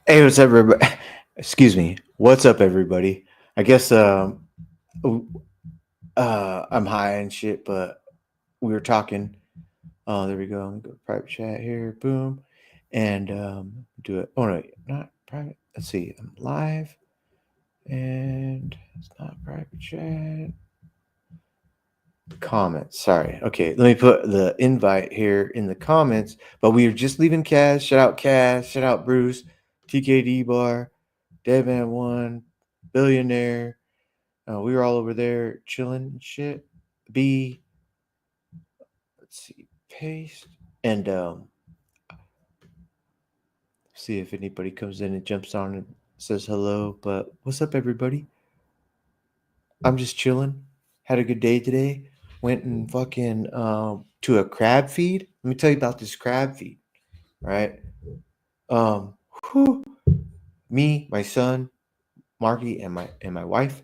Hey, what's up, everybody? Excuse me. What's up, everybody? I guess I'm high and shit, but we were talking. Oh, there we go. Let me go to private chat here. Boom, and do it. Oh no, not private. Let's see. I'm live, and it's not private chat. Comments. Sorry. Okay, let me put the invite here in the comments. But we were just leaving Cash. Shout out Cash. Shout out Bruce. TKD Bar. Deadman One. Billionaire. We were all over there chilling and shit. B. Let's see. Paste. And see if anybody comes in and jumps on and says hello. But what's up, everybody? I'm just chilling. Had a good day today. Went and fucking to a crab feed. Let me tell you about this crab feed. Right. Um. Whew, me, my son, Marky, and my wife.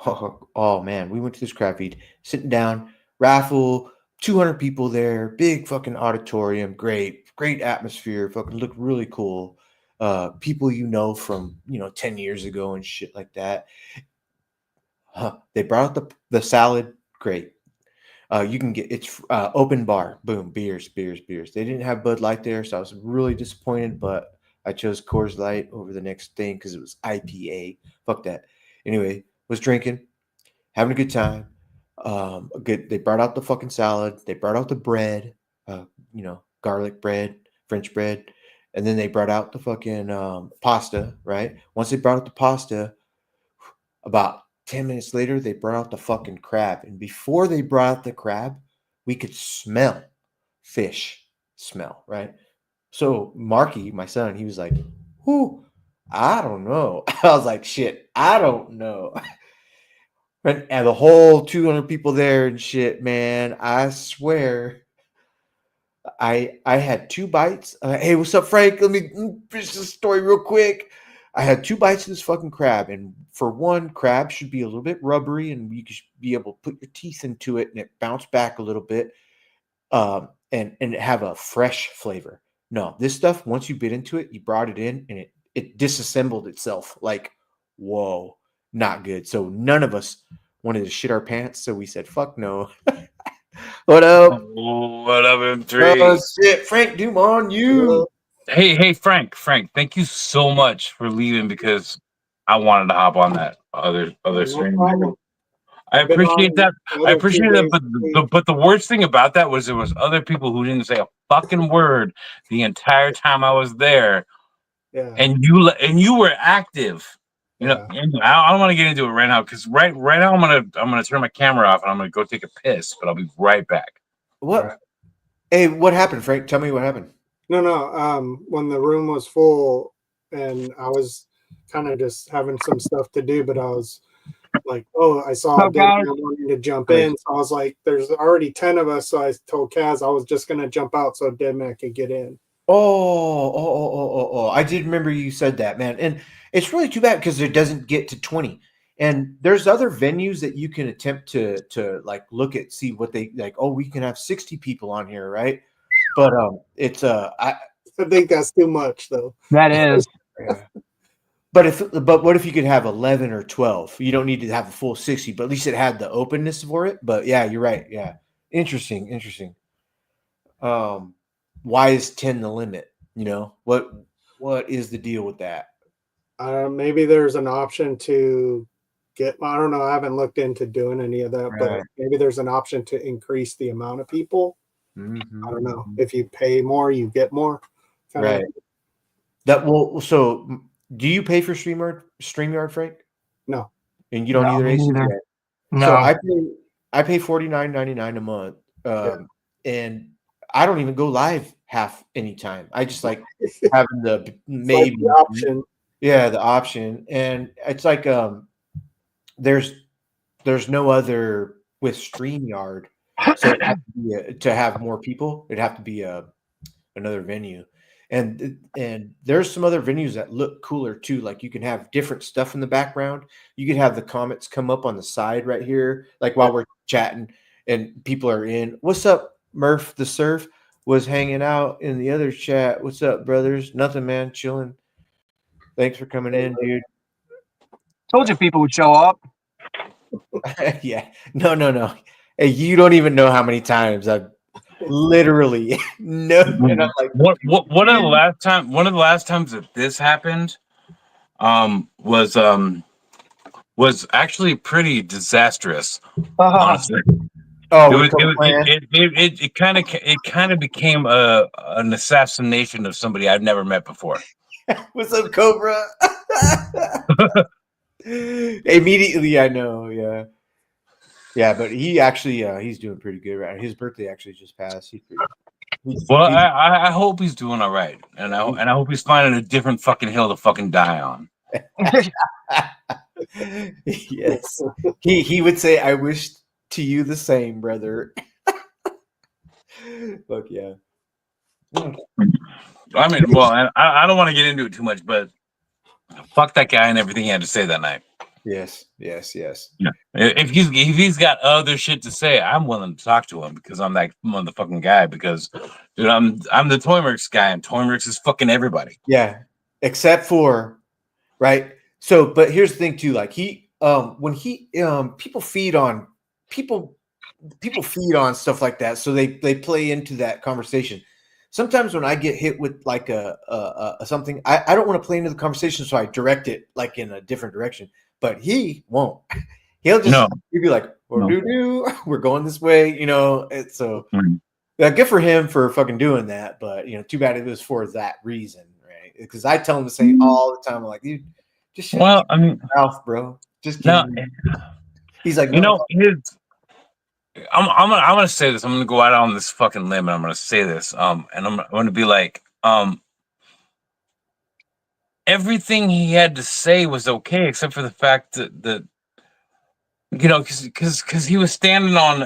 Oh man, we went to this crab feed, sitting down, raffle, 200 people there, big fucking auditorium, great atmosphere, fucking looked really cool. People from 10 years ago and shit like that. They brought out the salad, great. You can get it's open bar, boom, beers. They didn't have Bud Light there, so I was really disappointed, but I chose Coors Light over the next thing because it was IPA. Fuck that. Anyway, was drinking, having a good time. Good. They brought out the fucking salad. They brought out the bread, garlic bread, French bread, and then they brought out the fucking pasta. Right. Once they brought out the pasta, about 10 minutes later, they brought out the fucking crab. And before they brought out the crab, we could smell fish smell. Right. So Marky, my son, he was like, "Whoo, I don't know." I was like, "Shit, I don't know." And the whole 200 people there and shit, man. I swear, I had two bites. Hey, what's up, Frank? Let me finish this story real quick. I had two bites of this fucking crab, and for one, crab should be a little bit rubbery, and you should be able to put your teeth into it, and it bounce back a little bit, and have a fresh flavor. No, this stuff once you bit into it, you brought it in, and it disassembled itself. Like, whoa, not good. So none of us wanted to shit our pants, so we said, "Fuck no." What up? Oh, what up, Oh M3? shit, Frank Doom on you. Hello. Hey, Frank. Frank, thank you so much for leaving because I wanted to hop on that other No stream. problem. I I've been appreciate on that. the I other two appreciate that, days but this week. the worst thing about that was there was other people who didn't say a fucking word the entire time I was there, Yeah, and you were active. yeah. And I don't want to get into it right now because right now I'm gonna turn my camera off and I'm gonna go take a piss, but I'll be right back. All right. What? Hey, what happened, Frank? Tell me what happened. No, no. When the room was full and I was kind of just having some stuff to do, but I was like, oh, I saw So, Dead guys, Man wanting to jump Good. in. So I was like, there's already 10 of us. So I told Kaz I was just going to jump out so Dead Man could get in. Oh. I did remember you said that, man. And it's really too bad because it doesn't get to 20. And there's other venues that you can attempt to like look at, see what they like. Oh, we can have 60 people on here, right? But it's I think that's too much, though. that is. yeah. But what if you could have 11 or 12? You don't need to have a full 60, but at least it had the openness for it. But yeah, you're right. Yeah. Interesting. Um why is 10 the limit? What is the deal with that? Maybe there's an option to get, I don't know. I haven't looked into doing any of that, but Right. maybe there's an option to increase the amount of people. I don't know. Mm-hmm. If you pay more, you get more. Kind of. Right. That will so do you pay for StreamYard, Frank? No. And you don't No, either, me AC? neither. Yeah. So No. I pay $49.99 a month. Yeah. And I don't even go live half anytime. I just like having the It's like maybe, the option. yeah, the option. And it's like there's no other with StreamYard. So it'd have to be to have more people, it'd have to be another venue. And there's some other venues that look cooler too. Like you can have different stuff in the background. You could have the comments come up on the side right here, like Yeah. while we're chatting and people are in. What's up, Murph the Surf? was hanging out in the other chat. What's up, brothers? Nothing, man. Chilling. Thanks for coming in, dude. Told you people would show up. Yeah. No. Hey, you don't even know how many times I've literally no. And I'm like, one of the last times that this happened was actually pretty disastrous, honestly. oh, It kind of became an assassination of somebody I've never met before. what's up, Cobra? Immediately, I know. Yeah, but he actually he's doing pretty good right. His birthday actually just passed. I hope he's doing all right, and I hope he's finding a different fucking hill to fucking die on. Yes, he would say, "I wish to you the same, brother." Fuck yeah. I mean, well, I don't want to get into it too much, but fuck that guy and everything he had to say that night. Yes. Yeah. If he's got other shit to say, I'm willing to talk to him because I'm that motherfucking guy. Because, dude, I'm the Toymerx guy, and Toymerx is fucking everybody. Yeah, except for right. So, but here's the thing too. Like when people feed on stuff like that, so they play into that conversation. Sometimes when I get hit with like a something, I don't want to play into the conversation, so I direct it like in a different direction. But he won't. He'll be like, we're going this way, It's so good for him for fucking doing that. But too bad it was for that reason, right? Because I tell him the same all the time. I'm like, dude, just shut your mouth, bro. Just kidding. He's like, no. I'm gonna say this. I'm gonna go out on this fucking limb, and I'm gonna say this. And I'm gonna be like, everything he had to say was okay, except for the fact that because he was standing on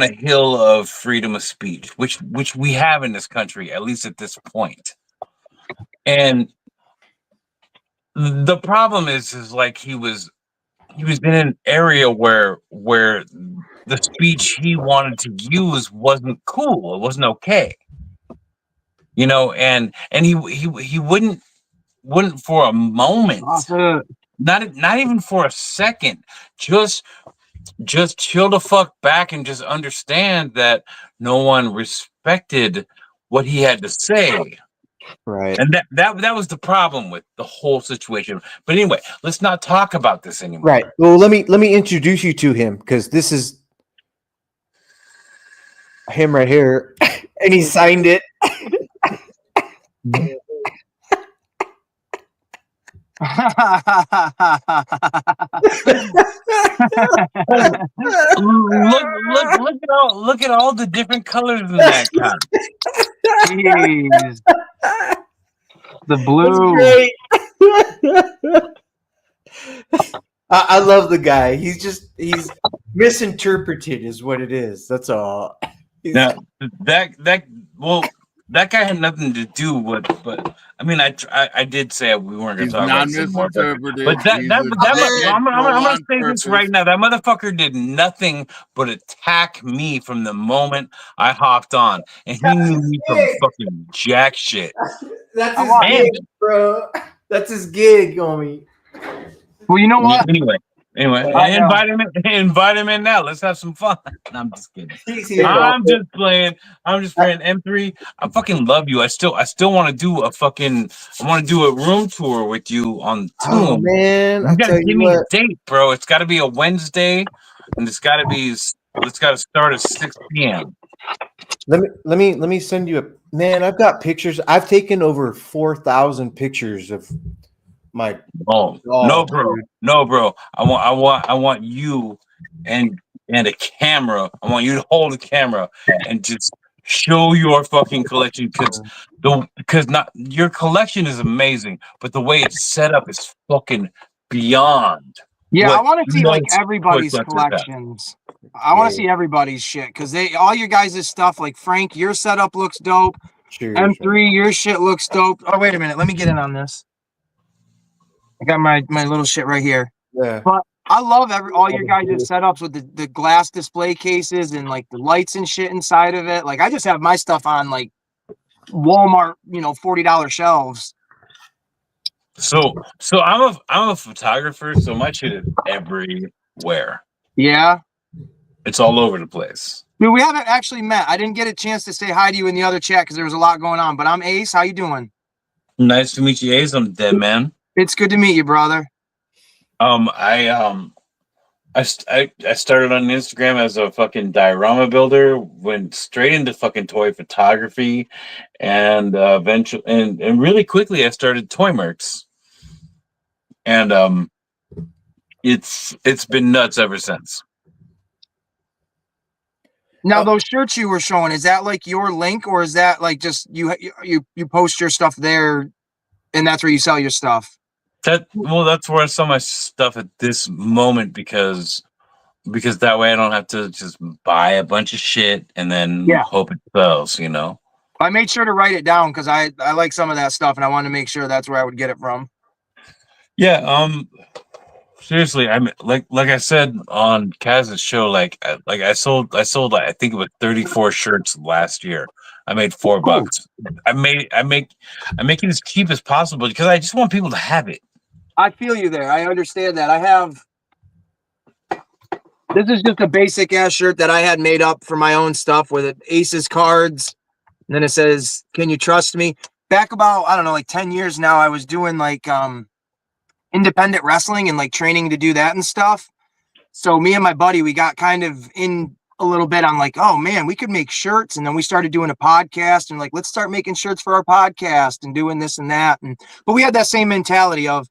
a hill of freedom of speech, which we have in this country, at least at this point. And the problem is like he was in an area where the speech he wanted to use wasn't cool. It wasn't okay. And he wouldn't for a moment, not even for a second, just chill the fuck back and just understand that no one respected what he had to say. Right. And that was the problem with the whole situation. But anyway, let's not talk about this anymore. Right. Well, let me introduce you to him, because this is him right here, and he signed it. Look at all the different colors in that cup. Jeez. The blue. I love the guy. He's misinterpreted is what it is. That's all. Now that guy had nothing to do with, but I mean, I did say we weren't going to talk about this anymore. But I'm going to say this right now. That motherfucker did nothing but attack me from the moment I hopped on, and he knew me from fucking jack shit. That's his gig, bro. That's his gig, homie. Well, you know what? Anyway, invite him in now. Let's have some fun. No, I'm just kidding. I'm just playing. M3. I fucking love you. I still want to do a room tour with you on Zoom. Oh man, you gotta give me a date, bro. It's got to be a Wednesday, and it's got to start at 6 p.m. Let me send you man. I've got pictures. I've taken over 4,000 pictures of my. No, bro. I want you and a camera. I want you to hold a camera and just show your fucking collection, because not your collection is amazing, but the way it's set up is fucking beyond. Yeah, I want to see like everybody's collections. I want to see everybody's shit, because all your guys' stuff, like Frank, your setup looks dope. M3, your shit looks dope. Oh, wait a minute, let me get in on this. I got my little shit right here. Yeah. But I love all your guys' setups with the glass display cases and like the lights and shit inside of it. Like I just have my stuff on like Walmart, $40 shelves. So I'm a photographer, so my shit is everywhere. Yeah. It's all over the place. Dude, we haven't actually met. I didn't get a chance to say hi to you in the other chat because there was a lot going on. But I'm Ace. How you doing? Nice to meet you, Ace. I'm Dead Man. It's good to meet you, brother. I started on Instagram as a fucking diorama builder, went straight into fucking toy photography, and eventually, and really quickly, I started toy mercs, and it's been nuts ever since. Now, those shirts you were showing, is that like your link, or is that like just you post your stuff there, and that's where you sell your stuff? That's where I sell my stuff at this moment because that way I don't have to just buy a bunch of shit and then hope it sells, I made sure to write it down because I like some of that stuff and I wanted to make sure that's where I would get it from. Yeah, seriously, I mean, like I said on Kaz's show, I sold I think it was 34 shirts last year. I made $4. I make it as cheap as possible because I just want people to have it. I feel you there. I understand that. This is just a basic ass shirt that I had made up for my own stuff with it, Aces cards. And then it says, "Can you trust me?" Back about, I don't know, like 10 years now, I was doing like independent wrestling and like training to do that and stuff. So me and my buddy, we got kind of in a little bit on like, oh man, we could make shirts. And then we started doing a podcast and like, let's start making shirts for our podcast and doing this and that. But we had that same mentality of,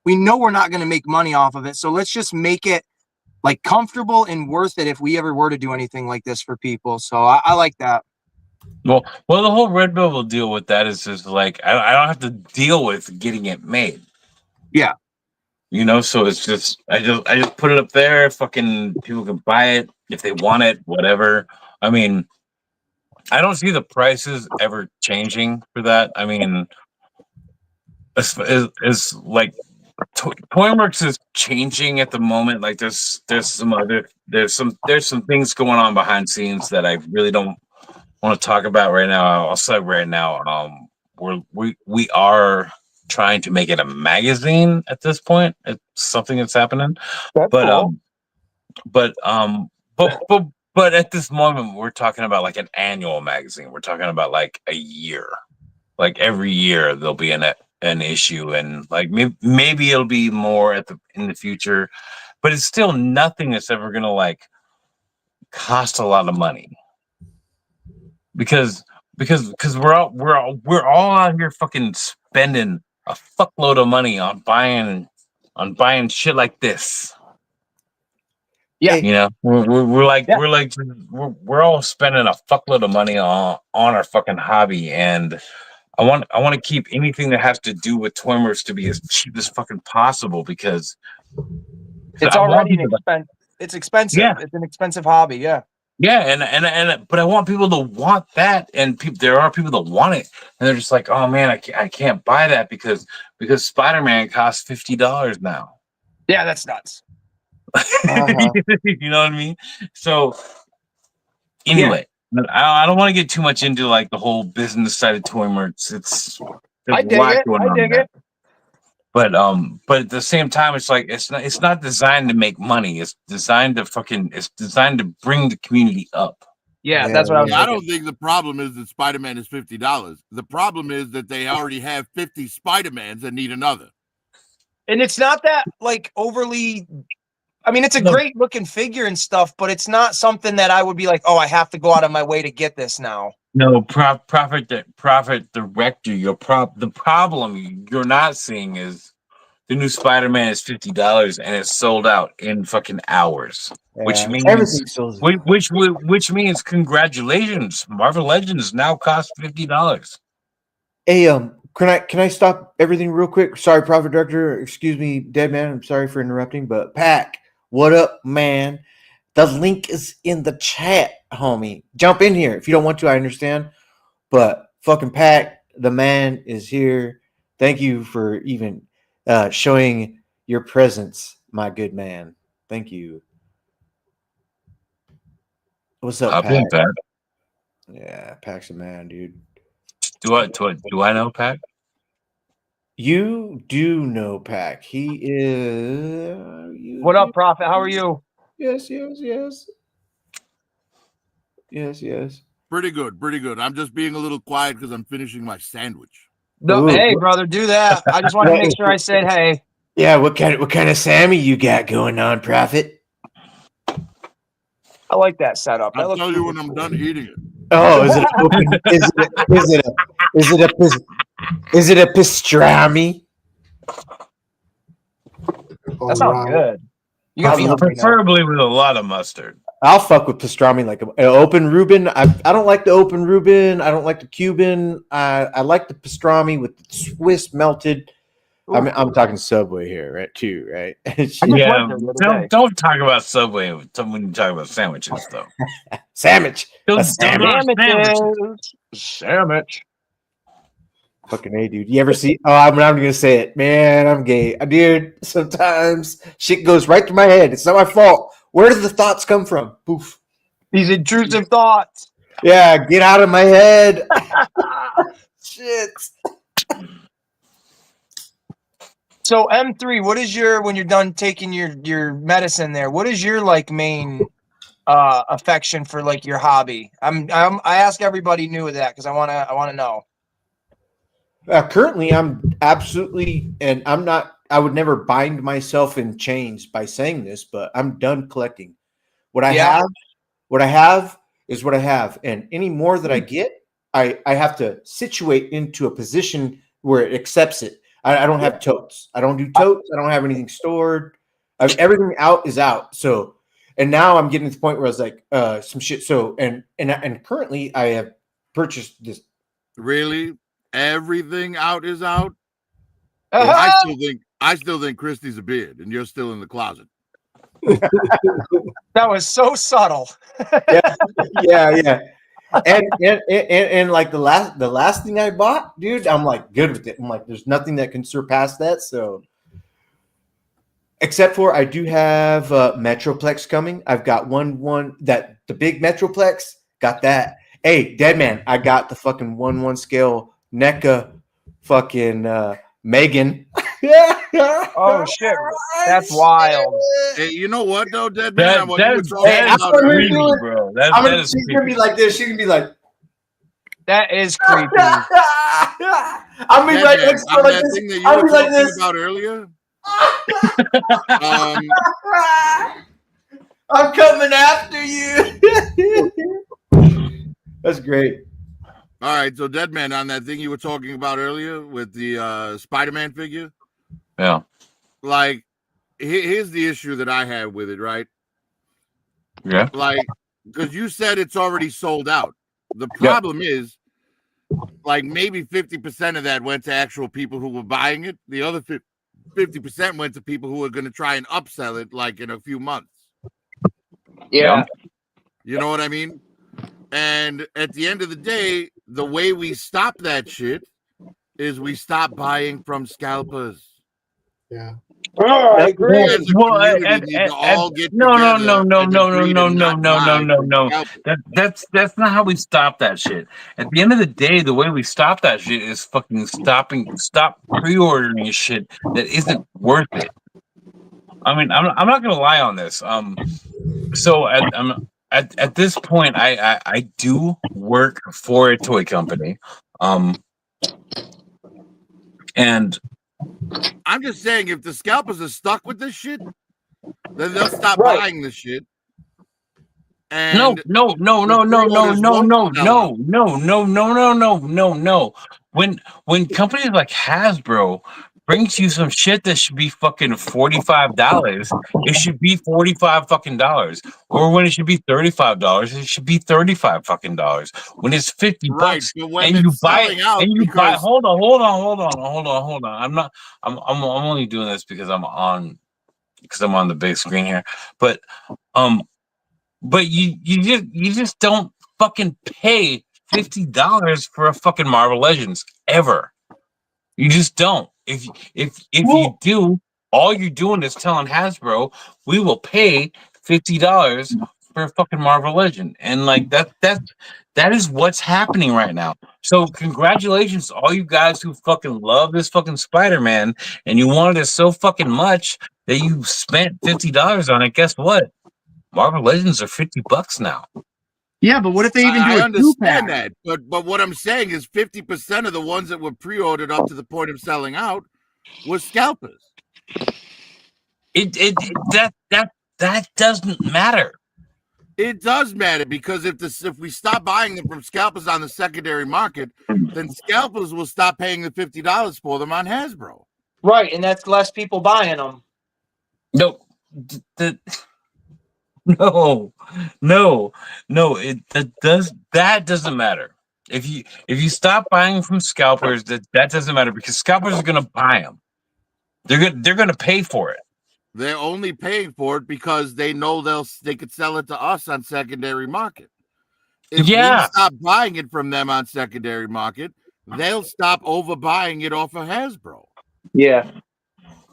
we know we're not going to make money off of it. So let's just make it like comfortable and worth it if we ever were to do anything like this for people. So I like that. Well, the whole Redbubble deal with that is just like, I don't have to deal with getting it made. Yeah. So it's just I just put it up there. Fucking people can buy it if they want it, whatever. I mean, I don't see the prices ever changing for that. I mean, it's like Toyworks is changing at the moment. Like there's some things going on behind scenes that I really don't want to talk about right now. I'll say right now, we are trying to make it a magazine at this point. It's something that's happening. That's cool. But at this moment we're talking about like an annual magazine. We're talking about like a year. Like every year there'll be an issue, and like maybe it'll be more in the future, but it's still nothing that's ever gonna like cost a lot of money. Because we're all out here fucking spending a fuckload of money on buying shit like this. Yeah, we're all spending a fuckload of money on our fucking hobby, and I want to keep anything that has to do with Toymers to be as cheap as fucking possible because it's already it's expensive. Yeah. It's an expensive hobby. Yeah. Yeah, and but I want people to want that, and there are people that want it, and they're just like, oh man, I can't buy that because Spider-Man costs $50 now. Yeah, that's nuts. You know what I mean? So anyway, I don't want to get too much into like the whole business side of toy merch. I dig it. But at the same time, it's like it's not designed to make money. It's designed to bring the community up. Yeah, that's what I was thinking. I don't think the problem is that Spider-Man is $50. The problem is that they already have 50 Spider-Mans and need another. And it's not that like overly. I mean, it's a great looking figure and stuff, but it's not something that I would be like, oh, I have to go out of my way to get this now. No, profit director. The problem you're not seeing is the new Spider-Man is $50 and it's sold out in fucking hours, which means everything sells. Which means congratulations, Marvel Legends now cost $50. Hey, can I stop everything real quick? Sorry, Profit Director. Excuse me, Dead Man. I'm sorry for interrupting, but Pack, what up, man? The link is in the chat, homie. Jump in here if you don't want to. I understand, but fucking Pack, the man is here. Thank you for even showing your presence, my good man. Thank you. What's up, Hop Pack? in, Pat. Yeah, Pack's a man, dude. Do I know Pat? You do know Pack. He is. What up, Prophet? How are you? Yes. Pretty good, pretty good. I'm just being a little quiet because I'm finishing my sandwich. No, Ooh. hey, brother, do that. I just wanted to make sure I said hey. Yeah, what kind of Sammy you got going on, Prophet? I like that setup. That I'll looks tell you super when I'm cool. done eating it. Oh, is it a pastrami? That sounds Alright. good. You got me hungry now. Preferably with a lot of mustard. I'll fuck with pastrami like an open Reuben. I don't like the open Reuben. I don't like the Cuban. I like the pastrami with the Swiss melted. I'm talking Subway here, right? Too, right? Yeah, went there the other day. don't talk about Subway when you talk about sandwiches, though. Sandwich. A Those sandwich. are sandwiches. Sandwich. Fucking A, dude. You ever see? Oh, I'm not even gonna say it, man. I'm gay, dude. Sometimes shit goes right through my head. It's not my fault. Where do the thoughts come from? Poof. These intrusive thoughts. Yeah, get out of my head. Shit. So M3, what is your when you're done taking your medicine there? What is your like main affection for like your hobby? I ask everybody new of that because I wanna know. Currently, I'm absolutely, and I'm not. I would never bind myself in chains by saying this, but I'm done collecting. What I Yeah. have is what I have, and any more that I get, I have to situate into a position where it accepts it. I don't have totes. I don't do totes. I don't have anything stored. Everything out is out. So, and now I'm getting to the point where I was like, some shit. So, and currently I have purchased this. Really? Everything out is out? Uh-huh. I still think Christy's a beard and you're still in the closet. That was so subtle. Yeah. And like the last thing I bought, dude, I'm like good with it. I'm like, there's nothing that can surpass that. So, except for I do have Metroplex coming. I've got one that the big Metroplex got that. Hey, Deadman, I got the fucking 1/1 scale NECA fucking Megan. Oh shit, that's wild. Hey, you know what though, Dead Man? That is creepy, bro. That is She's creepy. gonna be like this. She's gonna be like, That is creepy. I'll be right next to her like this. Thing that you I'll were be like talking this. about earlier. I'm coming after you. That's great. All right, so Dead Man, on that thing you were talking about earlier with the Spider-Man figure. Yeah. Like, here's the issue that I have with it, right? Yeah. Like, because you said it's already sold out. The problem is, like, maybe 50% of that went to actual people who were buying it. The other 50% went to people who are going to try and upsell it, like, in a few months. Yeah. You know what I mean? And at the end of the day, the way we stop that shit is we stop buying from scalpers. Yeah. Oh, I agree. We as a community need to all get no. together and agree to not buy from scalpers. That's not how we stop that shit. At the end of the day, the way we stop that shit is fucking stop pre-ordering shit that isn't worth it. I mean, I'm not gonna lie on this. So at this point, I do work for a toy company, and I'm just saying, if the scalpers are stuck with this shit, then they'll stop buying this shit. And no. When companies like Hasbro brings you some shit that should be fucking $45, it should be $45 fucking dollars. Or when it should be $35, it should be $35 fucking dollars. When it's $50 and you buy it, and you buy. Hold on. I'm only doing this because I'm on the big screen here, but you just don't fucking pay $50 for a fucking Marvel Legends ever. You just don't. If you do, All you're doing is telling Hasbro, we will pay $50 for a fucking Marvel Legend. And like that is what's happening right now. So congratulations to all you guys who fucking love this fucking Spider-Man and you wanted it so fucking much that you spent $50 on it. Guess what? Marvel Legends are $50 now. Yeah, but what if they even do I a understand 2-pack? that, but what I'm saying is 50% of the ones that were pre-ordered up to the point of selling out were scalpers. That doesn't matter. It does matter because if we stop buying them from scalpers on the secondary market, then scalpers will stop paying the $50 for them on Hasbro. Right, and that's less people buying them. No, no, that doesn't matter. If you stop buying from scalpers, that doesn't matter because scalpers are gonna buy them. They're gonna pay for it. They're only paying for it because they know they could sell it to us on secondary market. If we stop buying it from them on secondary market, they'll stop overbuying it off of Hasbro. Yeah.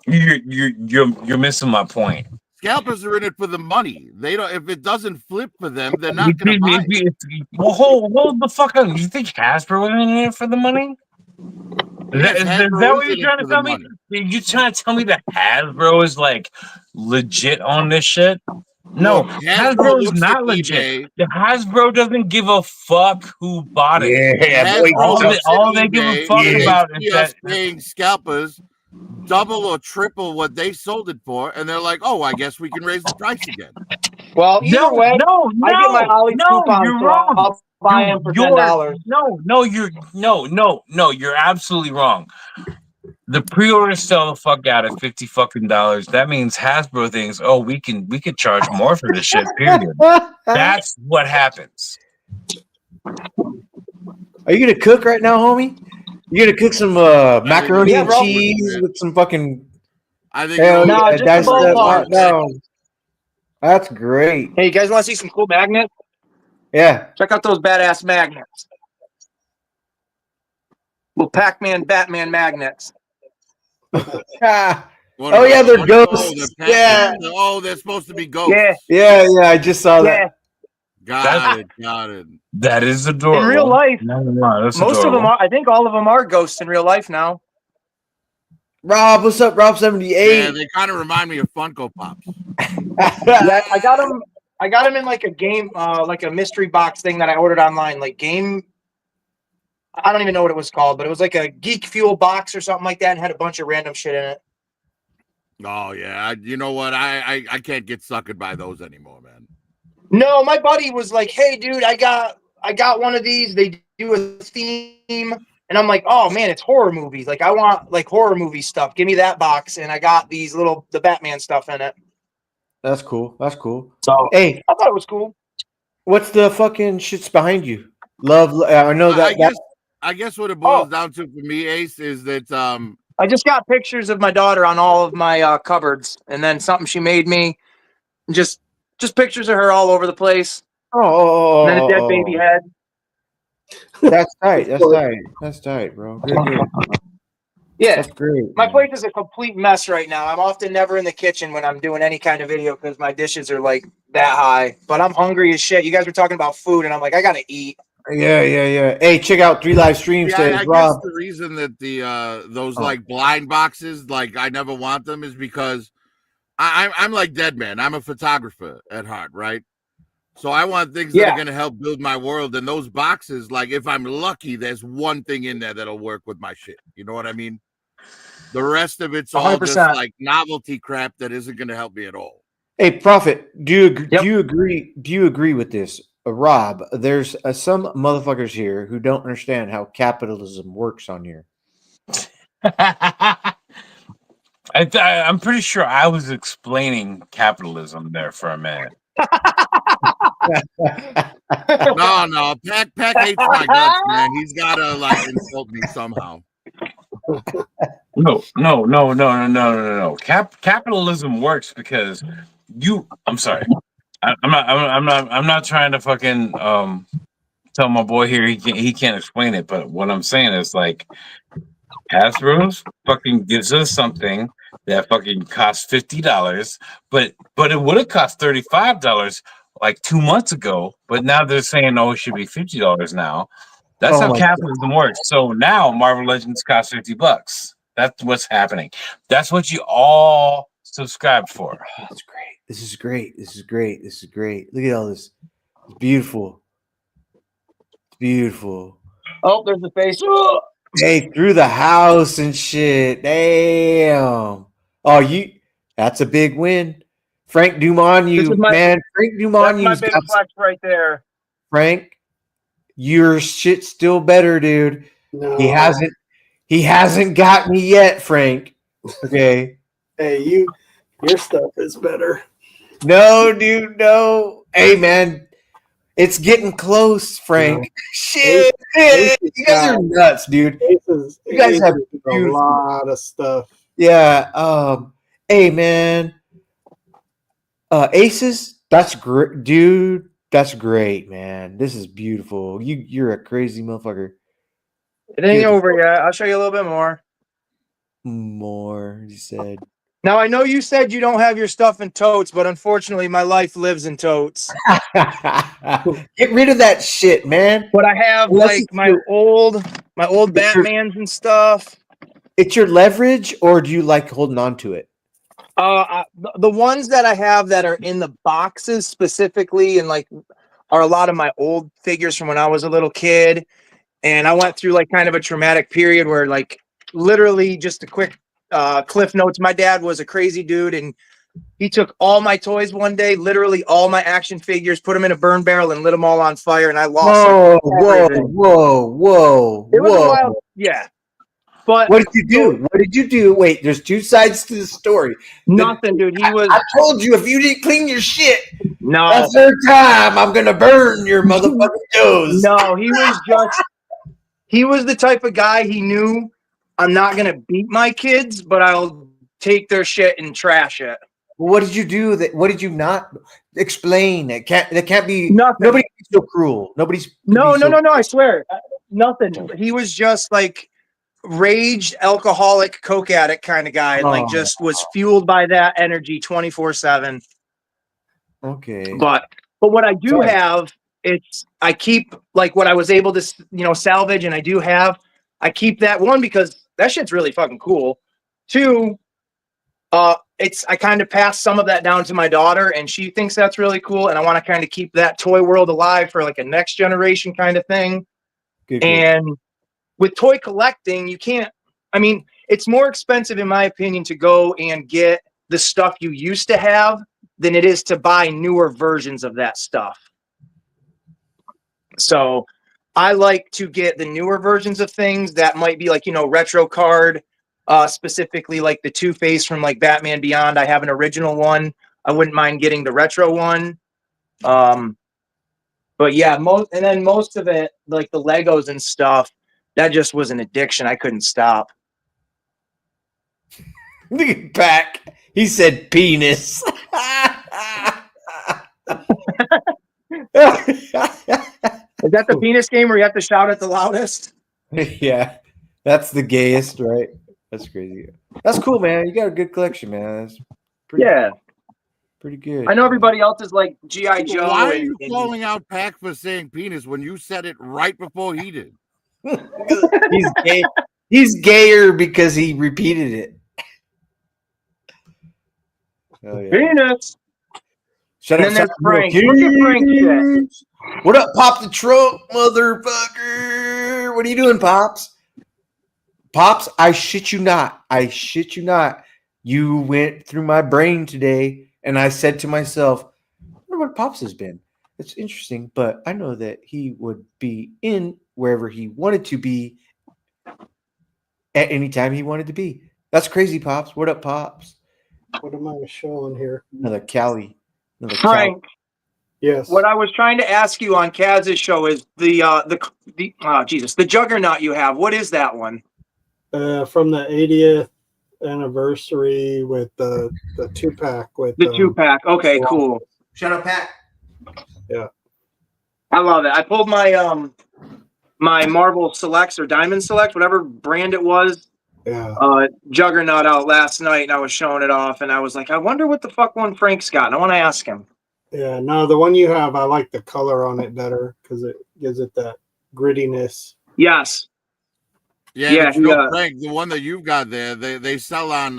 You're missing my point. Scalpers are in it for the money. They don't. If it doesn't flip for them, they're not going to buy it. Well, hold the fuck up. You think Hasbro is in it for the money? Yes, Is Hasbro that what is in you're trying it to for the tell me? money. You trying to tell me that Hasbro is like legit on this shit? No, Look, Hasbro is looks not at legit. eBay. The Hasbro doesn't give a fuck who bought it. Yeah, Hasbro boy. looks All at they give a eBay fuck and about they is see us that paying scalpers double or triple what they sold it for, and they're like, "Oh, I guess we can raise the price again." Well, either way, I get my Ollie's coupon, you're so wrong. I'll buy them for $10. You're absolutely wrong. The pre-orders sell the fuck out at $50. That means Hasbro thinks, oh, we could charge more for this shit. Period. That's what happens. Are you gonna cook right now, homie? You gonna cook some macaroni Yeah, and bro. cheese with some fucking? I think Hell No, yeah, just that's the that ballpark. down. That's great. Hey, you guys want to see some cool magnets? Yeah. Check out those badass magnets. Little Pac-Man, Batman magnets. Ah, What oh are yeah, those? they're Oh, ghosts. they're Yeah, Oh, they're supposed to be ghosts. Yeah, yeah. I just saw yeah. that. Got it. That is adorable. In real life, No, that's most adorable. of them are. I think all of them are ghosts in real life now. Rob, what's up, Rob 78? Yeah, they kind of remind me of Funko Pops. Yeah, I got them. I got them in like a game, like a mystery box thing that I ordered online. Like game, I don't even know what it was called, but it was like a Geek Fuel box or something like that, and had a bunch of random shit in it. Oh yeah, you know what? I can't get suckered by those anymore, man. No, my buddy was like, "Hey, dude, I got one of these. They do a theme." And I'm like, oh man, it's horror movies. Like I want like horror movie stuff. Give me that box. And I got the Batman stuff in it. That's cool. That's cool. So Hey, I thought it was cool. what's the fucking shits behind you? Love. I know that. I guess what it boils down to for me, Ace, is that I just got pictures of my daughter on all of my cupboards, and then something she made me. Just pictures of her all over the place. Oh, And then a dead baby head. That's tight. That's tight, bro. Good. Yeah, That's great. my place is a complete mess right now. I'm often never in the kitchen when I'm doing any kind of video because my dishes are like that high. But I'm hungry as shit. You guys were talking about food, and I'm like, I gotta eat. Yeah. Hey, check out 3 live streams. I Says guess Rob. the reason that those like blind boxes, like I never want them, is because I'm like Dead Man. I'm a photographer at heart, right? So I want things that are going to help build my world. And those boxes, like if I'm lucky, there's one thing in there that'll work with my shit. You know what I mean? The rest of it's all 100%. just like novelty crap that isn't going to help me at all. Hey, Prophet, do you agree? Do you agree with this, Rob? There's some motherfuckers here who don't understand how capitalism works on here. I'm pretty sure I was explaining capitalism there for a minute. No. Peck hates my guts, man. He's got to like insult me somehow. No. Capitalism works because I'm sorry. I'm not trying to fucking tell my boy here he can't explain it, but what I'm saying is like Hasbro fucking gives us something that fucking cost $50, but it would have cost $35 like 2 months ago. But now they're saying, oh, it should be $50 now. That's Oh how my capitalism works. So now Marvel Legends costs $50. That's what's happening. That's what you all subscribe for. Oh, that's great. This is great. This is great. This is great. Look at all this. It's beautiful. It's beautiful. Oh, there's the face. Oh! Hey, through the house and shit. Damn. Oh, that's a big win. Frank Dumont, This is my- man. Frank Dumont, That's my big flex right there. Frank, your shit's still better, dude. No. He hasn't got me yet, Frank. Okay. Hey, your stuff is better. No, dude, no. Hey, man, it's getting close, Frank. No. Shit, you guys are nuts, dude. You guys have a lot of stuff. Yeah. Hey, man. Aces, that's great, dude. That's great, man. This is beautiful. You're a crazy motherfucker. It ain't over yet. I'll show you a little bit more. More, he said. Now, I know you said you don't have your stuff in totes, but unfortunately, my life lives in totes. Get rid of that shit, man. But I have like my old Batmans and stuff. It's your leverage, or do you like holding on to it? The ones that I have that are in the boxes specifically, and like are a lot of my old figures from when I was a little kid. And I went through like kind of a traumatic period where like literally just a quick cliff notes. My dad was a crazy dude, and he took all my toys one day, literally all my action figures, put them in a burn barrel and lit them all on fire. And I lost. Whoa. It was a wild, yeah. But what did you do? What did you do? Wait, there's two sides to the story. Nothing, dude. I told you if you didn't clean your shit, no, that's their time. I'm gonna burn your motherfucking toes. No, he was the type of guy. He knew I'm not gonna beat my kids, but I'll take their shit and trash it. What did you do? What did you not explain? That can't be. Nothing. Nobody's so cruel. Nobody's. No. I swear, nothing. He was just like raged alcoholic coke addict kind of guy, and like just was fueled by that energy 24/7. Okay. But what I do have, I keep like what I was able to salvage, and I keep that one because that shit's really fucking cool. Two, I kind of passed some of that down to my daughter, and she thinks that's really cool, and I want to kind of keep that toy world alive for like a next generation kind of thing. Good. And with toy collecting, it's more expensive in my opinion to go and get the stuff you used to have than it is to buy newer versions of that stuff. So I like to get the newer versions of things that might be like, retro card, specifically like the Two-Face from like Batman Beyond. I have an original one. I wouldn't mind getting the retro one. But yeah, most of it, like the Legos and stuff, that just was an addiction. I couldn't stop. Look at back. He said penis. Is that the penis game where you have to shout at the loudest? Yeah, that's the gayest, right? That's crazy. That's cool, man. You got a good collection, man. That's pretty good. I know everybody else is like G.I. Joe. Why are you calling out Pac for saying penis when you said it right before he did? He's gay. He's gayer because he repeated it. Oh, yeah. Penis. Shut up, Frank. Look at Frank shit. What up, Pop the Trunk, motherfucker? What are you doing, Pops? Pops, I shit you not. You went through my brain today, and I said to myself, I wonder what Pops has been. It's interesting, but I know that he would be in wherever he wanted to be at any time he wanted to be. That's crazy, Pops. What up, Pops? What am I showing here? Another Cali. Frank. Yes. What I was trying to ask you on Kaz's show is the Juggernaut you have. What is that one? From the 80th anniversary with the 2-pack with the 2-pack. Okay, cool. Shut up, Pat. Yeah. I love it. I pulled my my Marvel Selects or Diamond Select, whatever brand it was, Yeah. Juggernaut out last night, and I was showing it off, and I was like, I wonder what the fuck one Frank's got. And I want to ask him. Yeah. No, the one you have, I like the color on it better because it gives it that grittiness. Yes. Yeah, Yeah, but you know, Frank, the one that you've got there, they sell on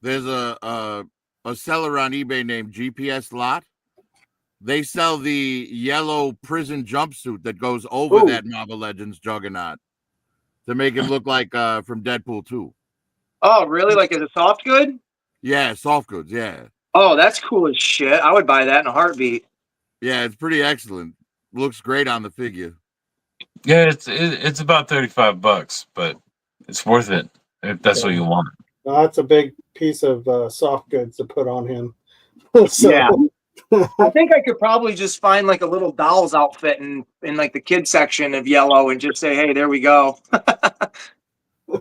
there's a seller on eBay named GPS Lot. They sell the yellow prison jumpsuit that goes over that Marvel Legends Juggernaut to make him look like from Deadpool 2. Oh, really? Like, is it soft good? Yeah, soft goods, yeah. Oh, that's cool as shit. I would buy that in a heartbeat. Yeah, it's pretty excellent. Looks great on the figure. Yeah, it's about $35, but it's worth it if that's what you want. Well, that's a big piece of soft goods to put on him. So, Yeah. I think I could probably just find like a little doll's outfit in like the kid section of yellow and just say, hey, there we go.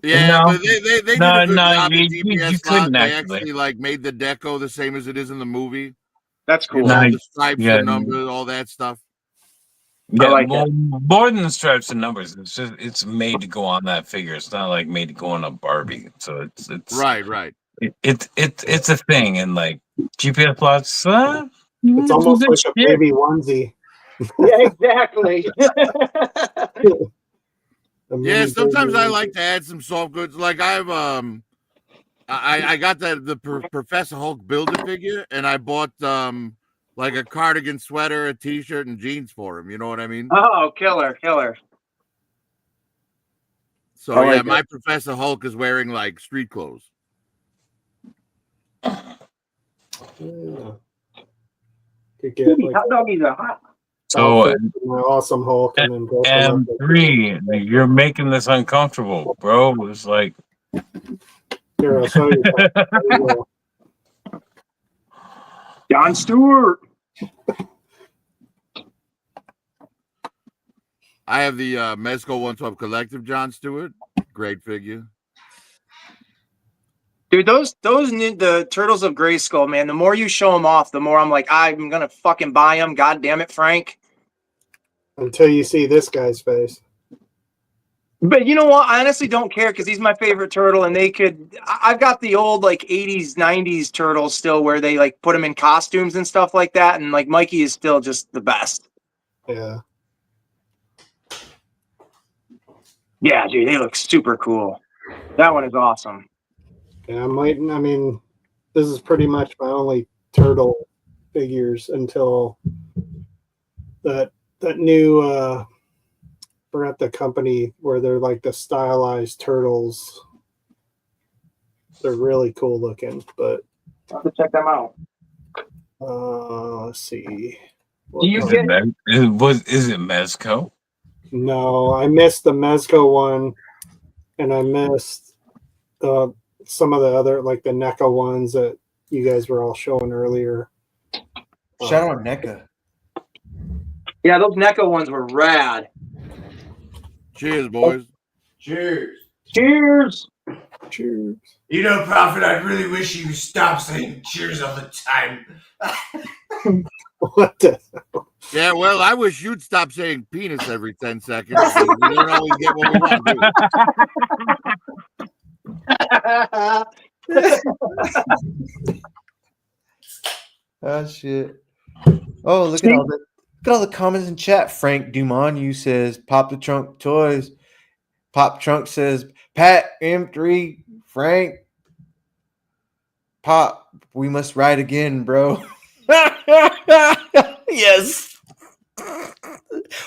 Yeah, No. but they did No, a good job you at GPS Lot. couldn't They actually. actually like made the deco the same as it is in the movie. That's You cool. know, Nice. the stripes, Yeah. the numbers, all that stuff. Yeah, like more than the stripes and numbers. It's made to go on that figure. It's not like made to go on a Barbie. So it's Right. it's a thing, and like GPS plots. it's almost like a baby onesie. Yeah, exactly. Yeah, sometimes I like to add some soft goods. Like I've I got the Professor Hulk Builder figure, and I bought like a cardigan, sweater, a t-shirt, and jeans for him. You know what I mean? Oh, killer. So I like yeah, my Professor Hulk is wearing like street clothes. Yeah. Could get like hot doggies are hot. So my awesome Hulk and then go from M3, you're making this uncomfortable, bro. It's like Here, I'll show you. There you go. Jon Stewart. I have the Mezco 112 Collective Jon Stewart. Great figure. Dude, the Turtles of Grayskull, man, the more you show them off, the more I'm like, I'm going to fucking buy them. God damn it, Frank. Until you see this guy's face. But you know what? I honestly don't care because he's my favorite turtle, and I've got the old like 80s, 90s turtles still where they like put them in costumes and stuff like that. And like Mikey is still just the best. Yeah. Yeah, dude, they look super cool. That one is awesome. Yeah, I mean, this is pretty much my only turtle figures until that new forgot the company where they're like the stylized turtles. They're really cool looking, but I'll have to check them out. let's see. Do you is get it Mezco? No, I missed the Mezco one, and I missed some of the other like the NECA ones that you guys were all showing earlier. Shout out NECA. Yeah, those NECA ones were rad. Cheers, boys. Cheers. Cheers. Cheers. You know, Prophet, I really wish you would stop saying cheers all the time. What the? Yeah, well, I wish you'd stop saying penis every 10 seconds. So we don't always get what we want, do we? Oh shit! Oh, look at all the comments in chat. Frank Dumont, you says pop the trunk toys. Pop Trunk says Pat M3 Frank. Pop, we must ride again, bro. Yes.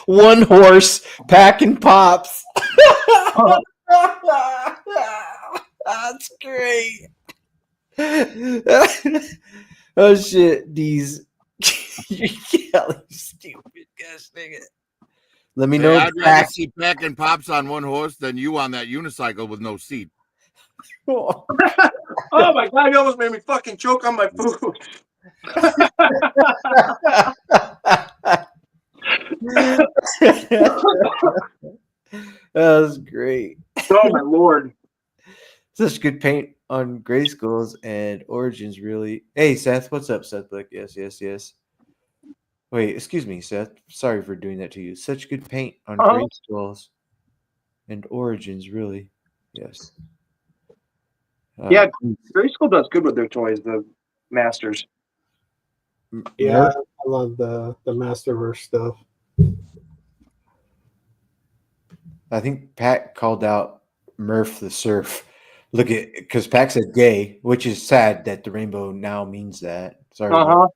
One horse packing pops. That's great. Oh shit, these Kelly stupid gosh dang it. Let me know. I'd rather see Peck and Pops on one horse than you on that unicycle with no seat. Oh my god, you almost made me fucking choke on my food. That was great. Oh my lord. Such good paint on Gray Skulls and Origins, really. Hey, Seth, what's up, Seth? Like, yes. Wait, excuse me, Seth. Sorry for doing that to you. Such good paint on Gray Skulls and Origins, really. Yes. Yeah, Grade School does good with their toys. The Masters. Yeah, I love the Masterverse stuff. I think Pat called out Murph the Surf. Look at because Pat said gay, which is sad that the rainbow now means that. Sorry. Uh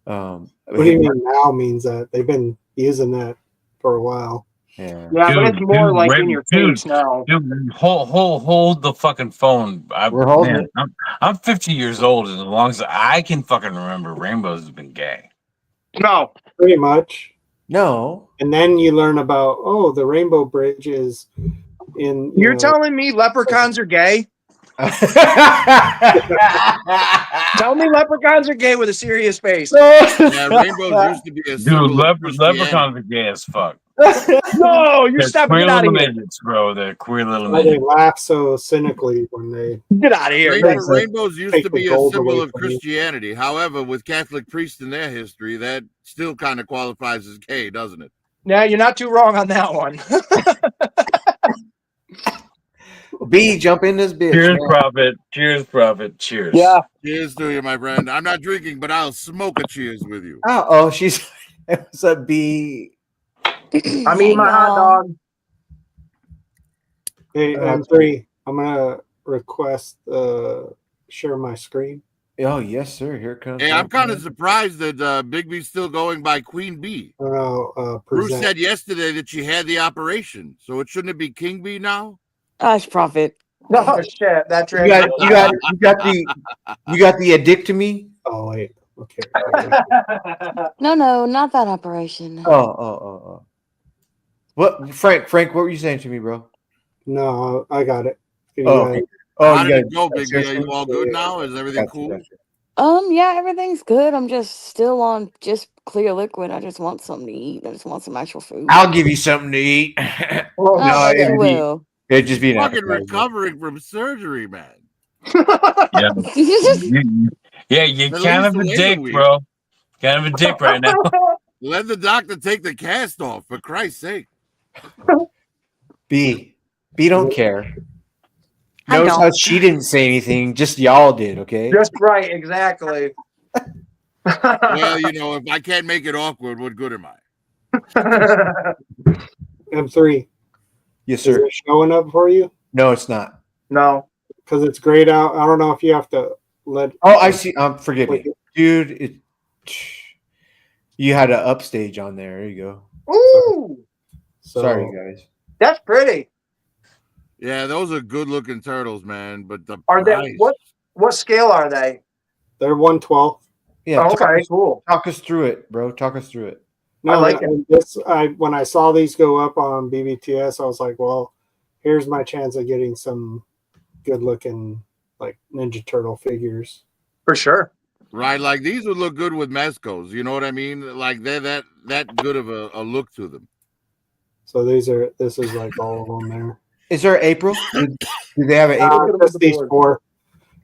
huh. What do you mean now means that? They've been using that for a while. Yeah. Yeah, but it's more like in your face now. Dude, hold the fucking phone. We're holding it. I'm 50 years old, and as long as I can fucking remember, rainbows have been gay. No, Pretty much. No. And then you learn about the Rainbow Bridge is in. You're telling me leprechauns are gay? Tell me leprechauns are gay with a serious face. Yeah, rainbows used to be a Dude, symbol of Christianity. leprechauns are gay as fuck. No, you're They're stepping queer it out of little here. midgets, bro. They're queer little Why they midgets. laugh so cynically when they Get out of here. Rainbows used Take to the be a gold symbol away of from you. Christianity. However, with Catholic priests in their history, that still kind of qualifies as gay, doesn't it? Yeah, you're not too wrong on that one. B, jump in this bitch. Cheers, man. Prophet. Cheers, Prophet. Cheers. Yeah. Cheers to you, my friend. I'm not drinking, but I'll smoke a cheers with you. Oh, she's what's up, B? I mean, my hot dog. Hey, M3, I'm gonna request share my screen. Oh, yes, sir. Here it comes. Hey, I'm kind of surprised that Big B's still going by Queen Bee. Bruce Bruce said yesterday that she had the operation, so it shouldn't it be King Bee now? Gosh, Prophet. Oh shit, that you got the addict to me. Oh wait, okay. No, not that operation. Oh. What, Frank? What were you saying to me, bro? No, I got it. Okay. How did you it go, Big B? Are you all good now? Is everything cool? Gotcha. Yeah, everything's good. I'm just still on just clear liquid. I just want something to eat. I just want some actual food. I'll give you something to eat. Oh, bet you it'd will. It'd just be an Fucking appetizer. recovering from surgery, man. Yeah. Yeah, you're At kind least of a wait a dick, week. bro. Kind of a dick right now. Let the doctor take the cast off, for Christ's sake. B don't care. I Notice how don't. she didn't say anything, just y'all did, okay? Just right, exactly. Well, if I can't make it awkward, what good am I? M3, Yes, is sir. it showing up for you? No, it's not. No. Because it's grayed out. I don't know if you have to let. Oh, I see. Forgive me, dude. You had an upstage on there. There you go. Ooh, So, Sorry, guys. that's pretty. Yeah, those are good-looking turtles, man. But the Are price, they what scale are they? they're 112. Yeah. Oh, okay, cool. Talk us through it, bro. Talk us through it. No, I like it. When I saw these go up on BBTS, I was like, well, here's my chance of getting some good looking like Ninja Turtle figures. For sure. right? Like these would look good with Mezcos. You know what I mean? Like they're that good of a look to them. So this is like all of them there. Is there April? Do they have an April? Just these four,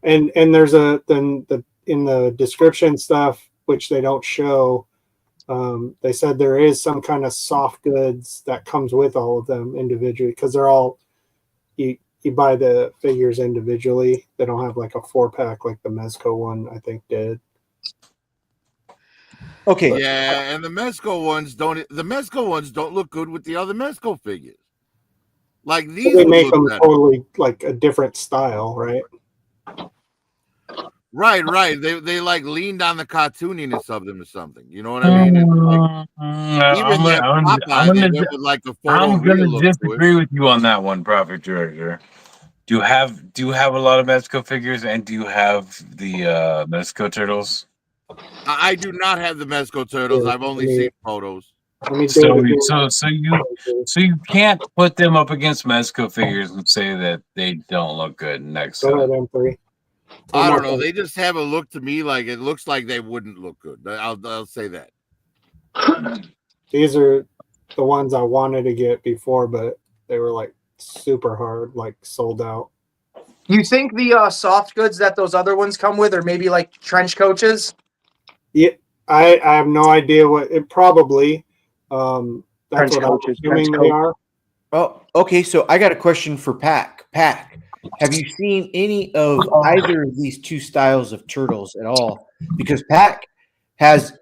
and there's in the description stuff, which they don't show. They said there is some kind of soft goods that comes with all of them individually because they're all you buy the figures individually. They don't have like a 4-pack like the Mezco one I think did. Okay. Yeah, and the Mezco ones don't look good with the other Mezco figures. Like these They would make look them better. totally like a different style, right? Right. They like leaned on the cartooniness of them or something. You know what I mean? It's like, even that Popeye, they went with like the photo I'm gonna look to it. disagree with you on that one, Prophet Director. Do you have a lot of Mezco figures, and do you have the Mezco turtles? I do not have the Mezco turtles. I've only seen photos. So you can't put them up against Mezco figures and say that they don't look good next Go to ahead, them. M3. I don't know. They just have a look to me like it looks like they wouldn't look good. I'll say that. These are the ones I wanted to get before, but they were like super hard, like sold out. You think the soft goods that those other ones come with are maybe like trench coaches? Yeah, I have no idea what it probably. That's Trench what coaches, I'm assuming trench they coat. are. Oh, okay. So I got a question for Pack. Pack, have you seen any of either of these two styles of turtles at all? Because has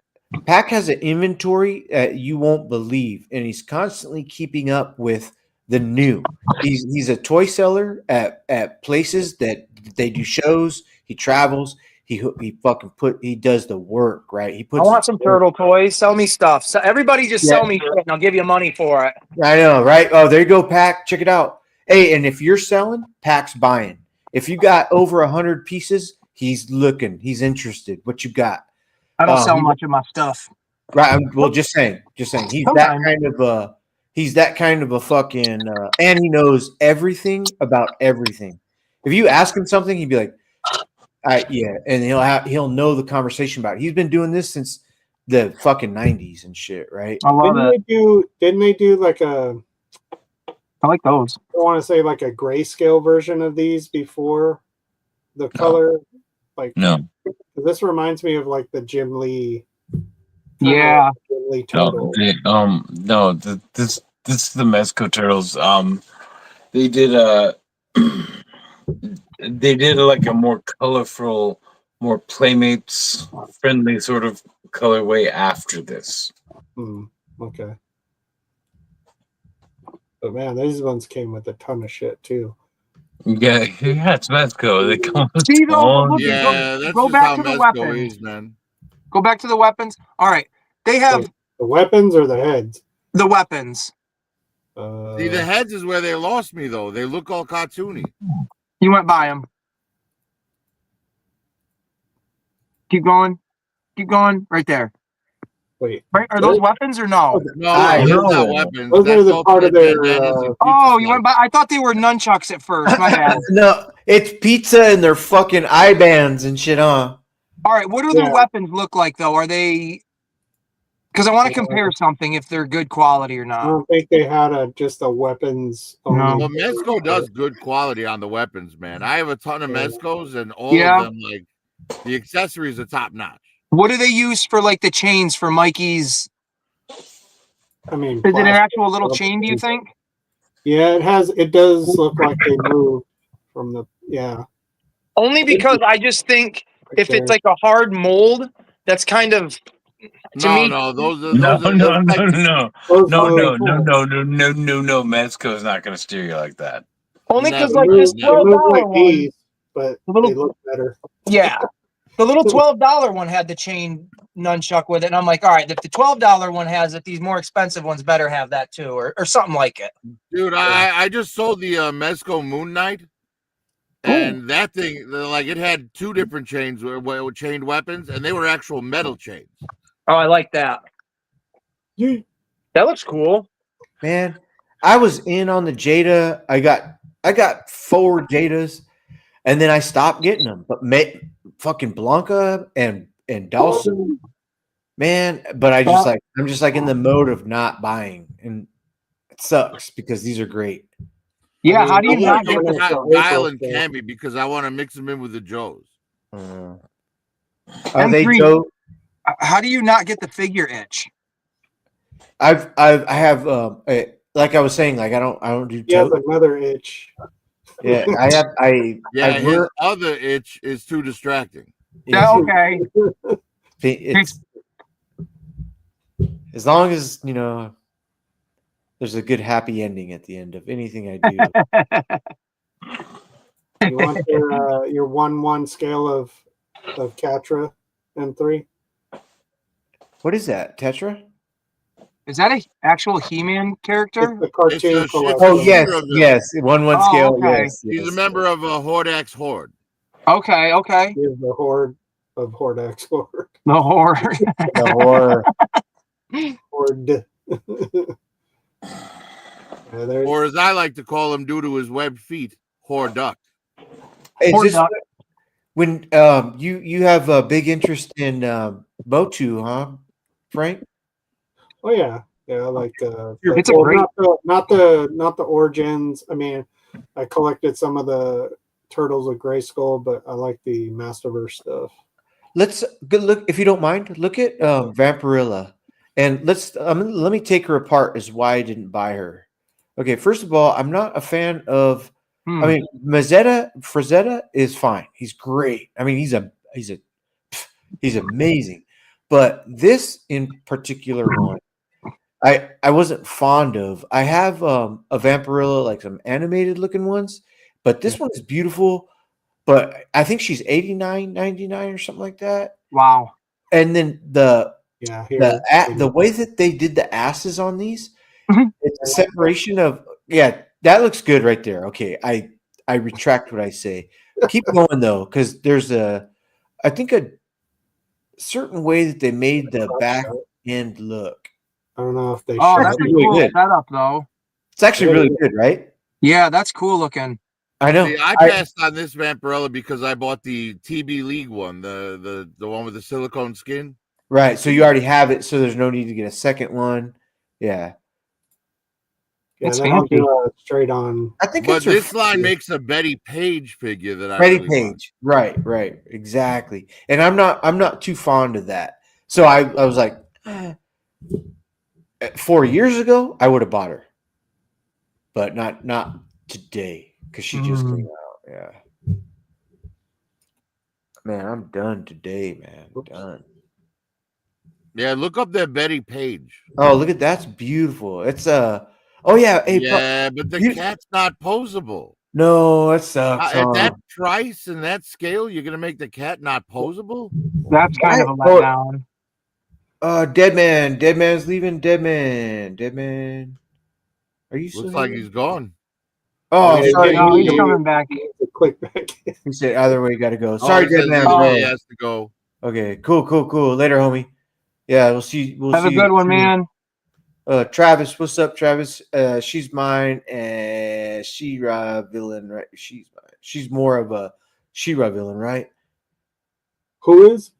Pack has an inventory you won't believe, and he's constantly keeping up with the new. He's a toy seller at places that they do shows. He travels. He does the work, right? He I puts. want some turtle toys. Sell me stuff. So everybody just Yeah. sell me shit and I'll give you money for it. I know, right? Oh, there you go, Pack. Check it out. Hey, and if you're selling, Pack's buying. If you got over 100 pieces, he's looking. He's interested. What you got? I don't sell he- much of my stuff. Right. Well, just saying. He's that Sometimes. kind of a. He's that kind of a fucking. And he knows everything about everything. If you ask him something, he'd be like, yeah, and he'll know the conversation about it. He's been doing this since the fucking 90s and shit, right? I love it. Didn't they do like a, I like those. I want to say like a grayscale version of these before the color? Like, No, this reminds me of like the Jim Lee. Yeah. Jim Lee no, turtle. this is the Mezco Turtles. They did like a more colorful, more Playmates friendly sort of colorway after this. Okay. But man, these ones came with a ton of shit too. Yeah, it's Mezco. They come with See, though, tons. look, Yeah, that's go just back how to the Mezco weapons. is, man. Go back to the weapons. All right. They have Wait, the weapons or the heads? the weapons. See, the heads is where they lost me, though. They look all cartoony. You went by them. Keep going. Keep going. Right there. Wait, Right? Are those weapons or no? No, I those know. not weapons. Those are That's the all part of their, bandanas and Oh, pizza you went by. I thought they were nunchucks at first. My bad. No, it's pizza and their fucking eye bands and shit, huh? All right. What do Yeah. their weapons look like, though? Are they? Because I want to compare something if they're good quality or I not. don't think they had just a weapons only. No. Well, Mezco does good quality on the weapons, man. I have a ton of Mezcos, and all Yeah. of them, like, the accessories are top notch. What do they use for like the chains for Mikey's? I mean, Is it an plastic. actual little chain? Do you think? Yeah, it does look like they move from the Only because I just think if it's like a hard mold, that's kind of me. No, those are No, those are no, those no, like, no, those no, move- no. Mezco is not going to steer you like that. Only because Never, like this they never. move $12 like one. these, but The little- they look better. Yeah, the little $12 one had the chain nunchuck with it, and I'm like, all right, if the $12 one has it, these more expensive ones better have that too, or something like it. Dude, I just sold the Mezco Moon Knight, and that thing, like, it had two different chains, chained weapons, and they were actual metal chains. Oh, I like that. That looks cool. Man, I was in on the Jada. I got 4 Jadas, and then I stopped getting them. But fucking Blanca and Dawson, man. But I'm just like in the mode of not buying, and it sucks because these are great. Yeah, I mean, how do you I not want get to this? go Guile and Cammy because I want to mix them in with the Joes. Are they M3. Joe? How do you not get the figure itch? I have like I was saying, like I don't do He has tote. another itch. Yeah, Yeah, I've his worked- other itch is too distracting. Yeah, okay. It's as long as there's a good happy ending at the end of anything I do. You want your 1/1 scale of Catra M3? What is that, Tetra? Is that an actual He-Man character? It's the cartoon It's a- collection. Oh yes, Member of the- yes, 1/1 Oh, scale. okay. Yes, He's yes. a member of Hordax Horde. Okay. He is the horde of Hordax Horde. The horror. The horror. Horde. There's Or as I like to call him due to his webbed feet, Horduck. Is Or this not. when you have a big interest in Motu, huh, Frank? Oh yeah, I like It's a great- not the origins. I mean, I collected some of the Turtles of Grayskull, but I like the Masterverse stuff. Let's good look if you don't mind. Look at Vampirilla, and let me take her apart as why I didn't buy her. Okay, first of all, I'm not a fan of. Hmm. I mean, Frazetta is fine. He's great. I mean, he's amazing. But this in particular one, I wasn't fond of. I have a Vampirilla, like some animated looking ones, but this one is beautiful. But I think she's 89.99 or something like that. Wow. And then the here. the way that they did the asses on these, Mhm. it's a separation of that looks good right there. Okay, I retract what I say. Keep going though, because there's I think a certain way that they made the back end look. I don't know if they. Oh, show that's a really cool good. setup, though. It's actually really good, right? Yeah, that's cool looking. I know. See, I passed on this Vampirella because I bought the TB League one, the one with the silicone skin. Right. So you already have it, so there's no need to get a second one. Yeah. Yeah, It's they don't fancy. do a straight on. I think But it's her this line makes a Betty Page figure that I Betty really want. Page. Right, exactly. And I'm not too fond of that. So I was like, 4 years ago, I would have bought her. But not today, because she just came out. Yeah. Man, I'm done today, man. Done. Yeah, look up that Betty Page. Oh, look at that's beautiful. It's oh yeah, hey, Yeah, but the cat's not posable. no, that sucks. At that price and that scale, you're gonna make the cat not posable? That's kind of a letdown. Dead man's leaving. Dead man. Are you still Looks like here? he's gone. Oh, Yeah, sorry. No, he's He coming back. Quick back. said either way, you got to go. Oh, Sorry, he dead says man. he has to go. Okay, cool. Later, homie. Yeah, we'll see. Have a good one, man. Travis, what's up, Travis? She's mine, and She-Ra villain, right? She's mine. She's more of a She-Ra villain, right? Who is?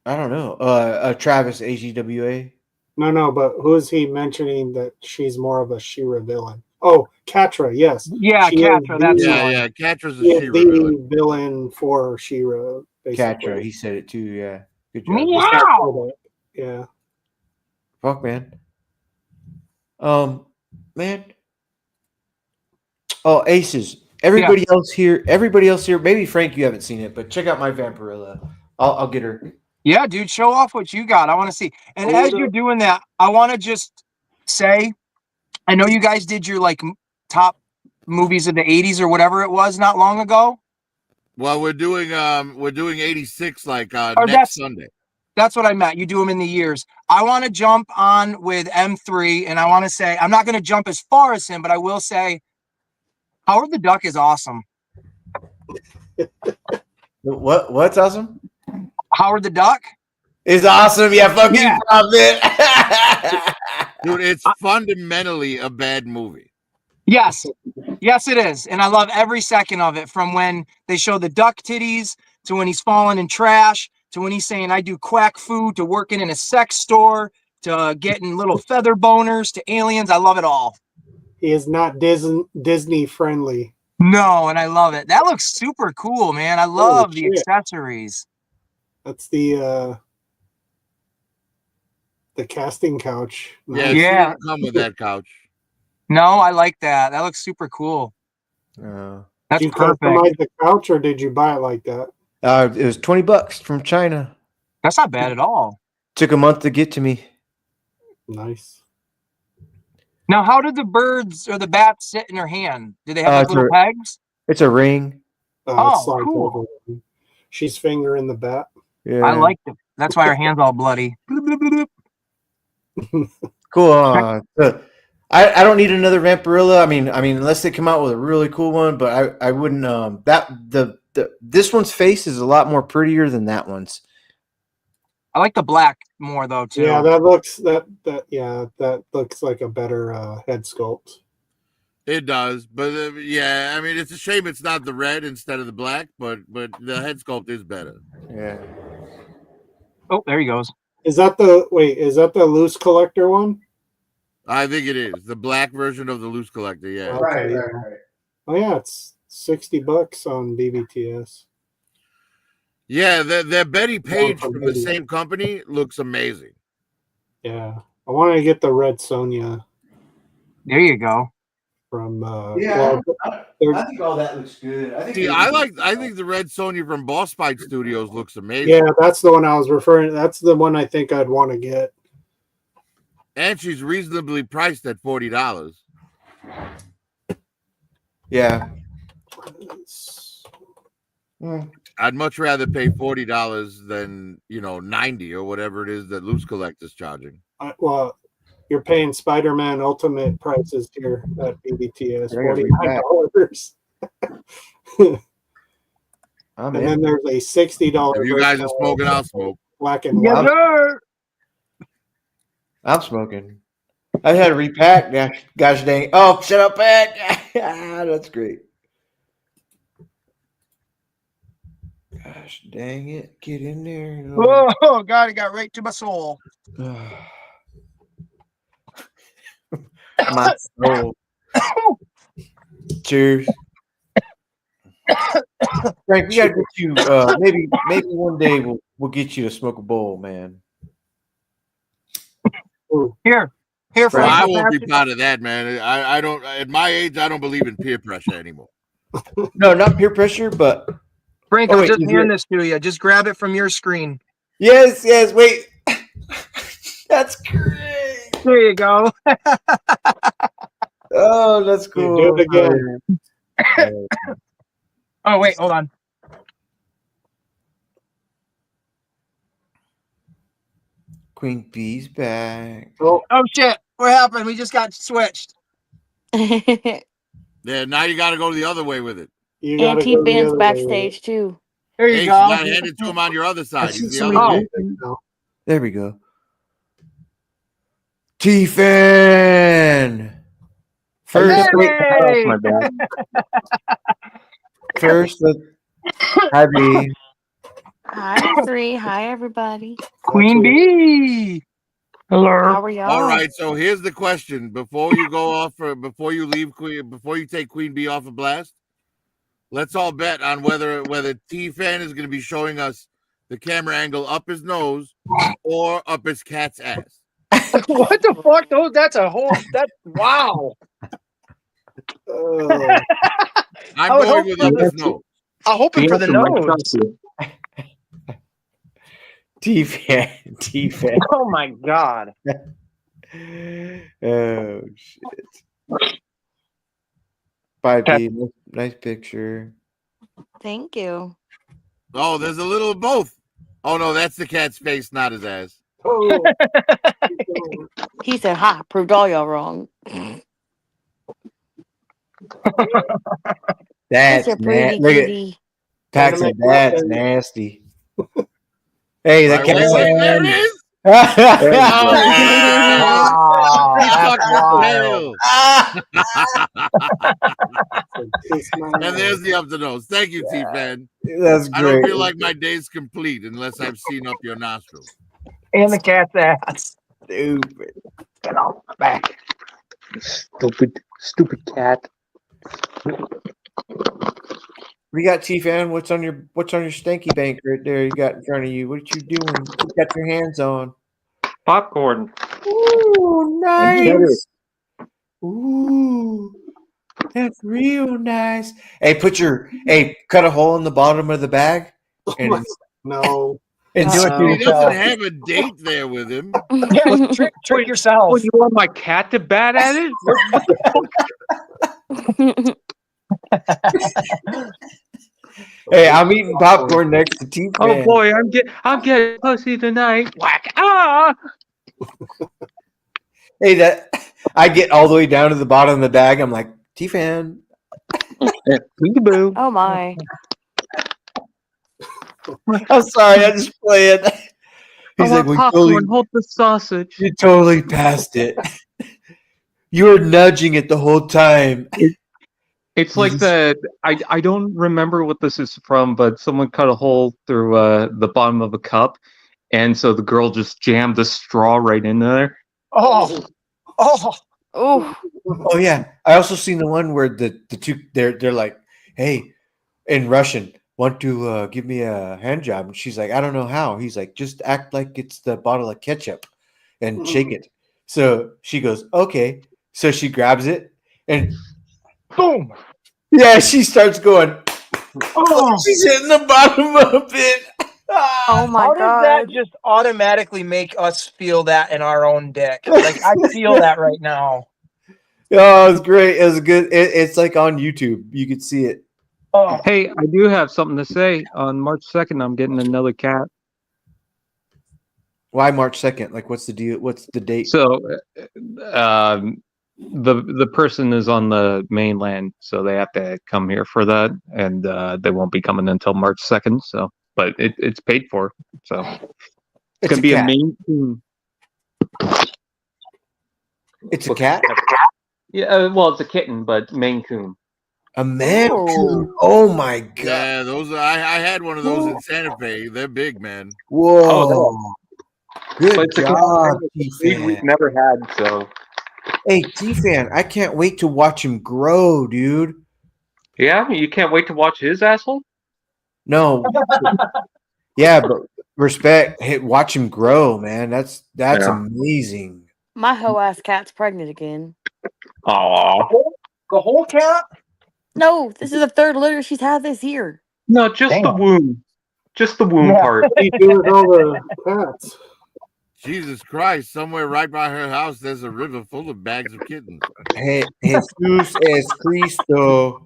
I don't know. Travis, AGWA. No, but who is he mentioning that she's more of a She-Ra villain? Oh, Catra, yes. Yeah, She is Catra. That's the- the one. Yeah, Catra's a She is She-Ra the villain. villain for She-Ra, basically. Catra, he said it too. Yeah, good job. Meow. Yeah. Fuck, man. Man. Oh, Aces. Everybody else here. Maybe Frank, you haven't seen it, but check out my Vampirilla. I'll get her. Yeah, dude, show off what you got. I want to see. And as you're doing that, I want to just say, I know you guys did your like top movies of the 80s or whatever it was not long ago. Well, we're doing 86 like Or next Sunday. That's what I meant. You do them in the years. I want to jump on with M3, and I want to say, I'm not going to jump as far as him, but I will say Howard the Duck is awesome. What's awesome? Howard the Duck is awesome. Yeah, fuck you, Prophet. Dude, it's fundamentally a bad movie. Yes, it is. And I love every second of it, from when they show the duck titties to when he's falling in trash to when he's saying, I do quack food, to working in a sex store, to getting little feather boners, to aliens. I love it all. He is not Disney friendly. No, and I love it. That looks super cool, man. I love the accessories. That's the casting couch. Yeah, yeah. Come with that couch. No, I like that. That looks super cool. That's perfect. Did you customize the couch, or did you buy it like that? It was $20 from China. That's not bad at all. Took a month to get to me. Nice. Now, how did the birds or the bats sit in her hand? Do they have like little pegs? It's a ring. Cool. She's fingering the bat. Yeah. I liked it. That's why her hand's all bloody. Cool. I don't need another Vampirilla. I mean, unless they come out with a really cool one, but I wouldn't. This one's face is a lot more prettier than that one's. I like the black more though too. Yeah, that looks like a better head sculpt. It does, but yeah, I mean, it's a shame it's not the red instead of the black, but the head sculpt is better. Yeah. Oh, there he goes. Is that the loose collector one? I think it is the black version of the loose collector. Yeah. Okay, right. Oh yeah, it's $60 on BBTS. Yeah, the Betty Page from the same company looks amazing. Yeah, I wanted to get the red Sonya. There you go. from Yeah, they're- I think all that looks good. I think See, I think the Red Sonja from Boss Fight Studios looks amazing. yeah, that's the one I was referring to. That's the one I think I'd want to get. And she's reasonably priced at $40. Yeah. I'd much rather pay $40 than $90 or whatever it is that Loose Collector's charging. Well, you're paying Spider-Man Ultimate prices here at BBTS, Yeah, I gotta read $49. I'm And in. then there's a $60 If you guys are smoking, I'll smoke. black and Yes, white. sir. I'm smoking. I had to repack. Gosh dang. Oh, shut up, Pat. That's great. Gosh dang it. Get in there. Oh God, it got right to my soul. My soul. Cheers. Frank, we gotta get you maybe one day we'll get you to smoke a bowl, man. Here, Well, Frank. I won't be part of that, man. I don't. At my age, I don't believe in peer pressure anymore. No, not peer pressure, but Frank, Oh, I'll wait, just is hand it- this to you. Just grab it from your screen. yes, wait. That's great. There you go. Oh, that's cool. do it again. Oh wait, hold on. Queen Bee's back. Oh, Oh shit! What happened? We just got switched. Yeah, now you got to go the other way with it. you and gotta T go the Ben's other way with backstage too. There Hey, you you go. got to hand it to him on your other I side. see He's the somebody other way. it now. There we go. T-Fan. First, wait, Hey! My bad. first, hi B. Hi, 3. Hi, everybody. Queen Bee. How Hello. are y'all? All right, so here's the question: before you go off, before you leave, before you take Queen Bee off a blast, let's all bet on whether T-Fan is going to be showing us the camera angle up his nose or up his cat's ass. What the fuck? Those? That's a whole. That's wow. Oh, I'm I would going hope with for up the- his nose. I'm hoping for the nose. T-Fan. T-Fan. Oh my God. Oh shit. Bye B. Nice picture. Thank you. Oh, there's a little of both. Oh no, that's the cat's face, not his ass. oh. He said, "Ha! Proved all y'all wrong." That's Such a pretty Look at kitty. Paxton. Trying to make That's weapons. nasty. Hey, that Wait, cat's wait, there it is. Oh, Oh, he that's tucked his wild. tail. And there's the up the nose. Thank you, T-Fan. That's I don't great. feel like my day's complete unless I've seen up your nostrils. And the cat's ass. Stupid. Get off my back. Stupid cat. We got T-Fan. What's on your stanky bank right there? You got in front of you. What you doing? What you got your hands on? Popcorn. Ooh, nice. Ooh, that's real nice. Hey, cut a hole in the bottom of the bag and No. and do it to He yourself. doesn't have a date there with him. Yeah, trick yourself. What, you want my cat to bat at it? Hey, I'm eating popcorn next to T-Fan. Oh boy, I'm getting pussy tonight. Whack! Ah! Hey, that I get all the way down to the bottom of the bag. I'm like, T-Fan. Peekaboo. Oh my! I'm sorry, I just play it. He's like, popcorn. Hold the sausage. you totally passed it. You were nudging it the whole time. It's like the I don't remember what this is from, but someone cut a hole through the bottom of a cup, and so the girl just jammed the straw right in there. Oh. Oh, Oh yeah, I also seen the one where the two they're like, hey, in Russian, want to give me a hand job? And she's like, I don't know how. He's like, just act like it's the bottle of ketchup and shake it. So she goes, okay. So she grabs it and Boom. yeah, she starts going. Oh. She's hitting the bottom of it. Oh my How does that god. just automatically make us feel that in our own dick? Like I feel that right now. Oh, it's great. It was good. It's like on YouTube. You could see it. Oh, Hey, I do have something to say. On March 2nd, I'm getting another cat. Why March 2nd? Like, what's the deal? What's the date? So, the person is on the mainland, so they have to come here for that, and they won't be coming until March 2nd. So, but it's paid for. So it's gonna be a cat. Maine Coon. It's a cat? Yeah, well, it's a kitten, but Maine Coon. A man? Oh. Oh my god! Yeah, those I had one of those in Santa Fe. They're big, man. Whoa! Good But it's a job, cat we've T-Fan. never had. So Hey, T-Fan, I can't wait to watch him grow, dude. yeah, you can't wait to watch his asshole. No, yeah, but respect. Hey, watch him grow, man. That's Yeah. amazing. My hoe ass cat's pregnant again. Aw. the whole cat? No, this is the third litter she's had this year. No, just the Damn. womb. Just the womb Yeah. part. What do you do with all the cats? Jesus Christ! Somewhere right by her house, there's a river full of bags of kittens. Hey, Jesus es Cristo.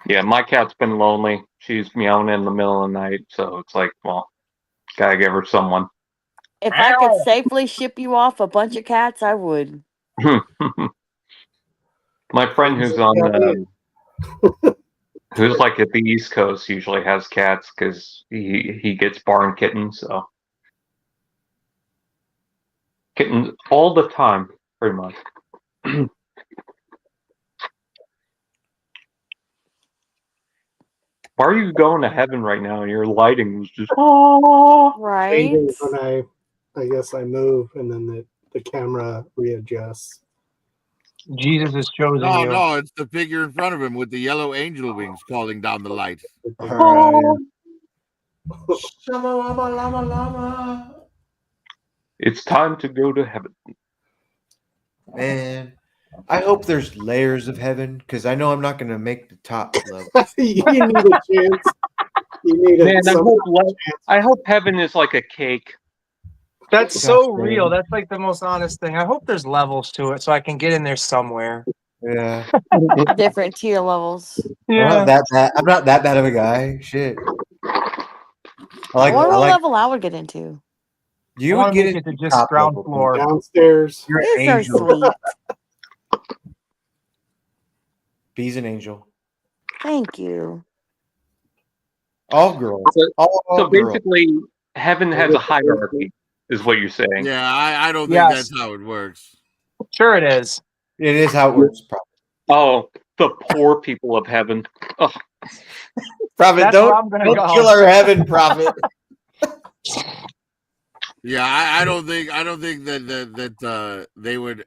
Yeah, my cat's been lonely. She's meowing in the middle of the night, so it's like, well, gotta give her someone. If I could safely ship you off a bunch of cats, I would. My friend who's on who's like at the East Coast usually has cats because he gets barn kittens, so kittens all the time, pretty much. Why are you going to heaven right now? Your lighting was just Right? Changes when I guess I move and then the camera readjusts. Jesus has chosen No, you. no, it's the figure in front of him with the yellow angel wings calling down the light. It's time to go to heaven. Man, I hope there's layers of heaven because I know I'm not going to make the top level. You need a chance. You need a Man, some I hope heaven is like a cake. That's so That's real. good. That's like the most honest thing. I hope there's levels to it so I can get in there somewhere. Yeah. Different tier levels. I'm not that bad. I'm not that bad of a guy. Shit. I wonder what level I would get into. You I would wanna get make into it to the just top ground level. floor. downstairs. You're an You're so angel. sweet. B's an angel. Thank you. All girls. All So girls. basically, heaven has a hierarchy, is what you're saying. Yeah, I don't think Yes. that's how it works. Sure it is. It is how it works. Oh, the poor people of heaven. Ugh. Prophet, That's where I'm gonna don't go. kill our heaven, prophet. Yeah, I don't think that they would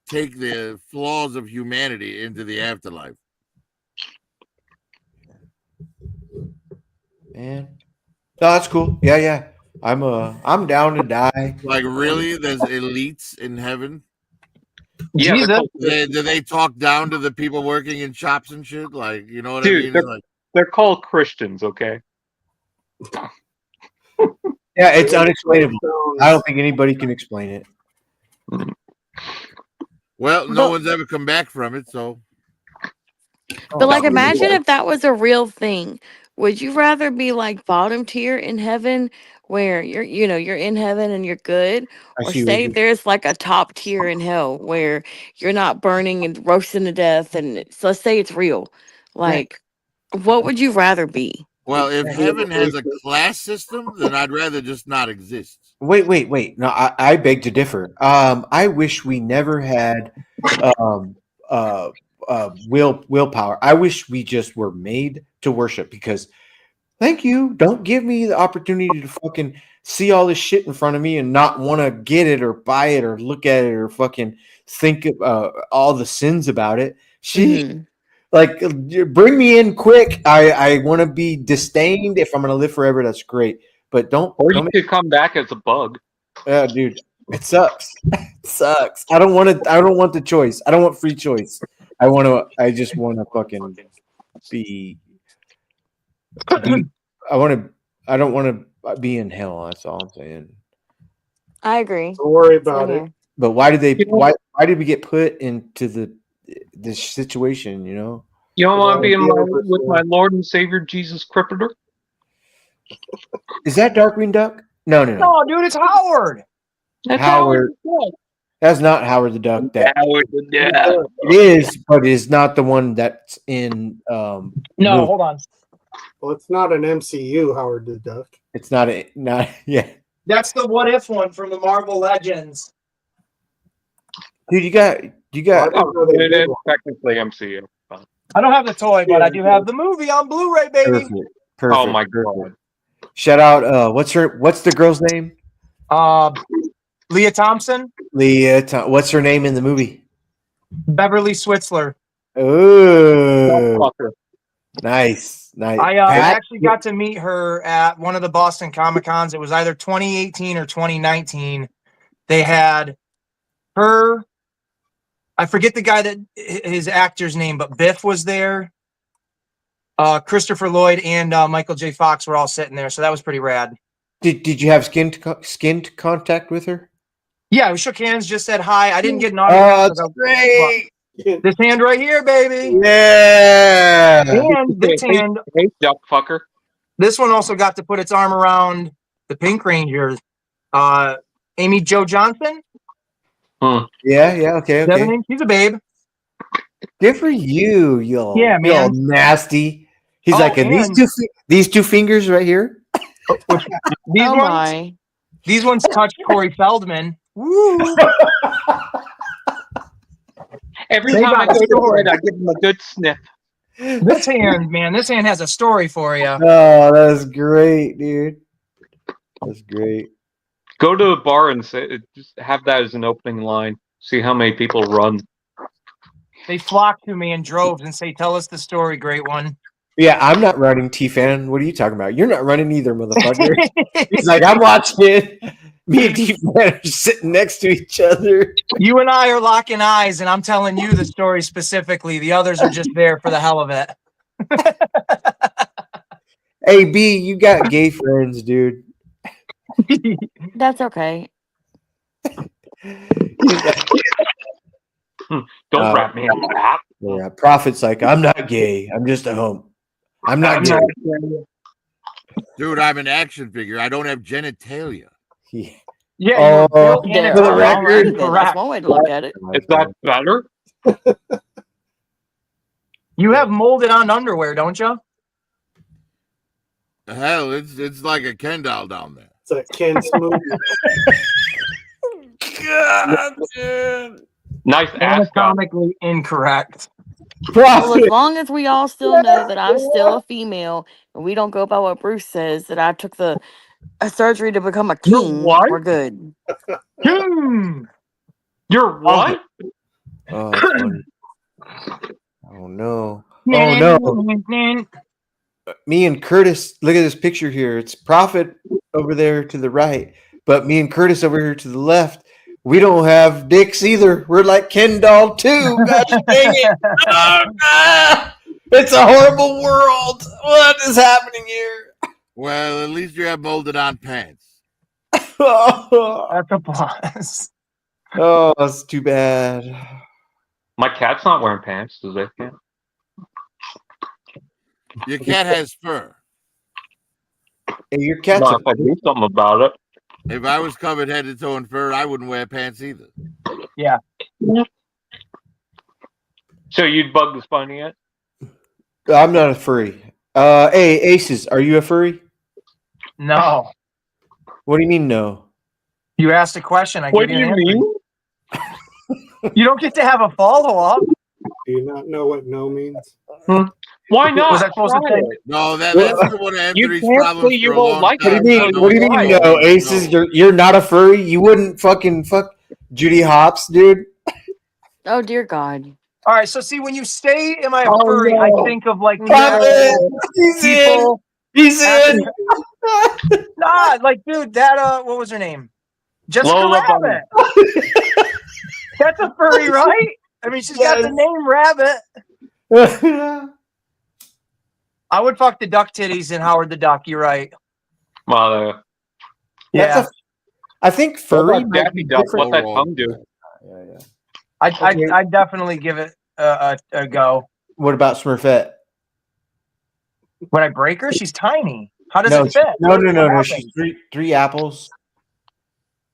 take the flaws of humanity into the afterlife. Man, no, that's cool. Yeah. I'm down to die. Like, really? There's elites in heaven? Yeah, Jesus. Do they talk down to the people working in shops and shit? Like, you know what Dude, I mean? It's like, they're called Christians, okay? Yeah, it's unexplainable. I don't think anybody can explain it. well, no But- one's ever come back from it, so But like, imagine if that was a real thing. Would you rather be like bottom tier in heaven, where you're in heaven and you're good, I or see what say you- there's like a top tier in hell where you're not burning and roasting to death? And so let's say it's real. Like, what would you rather be? well, if heaven has a class system, then I'd rather just not exist. Wait. No, I beg to differ. I wish we never had willpower. I wish we just were made to worship because thank you. Don't give me the opportunity to fucking see all this shit in front of me and not want to get it or buy it or look at it or fucking think all the sins about it. Mhm. Like, bring me in quick. I want to be disdained. If I'm going to live forever, that's great. But don't Or you could come back as a bug. dude. It sucks. It sucks. I don't want to. I don't want the choice. I don't want free choice. I want to. I just want to fucking be. I want to. I don't want to be in hell. That's all I'm saying. I agree. Don't worry Same about it. here. But why did they? Why did we get put into this situation? You know. You don't want to be Yeah, with my Lord and Savior Jesus Crippler? Is that Darkwing Duck? No. No, dude, it's Howard. That's Howard. Howard. That's not Howard the Duck. That Howard the Duck. it is, but it's not the one that's in. No, movie. hold on. Well, it's not an MCU Howard the Duck. It's not a not. Yeah, That's the What If one from the Marvel Legends. dude, you got. Oh, it is technically MCU. I don't have the toy, but I do have the movie on Blu-ray, baby. Perfect. Oh my god. Shout out. What's the girl's name? Leah Thompson, Leah. What's her name in the movie? Beverly Switzler. Oh, nice. I actually got to meet her at one of the Boston Comic Cons. It was either 2018 or 2019. They had her. I forget the guy that his actor's name, but Biff was there. Christopher Lloyd and Michael J. Fox were all sitting there, so that was pretty rad. Did you have skin contact with her? Yeah, we shook hands, just said hi. I didn't get an autograph. Oh, that's great. This hand right here, baby. Yeah. And this hand, Hey, duck fucker. this one also got to put its arm around the Pink Ranger, Amy Jo Johnson. Yeah. Okay. Is that her name? She's a babe. Good for you, yo. Yeah, man. Yo, nasty. He's Oh, like, and these two fingers right here. These Oh ones, my. these ones touched Corey Feldman. Woo! Every They time I got go to story. bed, I give him a good sniff. This hand, man, this hand has a story for you. Oh, that's great, dude. That's great. Go to a bar and just have that as an opening line. See how many people run. They flock to me in droves and say, "Tell us the story, great one." Yeah, I'm not running, T-Fan. What are you talking about? You're not running either, motherfucker. He's like, I'm watching it. Me and T-Fan are sitting next to each other. You and I are locking eyes, and I'm telling you the story specifically. The others are just there for the hell of it. Hey, B, you got gay friends, dude. That's okay. Don't wrap me in that. Yeah, Prophet's like, I'm not gay. I'm just a home. I'm not gay. Dude, I'm an action figure. I don't have genitalia. Yeah. Yeah, Oh, There. for the All record. right, then. That's correct. one way to look at it. Is that better? you have molded on underwear, don't you? Hell, it's like a Ken doll down there. It's a Ken Smooth. God, dude. Nice ass gun. Anatomically incorrect. Well, Prophet. as long as we all still know that I'm still a female and we don't go by what Bruce says, that I took a surgery to become a You're king, what? we're good. You're what? Oh, that's funny. Oh no. Oh no. Me and Curtis, look at this picture here. It's Prophet over there to the right, but me and Curtis over here to the left. We don't have dicks either. We're like Ken doll too. Gosh dang it. Oh, ah. It's a horrible world. What is happening here? Well, at least you have molded on pants. Oh, That's a plus. that's too bad. My cat's not wearing pants, does that count? Your cat has fur. Hey, your cat's Not if I do something about it. If I was covered head to toe in fur, I wouldn't wear pants either. So you'd bug the spiny yet? I'm not a furry. Hey, Aces, are you a furry? No. What do you mean no? You asked a question. I What give do you an you answer. mean? You don't get to have a follow-up. Do you not know what no means? Why not? Was I supposed to Try say? it. No, that's the one of You Anthony's can't problems say you for a won't long like it. time. What do you mean? What do you mean? No, Aces, you're not a furry. You wouldn't fucking fuck Judy Hopps, dude. Oh, dear God. All right, so see, when you say, am I a Oh, furry, no. I think of like Prophet, he's in. people. He's in. Nah, like, dude, that, what was her name? Jessica Lola Rabbit. That's a furry, right? I mean, she's got the name Rabbit. I would fuck the duck titties in Howard the Duck. You're right. Mother. Yeah. I think What furry about might Daffy be Duck? different. What that tongue do? Yeah. I'd definitely give it a go. What about Smurfette? Would I break her? She's tiny. How does No, it fit? no. What happens? She's three apples.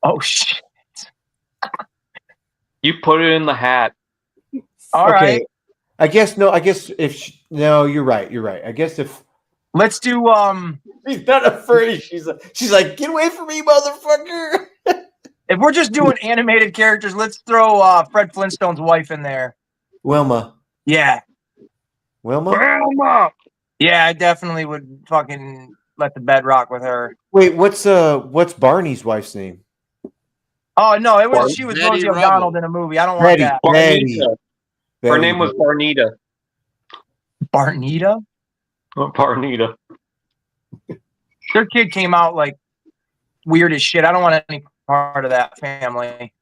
Oh shit! You put it in the hat. All right. I guess no. I guess you're right. You're right. I guess if Let's do she's not a furry, she's like, get away from me, motherfucker. if we're just doing animated characters, let's throw Fred Flintstone's wife in there. Wilma. Yeah. Wilma. Yeah, I definitely would fucking let the bed rock with her. Wait, what's Barney's wife's name? Oh no, she was Betty Rosie Rubble. O'Donnell in a movie. I don't want that. Barnita. Her name was Barnita. Barnita? Barnita. Their kid came out like weird as shit. I don't want any part of that family.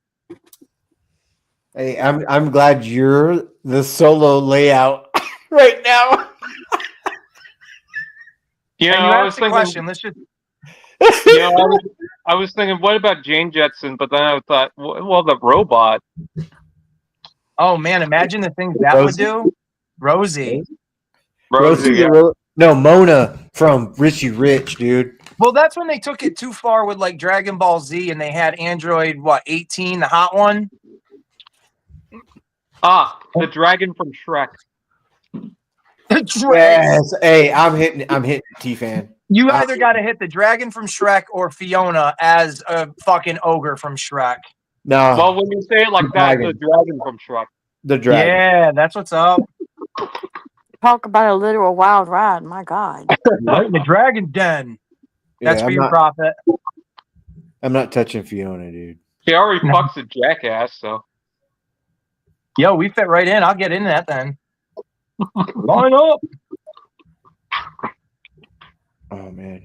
Hey, I'm glad you're the solo layout right now. You know, And you I asked was the thinking. question. Let's just You know, I was thinking, what about Jane Jetson? But then I thought, well, the robot. oh man, imagine the things that would do. Rosie. Rosie. Yeah. No, Mona from Richie Rich, dude. Well, that's when they took it too far with like Dragon Ball Z and they had Android 18, the hot one. Ah, the dragon from Shrek. Yes. Hey, I'm hitting T-Fan. You either got to hit the dragon from Shrek or Fiona as a fucking ogre from Shrek. No. Well, when you say it like that, the dragon from Shrek. The dragon. Yeah, that's what's up. Talk about a literal wild ride. My God. Right in the dragon den. That's Yeah, for your profit. I'm not touching Fiona, dude. He already fucks a jackass, so. Yo, we fit right in. I'll get in that then. Line up. Oh man,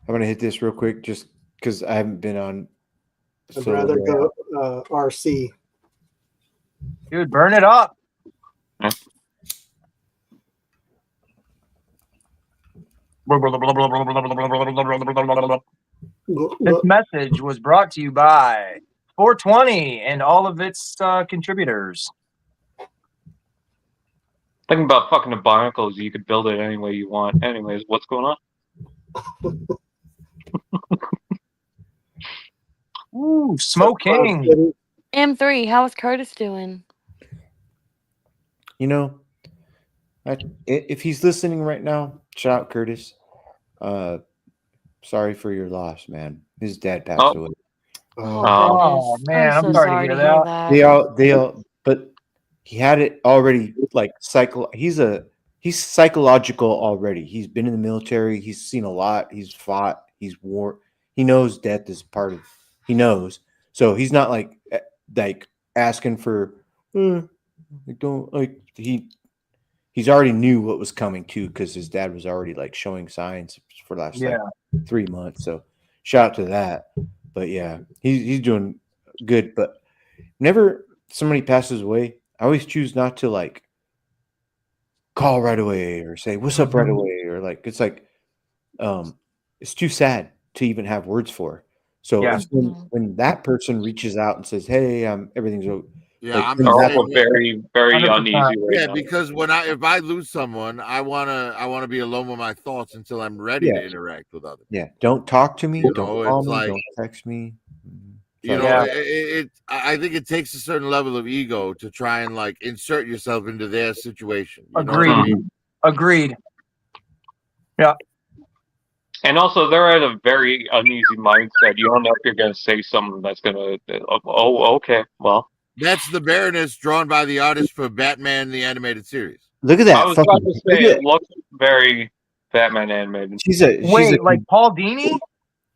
I'm gonna hit this real quick just because I haven't been on. I'd rather go RC. Dude, burn it up. This message was brought to you by 420 and all of its contributors. Thinking about fucking the barnacles, you could build it any way you want. Anyways, what's going on? Ooh, smoking. M3, how is Curtis doing? You know, if he's listening right now, shout out Curtis. Sorry for your loss, man. His dad passed away. Oh man, I'm sorry to hear that. They all, but he had it already. Like he's psychological already. He's been in the military. He's seen a lot. He's fought. He's war. He knows death is part of. He knows, so he's not like asking for. He's already knew what was coming too, because his dad was already like showing signs for the last 3 months. So shout out to that. But yeah, he's doing good. But whenever somebody passes away, I always choose not to like call right away or say what's up right away, or like it's too sad to even have words for. So it's when that person reaches out and says, "Hey, everything's okay." Yeah, like, I'm also very, very uneasy right now. because if I lose someone, I wanna be alone with my thoughts until I'm ready to interact with others. Yeah, don't talk to me. You Don't know, call it's me. like- Don't text me. You So, know, I think it takes a certain level of ego to try and like insert yourself into their situation. You know what I mean? Agreed. Yeah. And also, they're at a very uneasy mindset. You don't know if you're going to say something that's going to, okay, well. That's the bareness drawn by the artist for Batman the Animated Series. look at that. I was about to say, it looks very Batman animated. Wait, like Paul Dini?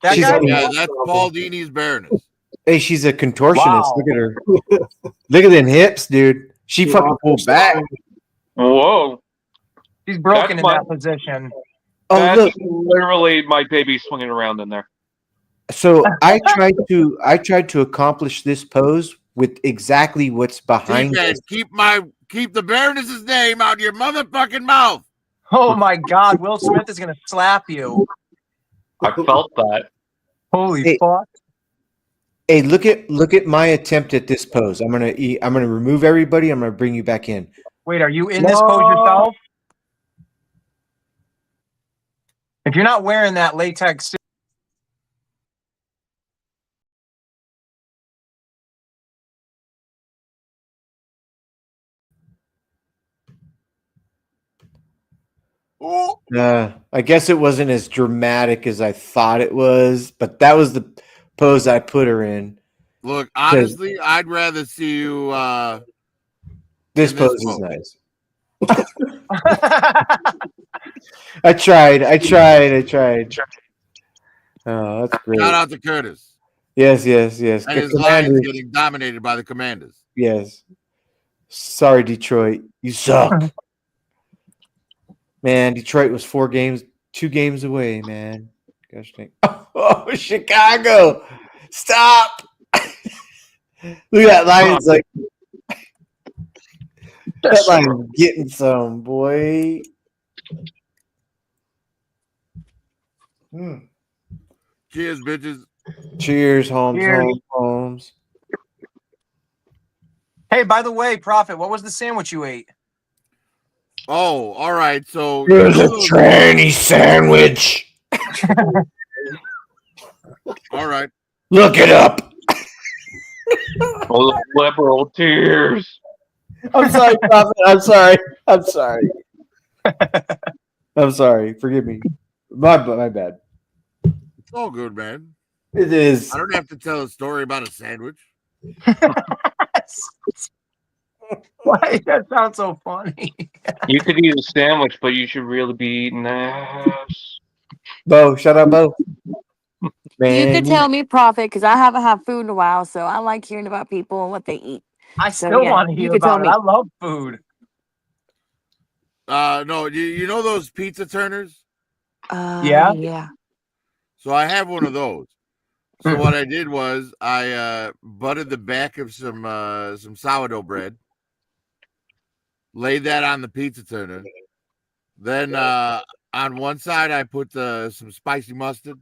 That guy? Yeah, that's Paul Dini's bareness. Hey, she's a contortionist. Wow. Look at her. Look at them hips, dude. She fucking pulled back. Whoa. He's broken That's in that position. Oh, That's look. literally my baby swinging around in there. So I tried to accomplish this pose with exactly what's behind T-Man, this. keep the Baroness's name out of your motherfucking mouth. Oh my God, Will Smith is gonna slap you. I felt that. Holy Hey. fuck! Hey, look at my attempt at this pose. I'm gonna remove everybody. I'm gonna bring you back in. Wait, are you in this pose yourself? If you're not wearing that latex suit, I guess it wasn't as dramatic as I thought it was, but that was the pose I put her in. Look, honestly, I'd rather see you. This in pose this is pose. nice. I tried. Oh, that's great. Shout out to Curtis Yes. and his Lions getting dominated by the Commanders. Yes. Sorry, Detroit. You suck. Man, Detroit was 2 games away, man. Gosh dang. Oh, Chicago. Stop. Look at that Lions like that Lions getting some, boy. Cheers, bitches. Cheers, Holmes. Cheers. Holmes. hey, by the way, Prophet, what was the sandwich you ate? Oh, all right. So Here's a tranny sandwich. all right. Look it up. Oh, liberal tears. I'm sorry, Prophet. I'm sorry. I'm sorry. Forgive me. My bad. It's all good, man. It is. I don't have to tell a story about a sandwich. Why? That sounds so funny. You could eat a sandwich, but you should really be eating ass. Bo, shut up, Bo. You could tell me, Prophet, because I haven't had food in a while, so I like hearing about people and what they eat. I So, still yeah, want to you hear could tell about it. me. I love food. No, you know those pizza turners? Yeah? Yeah. So I have one of those. So what I did was I buttered the back of some sourdough bread, laid that on the pizza turner. Then on one side I put some spicy mustard,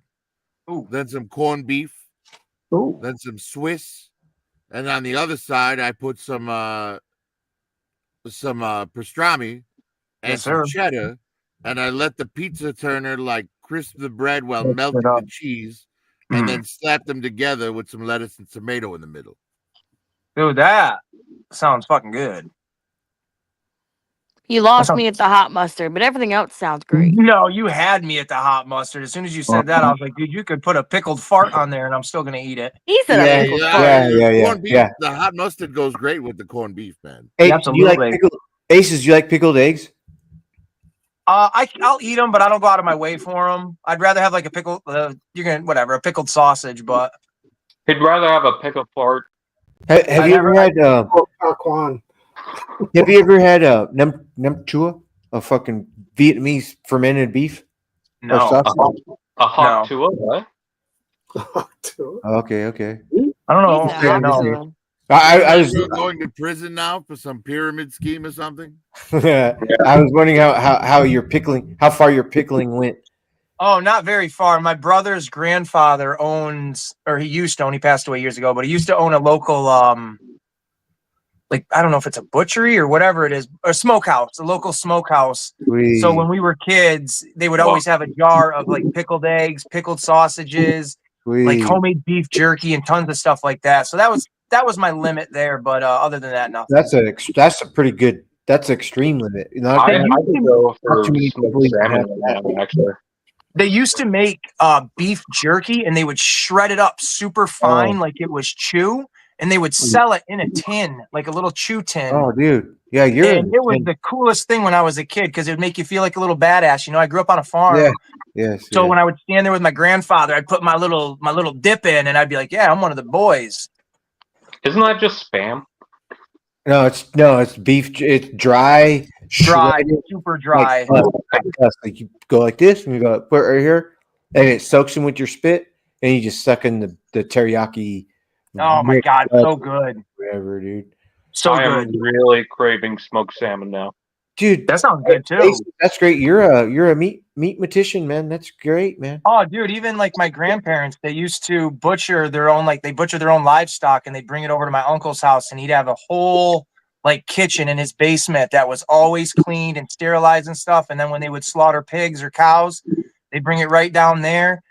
then some corned beef, then some Swiss, and on the other side I put some pastrami and Yes, some sir. cheddar, and I let the pizza turner like crisp the bread while Mix it melting up. the cheese, and then slap them together with some lettuce and tomato in the middle. Dude, that sounds fucking good. You lost me at the hot mustard, but everything else sounds great. No, you had me at the hot mustard. As soon as you said that, I was like, dude, you could put a pickled fart on there and I'm still going to eat it. He said Yeah, a pickled fart. Corned beef, the hot mustard goes great with the corned beef, man. Hey, Absolutely. do you like pickled Aces? Do you like pickled eggs? I'll eat them, but I don't go out of my way for them. I'd rather have like a pickled, a pickled sausage, but He'd rather have a pickled fart. Have you ever had Aquan. Have you ever had nem chua, a fucking Vietnamese fermented beef? No. Or sausage? A hot tua, what? Okay. I don't know. He's a hot No. tuna. I was You're going to prison now for some pyramid scheme or something. I was wondering how your pickling, how far your pickling went. Oh, not very far. My brother's grandfather owns, or he used to own, he passed away years ago, but he used to own a local, like, I don't know if it's a butchery or whatever it is, or smokehouse, a local smokehouse. Sweet. So when we were kids, they would always have a jar of like pickled eggs, pickled sausages, like homemade beef jerky and tons of stuff like that. So that was my limit there. But other than that, nothing. That's a pretty good. That's extreme limit. I could go for too many smoked people even salmon have in that. that, actually. They used to make beef jerky and they would shred it up super fine, like it was chew, and they would sell it in a tin, like a little chew tin. Oh, dude. Yeah, And it was the coolest thing when I was a kid because it would make you feel like a little badass. You know, I grew up on a farm. Yeah. Yes. So when I would stand there with my grandfather, I'd put my little dip in and I'd be like, yeah, I'm one of the boys. Isn't that just spam? No, it's beef. It's dry, shredded, super dry. Like you go like this, and you go put it right here, and it soaks in with your spit, and you just suck in the teriyaki. Oh my god, so good. Whatever, dude. So I am good. really craving smoked salmon now. Dude, That sounds good too. that's great. You're a meat-matician, man. That's great, man. Oh, dude, even like my grandparents, they used to butcher their own, like they butcher their own livestock and they bring it over to my uncle's house and he'd have a whole like kitchen in his basement that was always cleaned and sterilized and stuff. And then when they would slaughter pigs or cows, they bring it right down there.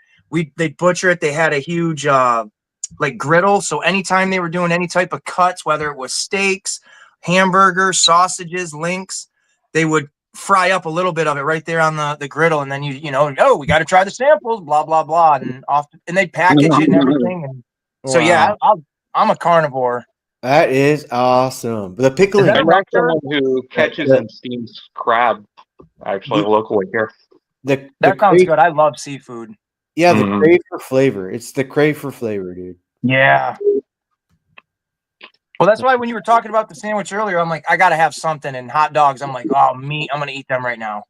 They'd butcher it. They had a huge like griddle. So anytime they were doing any type of cuts, whether it was steaks, hamburgers, sausages, links, they would fry up a little bit of it right there on the griddle, and then oh, we got to try the samples, blah blah blah, and they'd package it and everything. And so yeah, I'm a carnivore. That is awesome. The pickling. I'm not someone who catches and steams crab, actually, locally here. That sounds good. I love seafood. Yeah, the crave for flavor. It's the crave for flavor, dude. Yeah. Well, that's why when you were talking about the sandwich earlier, I'm like, I got to have something. And hot dogs, I'm like, oh, meat, I'm going to eat them right now.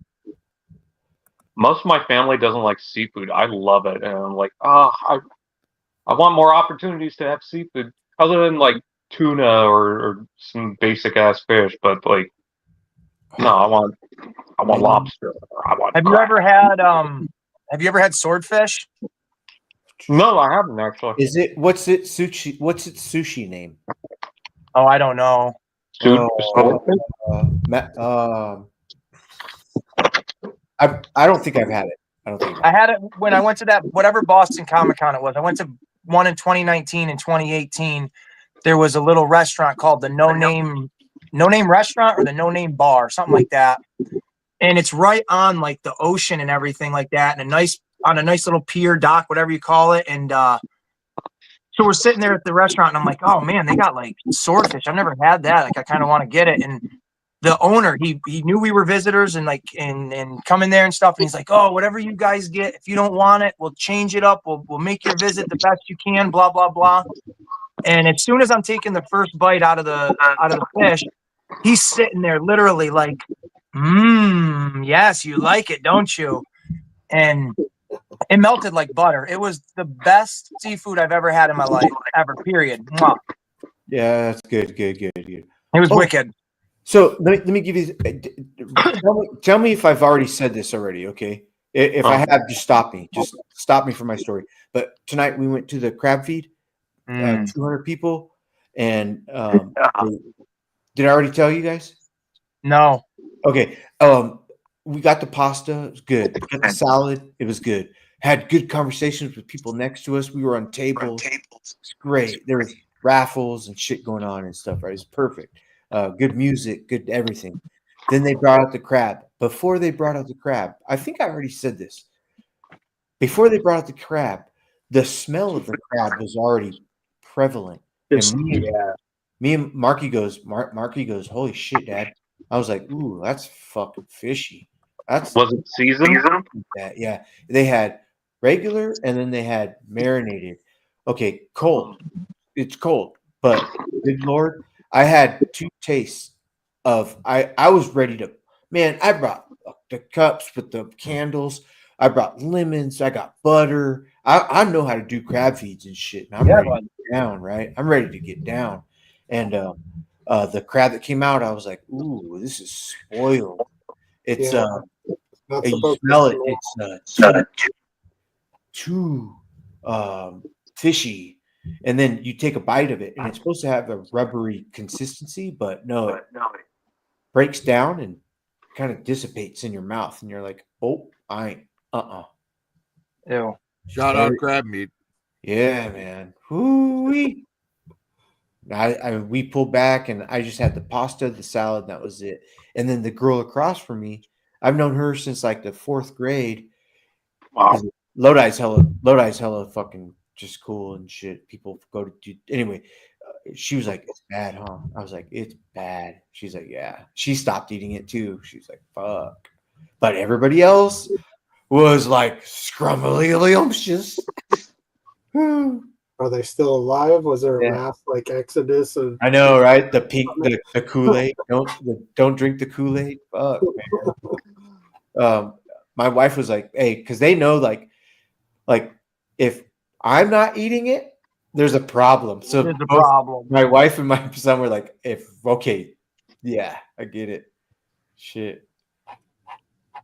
Most of my family doesn't like seafood. I love it. And I'm like, I want more opportunities to have seafood other than like tuna or some basic ass fish. But like, no, I want lobster. Have you ever had swordfish? No, I haven't actually. What's its sushi name? Oh, I don't know. I don't think I've had it. I had it when I went to that whatever Boston Comic Con it was. I went to one in 2019 and 2018. There was a little restaurant called the No Name Restaurant or the No Name Bar, something like that. And it's right on like the ocean and everything like that, and on a nice little pier, dock, whatever you call it. And so we're sitting there at the restaurant, and I'm like, oh man, they got like swordfish. I've never had that. Like I kind of want to get it. And the owner, he knew we were visitors and like and come in there and stuff. And he's like, oh, whatever you guys get, if you don't want it, we'll change it up. We'll make your visit the best you can. Blah blah blah. And as soon as I'm taking the first bite out of the fish, he's sitting there literally like, yes, you like it, don't you? And it melted like butter. It was the best seafood I've ever had in my life, ever. Period. Mwah. Yeah, that's good. It was wicked. So let me give you. Tell me if I've already said this already. Okay, if I have, just stop me. Just stop me for my story. But tonight we went to the crab feed. 200 people, and did I already tell you guys? No. Okay. We got the pasta. It was good. We got the salad. It was good. Had good conversations with people next to us. We were on tables. It's great. There was raffles and shit going on and stuff. Right? It's perfect. Good music. Good everything. Then they brought out the crab. Before they brought out the crab, I think I already said this. Before they brought out the crab, the smell of the crab was already prevalent. Me and Marky goes, holy shit, Dad. I was like, ooh, that's fucking fishy. Was it seasoned? Yeah. They had regular and then they had marinated. Okay, cold. It's cold. But good Lord, I had 2 tastes of I was ready to, man, I brought the cups with the candles. I brought lemons. I got butter. I know how to do crab feeds and shit. And I'm ready to get down, right? I'm ready to get down. And the crab that came out, I was like, ooh, this is spoiled. It's you smell it. It's too fishy. And then you take a bite of it, and it's supposed to have a rubbery consistency, but no, it breaks down and kind of dissipates in your mouth, and you're like, oh, I ain't. Ew. Shout out crab meat. Yeah, man. Whoo-wee. We pulled back, and I just had the pasta, the salad, and that was it. And then the girl across from me, I've known her since like the 4th grade. Wow. Lodi's hella fucking just cool and shit. People go to do anyway. She was like, "It's bad, huh?" I was like, "It's bad." She's like, "Yeah." She stopped eating it too. She's like, "Fuck," but everybody else was like scrumptious. Are they still alive? Was there a mass like exodus of? I know, right? The Kool-Aid. Don't drink the Kool-Aid. Fuck, man. My wife was like, "Hey," because they know, like if I'm not eating it, there's a problem. So There's a both problem. my wife and my son were like, okay, yeah, I get it. Shit.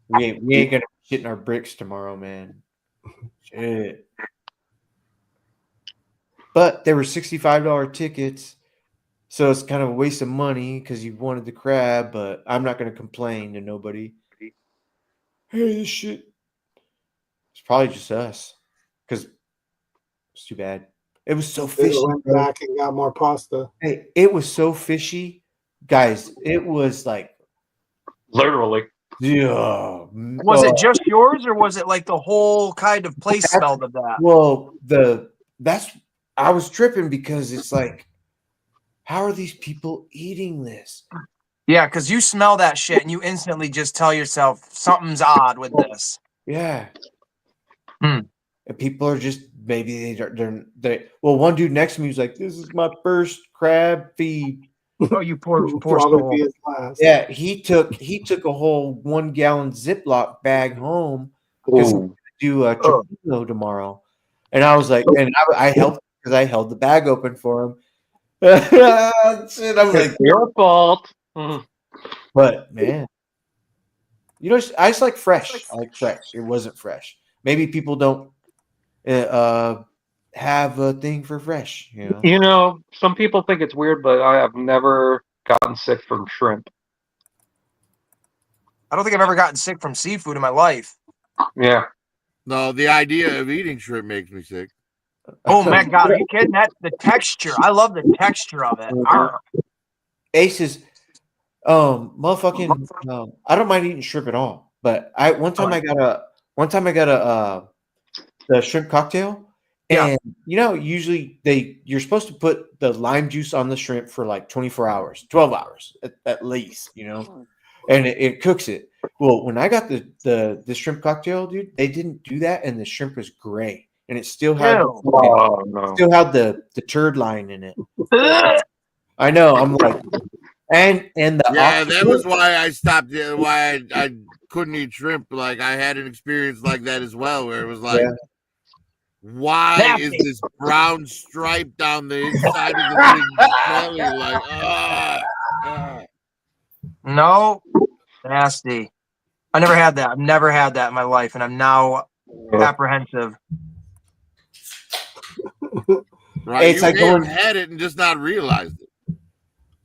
We ain't gonna be shitting our bricks tomorrow, man. Shit. But there were $65 tickets, so it's kind of a waste of money because you wanted the crab, but I'm not gonna complain to nobody. Hey, this shit. It's probably just us. Because it's too bad. It was so They fishy. went Bro. back and got more pasta. Hey, it was so fishy. Guys, it was like Literally. yeah. Was it just yours, or was it like the whole kind of place smelled of that? Well, I was tripping because it's like, how are these people eating this? Yeah, because you smell that shit and you instantly just tell yourself something's odd with this. Yeah. Hmm. And people are just maybe they well, one dude next to me was like, "This is my first crab feed." Oh, you poor Probably soul. be his last. Yeah, he took a whole 1 gallon Ziploc bag home because Ooh. do a Trapino tomorrow, and I was like, and I helped because I held the bag open for him. Shit, I'm like, Your fault. Mhm. but man, I just like fresh. I like fresh. It wasn't fresh. Maybe people don't have a thing for fresh. You know, some people think it's weird, but I have never gotten sick from shrimp. I don't think I've ever gotten sick from seafood in my life. Yeah. No, the idea of eating shrimp makes me sick. Oh my god, are you kidding? That's the texture. I love the texture of it. Arr. Aces, motherfucking, I don't mind eating shrimp at all. But one time I got a the shrimp cocktail, and usually you're supposed to put the lime juice on the shrimp for like 24 hours, 12 hours at least, and it cooks it. Well, when I got the shrimp cocktail, dude, they didn't do that, and the shrimp was gray, and it still had the turd line in it. I know. I'm like, and the that was why I stopped. Why I couldn't eat shrimp. Like I had an experience like that as well, where it was like, why is this brown stripe down the inside of the thing belly? Like, No, nasty. I never had that. I've never had that in my life, and I'm now apprehensive. Right, it's you like may have had it and just not realized it.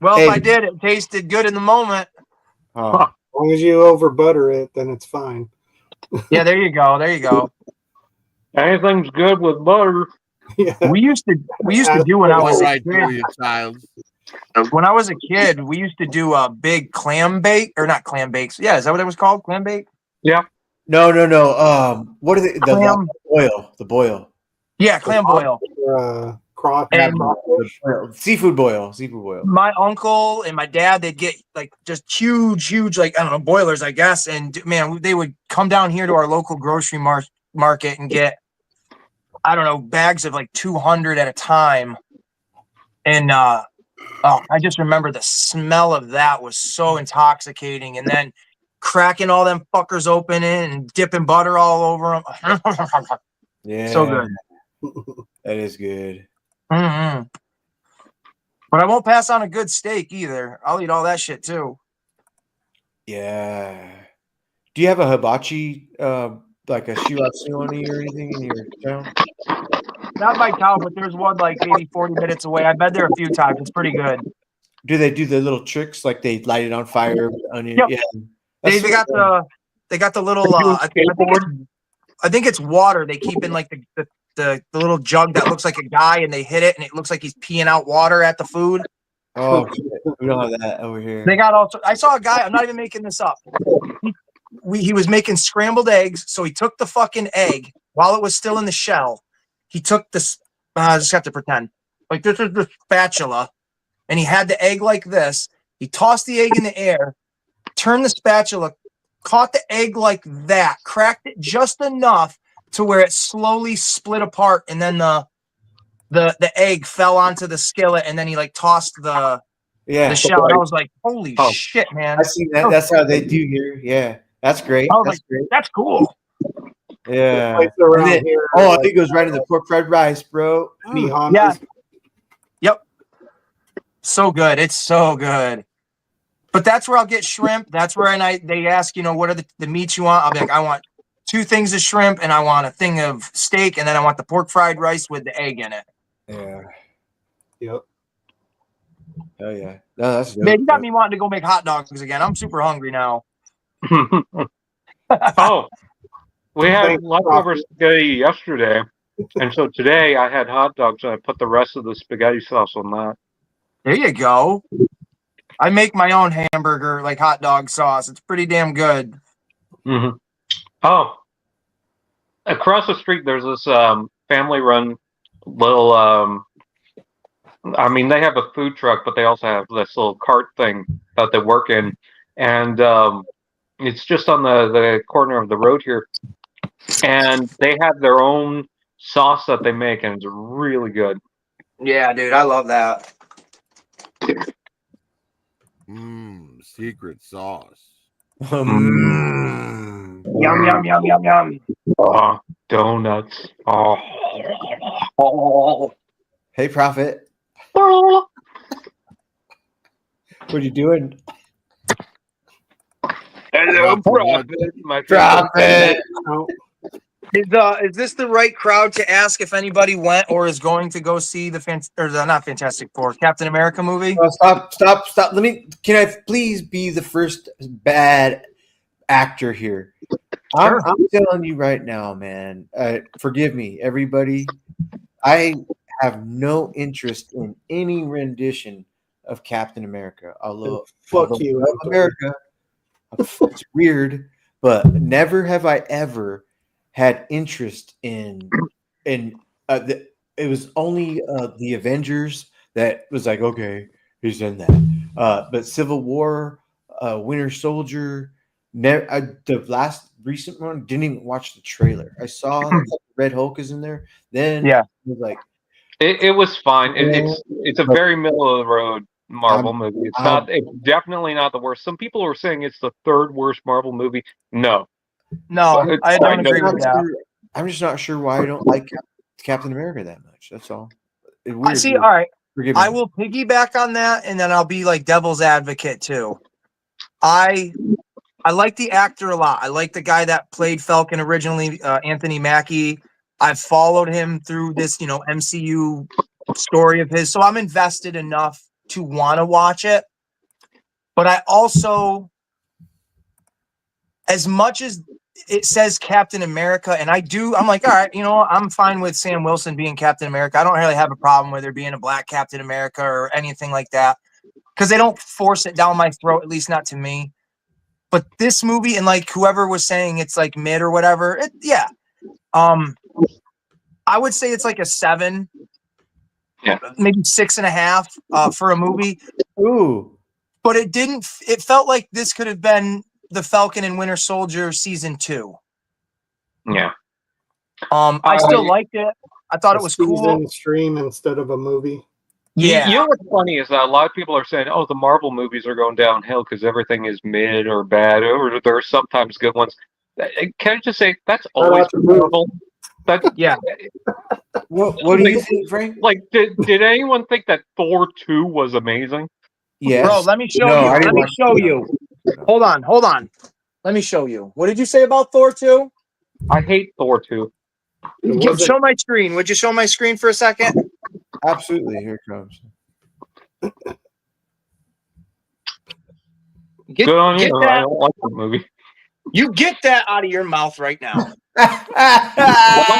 Well, if I did, it tasted good in the moment. As long as you over butter it, then it's fine. Yeah, there you go. There you go. Anything's good with butter. Yeah. We used to do when I was a kid. Child. When I was a kid, we used to do a big clam bake, or not clam bakes. Yeah, is that what it was called? Clam bake? Yeah. No. What are they? The boil. The boil. Yeah, clam boil. Seafood boil. Seafood boil. My uncle and my dad, they'd get like just huge, like I don't know, boilers, I guess. And man, they would come down here to our local grocery market and get, I don't know, bags of like 200 at a time. And I just remember the smell of that was so intoxicating. And then cracking all them fuckers open and dipping butter all over them. Yeah, so good. That is good. Mm-hmm. But I won't pass on a good steak either. I'll eat all that shit too. Yeah. Do you have a hibachi, like a shiratsuni or anything in your town? Not my town, but there's one like maybe 40 minutes away. I've been there a few times. It's pretty good. Do they do the little tricks like they light it on fire with onion? Yep. Yeah. They got the little I think it's water they keep in like the little jug that looks like a guy, and they hit it and it looks like he's peeing out water at the food. Oh, shit. We don't have that over here. They got also. I saw a guy. I'm not even making this up. He was making scrambled eggs, so he took the fucking egg while it was still in the shell. He took this. I just have to pretend like this is the spatula, and he had the egg like this. He tossed the egg in the air, turned the spatula, caught the egg like that, cracked it just enough to where it slowly split apart, and then the egg fell onto the skillet, and then he like tossed the shell. And I was like, holy shit, man. I see that. That's how they do here. Yeah. That's great. I was like, that's cool. Yeah. Place And around then, here. oh, it goes right into the pork fried rice, bro. Any Mm. Hondas. Yeah. Yep. So good. It's so good. But that's where I'll get shrimp. That's where they ask, what are the meats you want? I'll be like, I want 2 things of shrimp and I want a thing of steak and then I want the pork fried rice with the egg in it. Yeah. Yep. Oh yeah. No, that's dope. Man, you got me wanting to go make hot dogs again. I'm super hungry now. Oh, we had Thanks, leftover Rocky. spaghetti yesterday, and so today I had hot dogs and I put the rest of the spaghetti sauce on that. There you go. I make my own hamburger, like hot dog sauce. It's pretty damn good. Mm-hmm. Oh, across the street there's this family-run little. I mean, they have a food truck, but they also have this little cart thing that they work in, and it's just on the corner of the road here. And they have their own sauce that they make, and it's really good. Yeah, dude, I love that. Secret sauce. Yum, yum, yum, yum, yum. Oh, donuts. Oh. Hey, Prophet. What are you doing? Hello, Prophet. My Prophet. Oh, Is this the right crowd to ask if anybody went or is going to go see not Fantastic Four, Captain America movie? Oh, stop. Can I please be the first bad actor here? Sure. I'm telling you right now, man. Forgive me, everybody. I have no interest in any rendition of Captain America. Although you, love America. It's weird, but never have I ever had interest in it was only the Avengers that was like, okay, he's in that. But Civil War, Winter Soldier, the last recent one, didn't even watch the trailer. I saw Red Hulk is in there. Then Yeah. I was like, It was fine. It's a very middle of the road Marvel movie. It's definitely not the worst. Some people are saying it's the 3rd worst Marvel movie. No, No, I don't agree with that. I'm just not sure why I don't like Captain America that much. That's all. Weird. See, all right. Forgive me. I will piggyback on that, and then I'll be like devil's advocate too. I like the actor a lot. I like the guy that played Falcon originally, Anthony Mackie. I've followed him through this, MCU story of his, so I'm invested enough to want to watch it. But I also, as much as it says Captain America, and I'm like, all right, I'm fine with Sam Wilson being Captain America. I don't really have a problem with there being a black Captain America or anything like that, because they don't force it down my throat, at least not to me. But this movie, and like whoever was saying it's like mid or whatever, I would say it's like a 7, maybe 6.5 for a movie. Ooh. But it felt like this could have been the Falcon and Winter Soldier season 2. Yeah. I still liked it. I thought it was cool. Season stream instead of a movie. Yeah. You know what's funny is that a lot of people are saying, "Oh, the Marvel movies are going downhill because everything is mid or bad, or there are sometimes good ones." Can I just say that's always Marvel? Yeah. What do you think, Frank? Like, did anyone think that Thor 2 was amazing? Yes. Bro, let me show No, you. I Let didn't me watch show it. you. Hold on. Let me show you. What did you say about Thor 2? I hate Thor 2. Show my screen. Would you show my screen for a second? Absolutely. Here it comes. Good on get you. that. I don't like that movie. You get that out of your mouth right now. I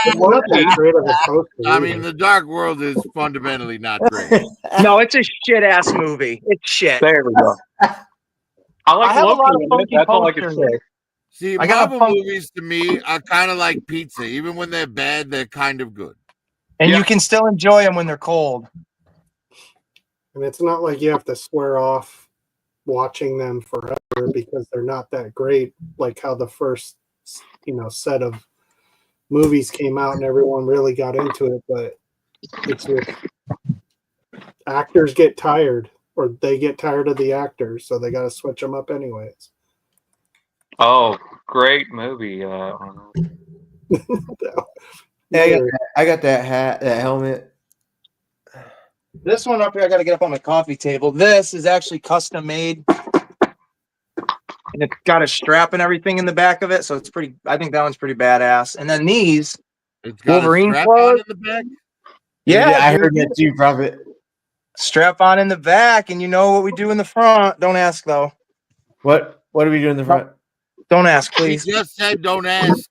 mean, The Dark World is fundamentally not great. No, it's a shit ass movie. It's shit. There we go. I like have a Loki lot of in it. funky That's all I can posters. say. See, I got a Marvel movies to me are kind of like pizza. Even when they're bad, they're kind of good. And Yeah. you can still enjoy them when they're cold. And it's not like you have to swear off watching them forever because they're not that great, like how the first set of movies came out and everyone really got into it. But it's just actors get tired, or they get tired of the actors, so they got to switch them up anyways. Oh, great movie. Hey, I got that hat, that helmet. This one up here, I got to get up on my coffee table. This is actually custom made. And it's got a strap and everything in the back of it. So it's pretty, I think that one's pretty badass. And then these It's got Wolverine a strap claws. on in the back. Yeah, I dude. heard that too, Prophet. Strap on in the back, and you know what we do in the front. Don't ask, though. What do we do in the front? Don't ask, He please. just said, "Don't ask."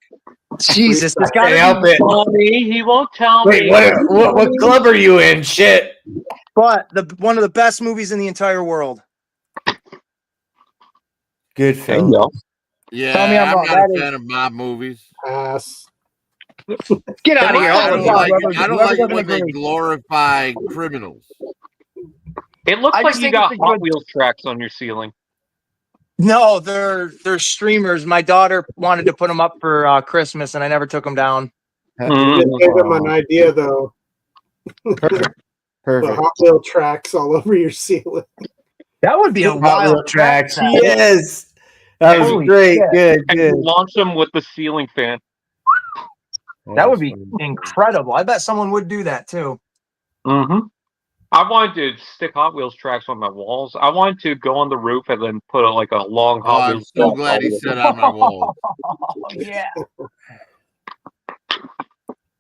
Jesus, it's Can't got help it. Tell me, he won't tell Wait, me. what club are you in? Shit. But one of the best movies in the entire world. Good There you film. go. Yeah, Tell me I'm I'm wrong. not That a is- fan of mob movies. Pass. Get out of here. I don't like it. I don't like it Whoever when they doesn't agree. glorify criminals. It looks I like just you think got it's a Hot good- Wheels tracks on your ceiling. No, they're streamers. My daughter wanted to put them up for Christmas, and I never took them down. Mm. Just gave them an idea, though. Perfect. The Perfect. Hot Wheel tracks all over your ceiling. That would be a Hot Wheel wild tracks. track. Yes. That was Holy great. shit. Good. And Good. you launch them with the ceiling fan. That would be funny. incredible. I bet someone would do that too. Mm-hmm. I wanted to stick Hot Wheels tracks on my walls. I wanted to go on the roof and then put like a long Oh, Hot I'm Wheels. so track glad he all said on my wall. Yeah.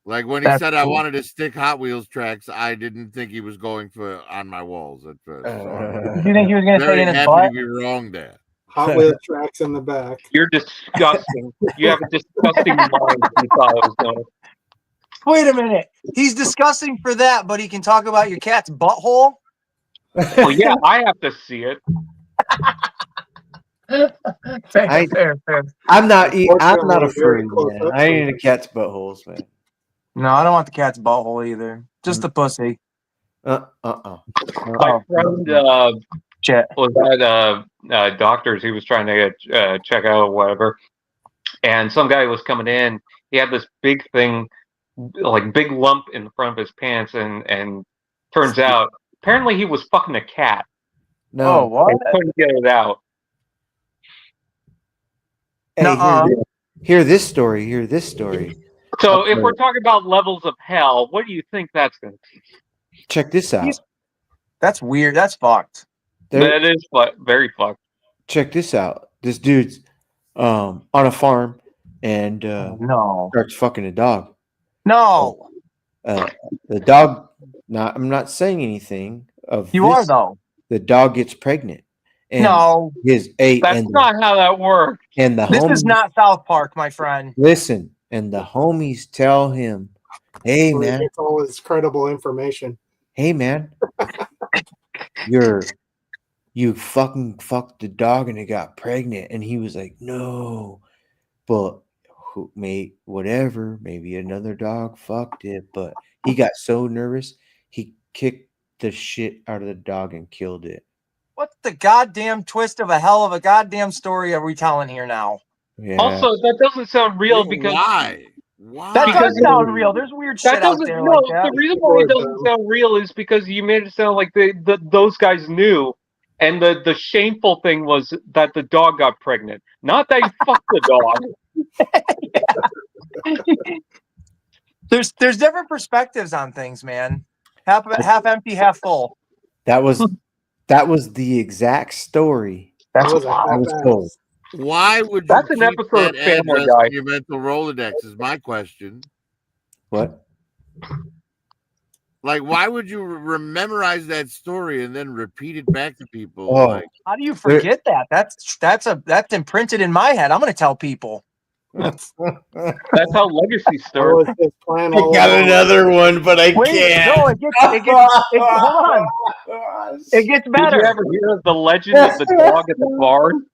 Like when he That's said I cool. wanted to stick Hot Wheels tracks, I didn't think he was going for on my walls at first. So I'm Did you think he was going to say very in his happy butt? to be wrong there. Hot Wheel tracks in the back. You're disgusting. You have a disgusting mind. You thought I was going. Wait a minute. He's disgusting for that, but he can talk about your cat's butthole? Well, yeah, I have to see it. Fair. I'm not a Unfortunately, very furry, close man. up I to ain't into cats' buttholes, man. No, I don't want the cat's butthole either. Just the pussy. My Oh, friend shit. was at doctor's. He was trying to get check out whatever, and some guy was coming in. He had this big thing, like big lump in the front of his pants, and turns out apparently he was fucking a cat. No. Oh, what? And couldn't get it out. Hey, Nuh-uh. hear this story. Hear this story. So if we're talking about levels of hell, what do you think that's going to be? Check this out. That's weird. That's fucked. That is very fucked. Check this out. This dude's on a farm and No. starts fucking a dog. No. The dog. I'm not saying anything of. You this. are, though. The dog gets pregnant. And No. That's not how that works. And the This homies, is not South Park, my friend. listen. And the homies tell him, "Hey So he man, gets all his credible information. hey man, you fucking fucked the dog and it got pregnant." And he was like, "No, but whatever. Maybe another dog fucked it." But he got so nervous, he kicked the shit out of the dog and killed it. What the goddamn twist of a hell of a goddamn story are we telling here now? Yeah. Also, that doesn't sound real because Why? That Because- does sound real. There's weird that shit out doesn't. there No, like that. the reason why it doesn't sound real is because you made it sound like those guys knew, and the shameful thing was that the dog got pregnant, not that he fucked the dog. There's different perspectives on things, man. Half empty, half full. That was the exact story. That's That was a I was half-ass. told. Why would you That's an keep episode that of Family address Guy. in your mental Rolodex? Is my question. What? Like, why would you memorize that story and then repeat it back to people? Oh. Like, How do you forget that? That's imprinted in my head. I'm gonna tell people. That's how legacy That starts. was his plan I all got along. another one, but I Wait, can't. no, it gets hold on. It gets Did better. you ever hear of the legend of the dog at the barn?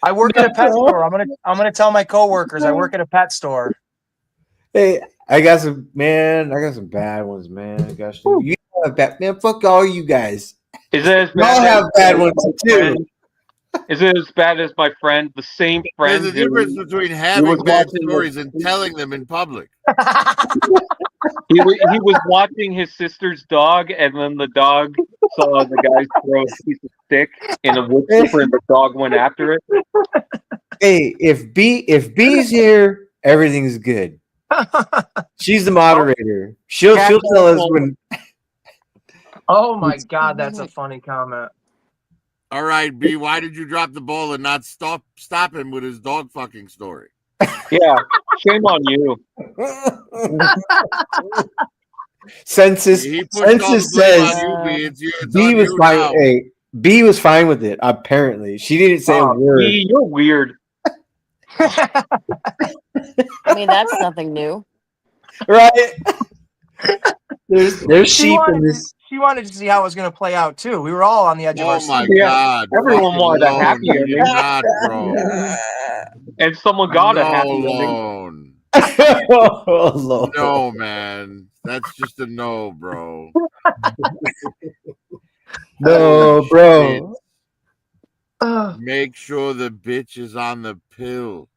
I work at a pet store. I'm gonna tell my coworkers I work at a pet store. Hey, I got some bad ones, man. Gosh, you have bad, man. Fuck all you guys. Is it as Y'all bad have as bad my ones too. friend? Is it as bad as my friend, the same friend? there's a difference between having was bad watching stories this- and telling them in public. He was watching his sister's dog, and then the dog saw the guy throw a piece of stick in a wood chipper, and the dog went after it. Hey, if B's here, everything's good. She's the moderator. She'll tell us when. Oh my God, that's a funny comment. All right, B, why did you drop the ball and not stop him with his dog fucking story? Yeah, shame on you. Census He pushed all the blame says on you, B. It's B on was you fine. now. Hey, B was fine with it. Apparently, she didn't say a word. B, you're weird. I mean, that's nothing new. Right? There's sheep in this. She wanted to see how it was going to play out too. We were all on the edge of our Oh my seat. Yeah, God. everyone fucking wanted a loan. happy You did ending. not, bro. And someone got a No happy ending. loan. Oh, Lord. No, man. That's just a no, bro. No, bro. Make sure the bitch is on the pill.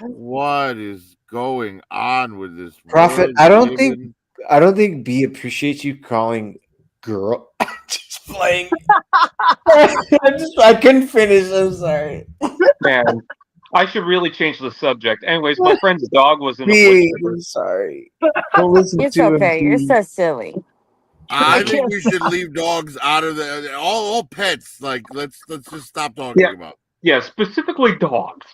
What is going on with this Prophet, world I we don't live think in? I don't think B appreciates you calling girl. Just playing. I couldn't finish. I'm sorry. Man, I should really change the subject. Anyways, my friend's dog was in a B, bush. I'm sorry. Don't listen It's to him. okay. You're B. so silly. I think we should leave dogs out of the all pets. Like let's just stop talking Yeah. about. Yeah, specifically dogs.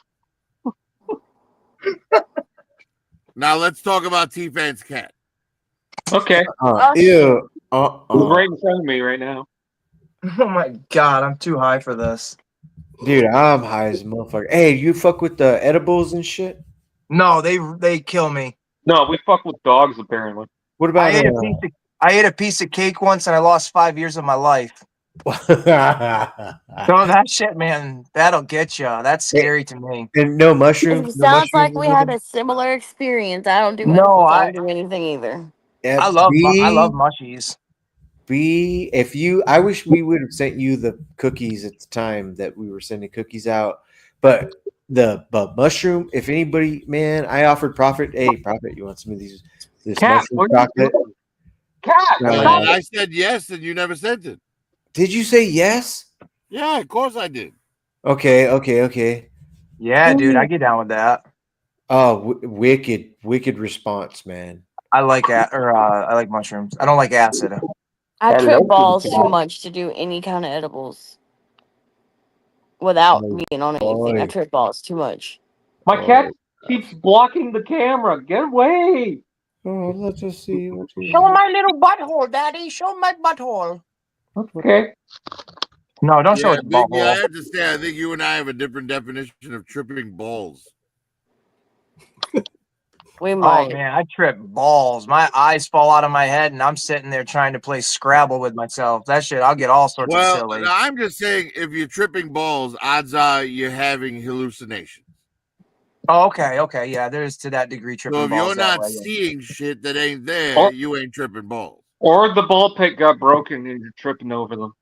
Now let's talk about T-Fan's cat. Okay, Ew. he's right in front of me right now. Oh my God, I'm too high for this. Dude, I'm high as a motherfucker. Hey, you fuck with the edibles and shit? No, they kill me. No, we fuck with dogs apparently. What I about ate a piece of cake once and I lost 5 years of my life. and So that shit, man, that'll get you. That's scary to me. no mushrooms? It No sounds like mushrooms we had a similar experience. I don't do No, edibles. I I don't do anything either. I love mushies. B, if you, I wish we would have sent you the cookies at the time that we were sending cookies out. But but mushroom, if anybody, man, I offered Prophet. Hey, Prophet, you want some of these? This Cat, mushroom what are you chocolate? doing? Cat, Well, and I said yes, and you never sent it. Did you say yes? Yeah, of course I did. Okay. Yeah, dude, I get down with that. Oh, wicked response, man. I like I like mushrooms. I don't like acid. I Hello, trip balls Kitty too Cat. much to do any kind of edibles without being on anything. I boy. trip balls too much. My cat keeps blocking the camera. Get away! Oh, let's just see. Show my little butthole, Daddy. Show my butthole. Okay. No, don't show Yeah, it the Biggie, I butthole. have to say, I think you and I have a different definition of tripping balls. We Oh might. man, I trip balls. My eyes fall out of my head, and I'm sitting there trying to play Scrabble with myself. That shit, I'll get all sorts of Well, silly. I'm just saying, if you're tripping balls, odds are you're having hallucinations. Oh, okay, yeah. There's to that degree tripping So if balls you're that not way. Yeah. seeing shit that ain't there, Or- you ain't tripping balls. Or the ball pit got broken and you're tripping over them.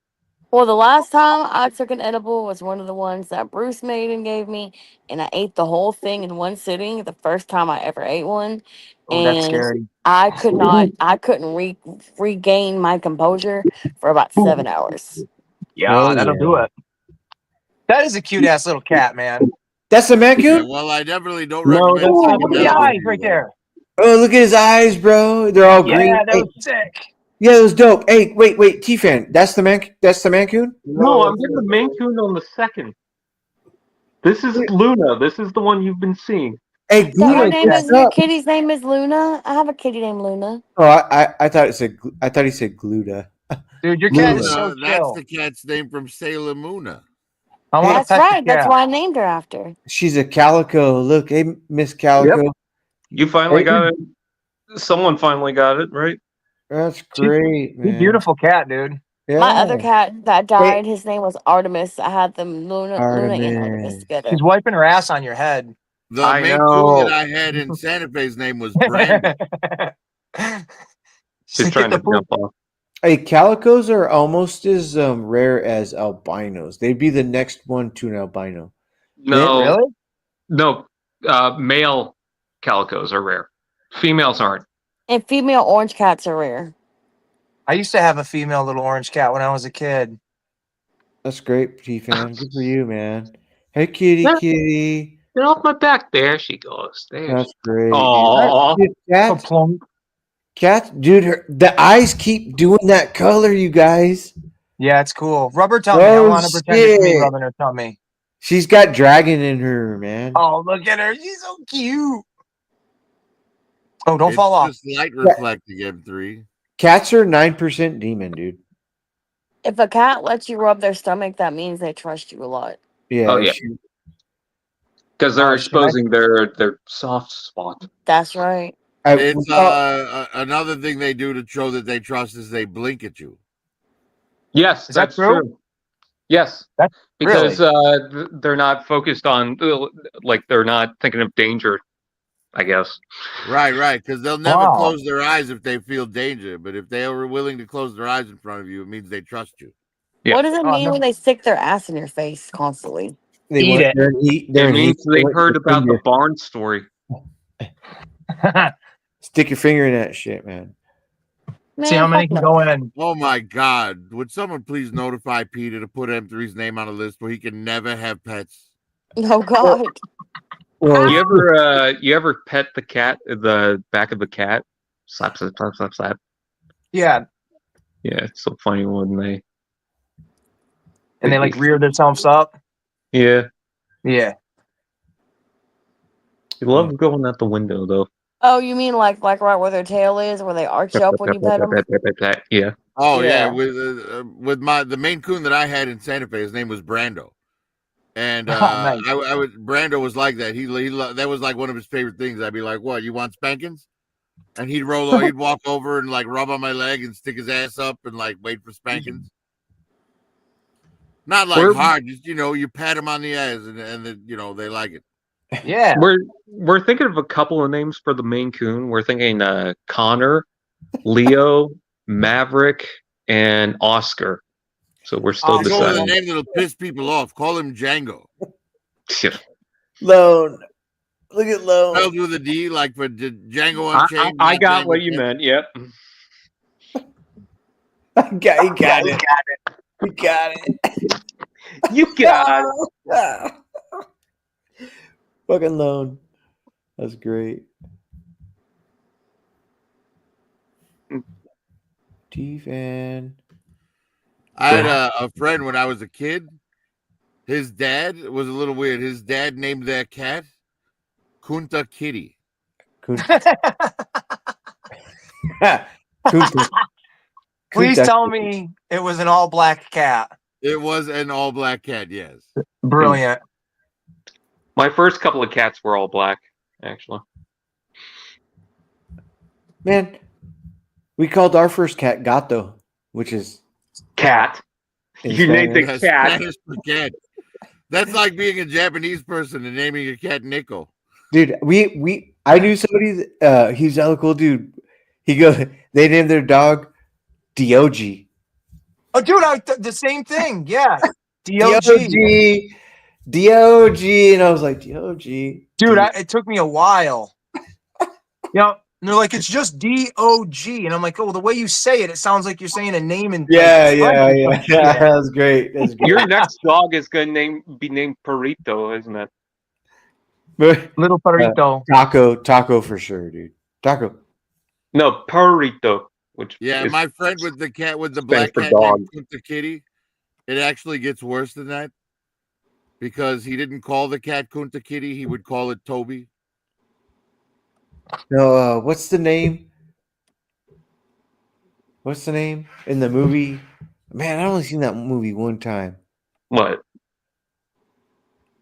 Well, the last time I took an edible was one of the ones that Bruce made and gave me, and I ate the whole thing in one sitting. The first time I ever ate one, Oh, that's and scary. I couldn't regain my composure for about 7 hours. Yeah, that'll do it. That is a cute ass little cat, man. That's a Yeah, Mancoon? well, I definitely don't No, recommend that's taking Look at that the with eyes you, right though. there. Oh, look at his eyes, bro. They're all green. Yeah, that Hey, was sick. yeah, it was dope. Hey, wait, T-Fan. That's the Mancoon? No, I'm getting the Maine Coon on the second. This is Luna. This is the one you've been seeing. Hey, So her Luna, name what's is your up? kitty's name is Luna. I have a kitty named Luna. Oh, I thought it said I thought he said Gluda. Dude, your cat is Luna. so That's chill. the cat's name from Sailor Moon. I want to That's pet right. the That's cat. why I named her after. She's a calico. Look, hey, Miss Calico. You finally got it. Someone finally got it, right? That's great, She's a man. beautiful cat, dude. Yeah. My other cat that died, his name was Artemis. I had them Luna and Artemis Artemis. together. She's wiping her ass on your head. The I main know. coon that I had in Santa Fe's name was Brandy. She's trying to jump off. Hey, calicos are almost as rare as albinos. They'd be the next one to an albino. No, Really? no. Male calicos are rare. Females aren't. And female orange cats are rare. I used to have a female little orange cat when I was a kid. That's great, T-Fan. Good for you, man. Hey, kitty. Get off my back. There she goes. There. That's great. Aw. Dude, cats, Plum. cats, dude, the eyes keep doing that color, you guys. Yeah, it's cool. Rubber tummy. I Oh, want to pretend it's me shit. rubbing her tummy. She's got dragon in her, man. Oh, look at her. She's so cute. Oh, don't It's fall off. just light reflecting M3. Cats are 9% demon, dude. If a cat lets you rub their stomach, that means they trust you a lot. Yeah. Oh, yeah. Because they're Oh, exposing their soft spot. That's right. It's another thing they do to show that they trust is they blink at you. Yes, Is that that's true? true. Yes, That's because they're not focused on, like, they're not thinking of danger, I guess. Right. Because they'll never Wow. close their eyes if they feel danger. But if they are willing to close their eyes in front of you, it means they trust you. Yeah. What does it Oh, mean no. when they stick their ass in your face constantly? They Eat want it. their heat. It means they heard about the barn story. Stick your finger in that shit, man. Man, See how many fuck can no. go in. Oh my God! Would someone please notify Peter to put M3's name on a list where he can never have pets? Oh God. Well, You ever pet the cat, the back of the cat? Slap, slap, slap, slap, slap. Yeah, Yeah, it's so funny when they. and they like rear themselves up. Yeah, Yeah. you love going out the window though. Oh, you mean like right where their tail is, where they arch up when you pet them? Yeah. Oh yeah, Yeah. with the Maine Coon that I had in Santa Fe, his name was Brando, and Nice. Brando was like that. He that was like one of his favorite things. I'd be like, "What? You want spankings?" And he'd walk over and like rub on my leg and stick his ass up and like wait for spankings. Not like hard, just you pat him on the ass and they like it. Yeah. We're thinking of a couple of names for the Maine Coon. We're thinking Connor, Leo, Maverick, and Oscar. So we're still Go with a deciding. name that'll piss people off. Call him Django. Lone. Look at Lone. Spelled with a D, like for Django Unchained. I got Django what you Unchained. meant. Yep. He got it. He got it. You got it. Fucking Lone. That's great. T-Fan. I had a friend when I was a kid. His dad was a little weird. His dad named their cat Kunta Kitty. Please tell me it was an all black cat. It was an all black cat, yes. Brilliant. My first couple of cats were all black, actually. Man, we called our first cat Gato, which is cat. You named the That's cat. Spanish for cat. That's like being a Japanese person and naming your cat Nico. Dude, I knew somebody he's a cool dude. They named their dog Dog. Oh, dude, the same thing. Yeah. Dog. Dog. And I was like, Dog. Dude, it took me a while. Yeah. And they're like, it's just Dog. And I'm like, oh, the way you say it, it sounds like you're saying a name in Yeah. That was great. That's great. Your next dog is going to be named Perrito, isn't it? Little Perrito. Taco for sure, dude. Taco. No, Perrito. Which my friend with the cat with the stands black for cat dog. named Kunta Kitty, it actually gets worse than that because he didn't call the cat Kunta Kitty, he would call it Toby. No, what's the name? What's the name in the movie? Man, I only seen that movie one time. What?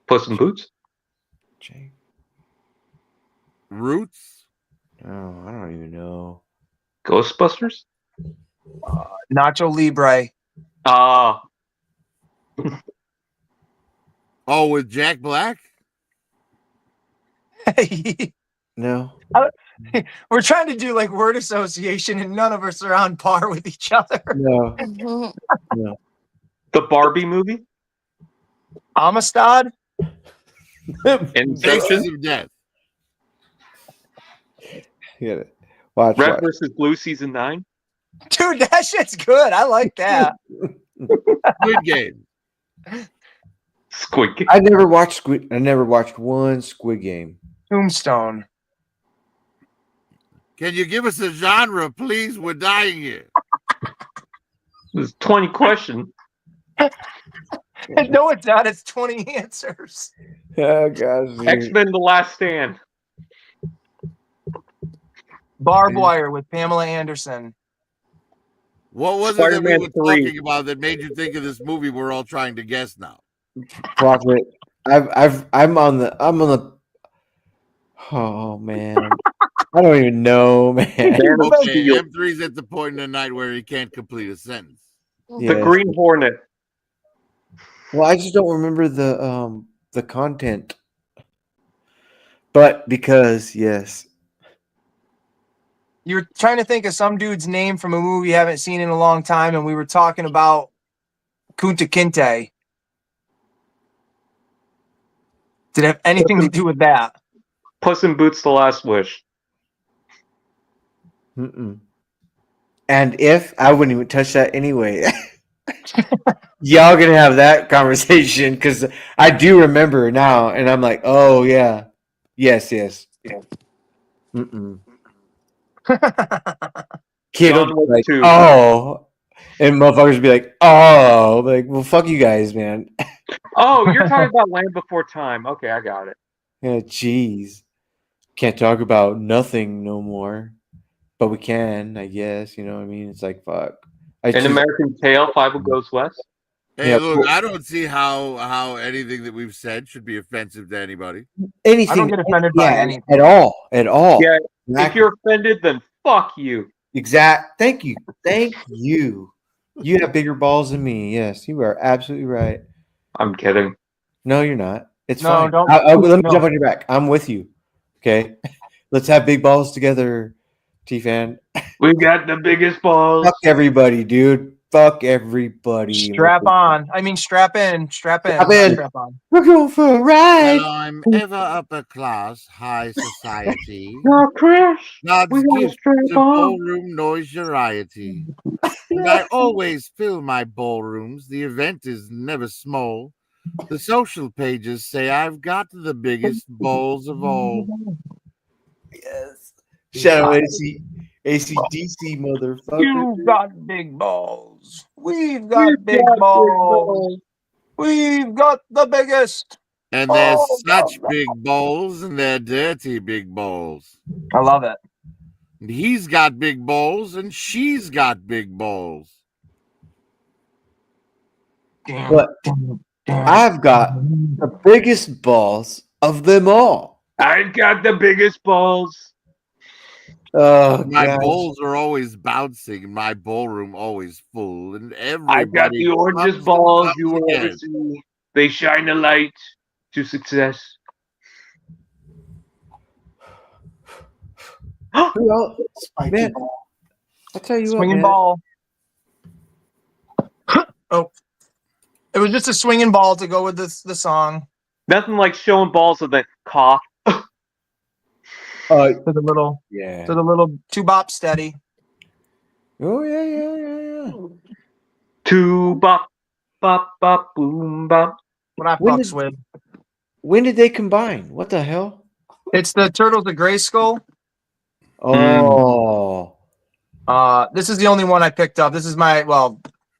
Puss in Boots? Roots? Oh, I don't even know. Ghostbusters? Nacho Libre. Ah. Oh, with Jack Black? No. We're trying to do like word association and none of us are on par with each other. No. Mhm. No. The Barbie movie? Amistad? Faces Inception? of Death. Get it. Watch. Red versus Blue season 9? Dude, that shit's good. I like that. Good game. Squid Game. I never watched one Squid Game. Tombstone. Can you give us a genre, please? We're dying here. There's 20 questions. No, it's not. It's 20 answers. Oh gosh, dude. X-Men: The Last Stand. Barbed Wire with Pamela Anderson. What was it that we Spider-Man were 3. talking about that made you think of this movie we're all trying to guess now? Prophet. I'm on the. Oh man, I don't even know, man. Man of Okay, Steel. M3's at the point in the night where he can't complete a sentence. The Yes. Green Hornet. Well, I just don't remember the content. But because yes, You're trying to think of some dude's name from a movie you haven't seen in a long time, and we were talking about Kunta Kinte. Did it have anything to do with that? Puss in Boots: The Last Wish. mm-mm. And if I wouldn't even touch that anyway. Y'all gonna have that conversation because I do remember now, and I'm like, oh yeah, yes. Mm-mm. Kid will John be Wick like, 2. oh, and motherfuckers be like, oh, like, well, fuck you guys, man. Oh, you're talking about Land Before Time. Okay, I got it. Yeah, jeez, can't talk about nothing no more, but we can, I guess. You know what I mean? It's like fuck. An American Tail, Five Goes West. Hey, Yeah, look, cool. I don't see how anything that we've said should be offensive to anybody. Anything. I don't get offended by anything. at all. Yeah, Exactly. if you're offended, then fuck you. Thank you. You have bigger balls than me. Yes, you are absolutely right. I'm kidding. No, you're not. It's No, fine. don't- Let me no. jump on your back. I'm with you. Okay, let's have big balls together, T-Fan. We got the biggest balls. Fuck everybody, dude. Fuck everybody. Strap on. I mean, strap in. Strap in. Strap not in. Strap on. We're going for a ride. Well, I'm ever upper class, high society. No, Chris. God's We gotta gift strap to on. ballroom noiseriety. And I always fill my ballrooms. The event is never small. The social pages say I've got the biggest balls of all. Yes. Shout out ACDC, motherfucker. You've got big balls. We've got big balls. We've got the biggest. And they're Oh, such no. big balls, and they're dirty big balls. I love it. And he's got big balls, and she's got big balls. But I've got the biggest balls of them all. I've got the biggest balls. Oh, My gosh. balls are always bouncing, and my ballroom always full, and I've got everybody the orangest comes and balls comes you will ever again. see. They shine a light to success. Who else? Spiky Man, ball. I'll tell you Swinging what, man. ball. Oh, it was just a swinging ball to go with the song. Nothing like showing balls with a cough. To the little Yeah. two bop steady. Oh, yeah. Two bop, bop, bop, boom, bop. What I When fucks with. When did they combine? What the hell? It's the Turtles of Grayskull. Oh. This is the only one I picked up. This is